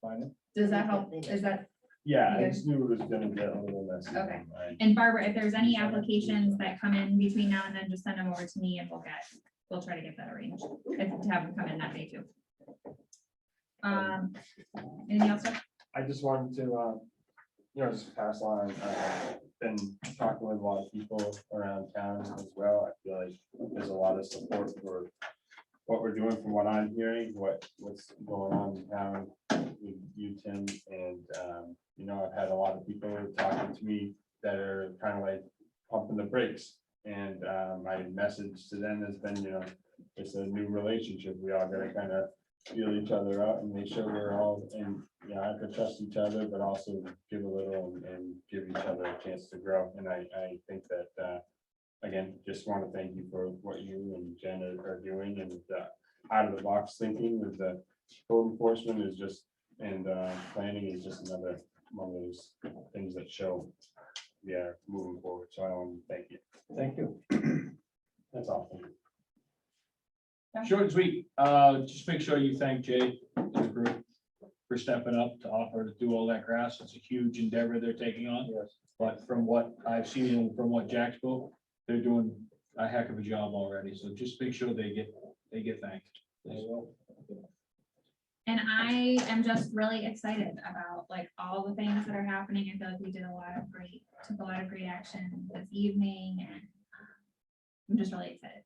fine. does that help? Is that, Yeah, I Yeah. just knew it was gonna get a little messy. Okay. I- and Barbara, if there's any applications that come in between now and then, just send them over to me and we'll try to get that arranged. And to have them come in that day too. Anything else? Jeff? I just wanted to just pass on, been talking with a lot of people around town as well. I feel like there's a lot of support for what we're doing from what I'm hearing, what's going on in town with you, Tim, and, I've had a lot of people talking to me that are kind of like pumping the brakes. And my message to them has been, it's a new relationship. We all gotta kind of feel each other out and make sure we're all, and, I have to trust each other, but also give a little and give each other a chance to grow. And I think that, again, just want to thank you for what you and Jen are doing, and out of the box thinking with the code enforcement is just, and planning is just another one of those things that show we are moving forward. So I want to thank you. Thank you. That's all. Thank you. Short and sweet. Just make sure you thank Jay and the group for stepping up to offer to do all that grass. It's a huge endeavor they're taking on. Yes. But from what I've seen and from what Jack spoke, they're doing a heck of a job already. So just make sure they get thanked. And I am just really excited about like all the things that are happening. I feel like we did took a lot of great action this evening, and I'm just really excited.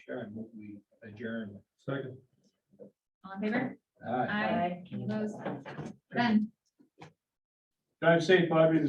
Sure, we adjourn. Second. All in favor? All right. Aye. Any opposed? Done. Drive safe, Bobby.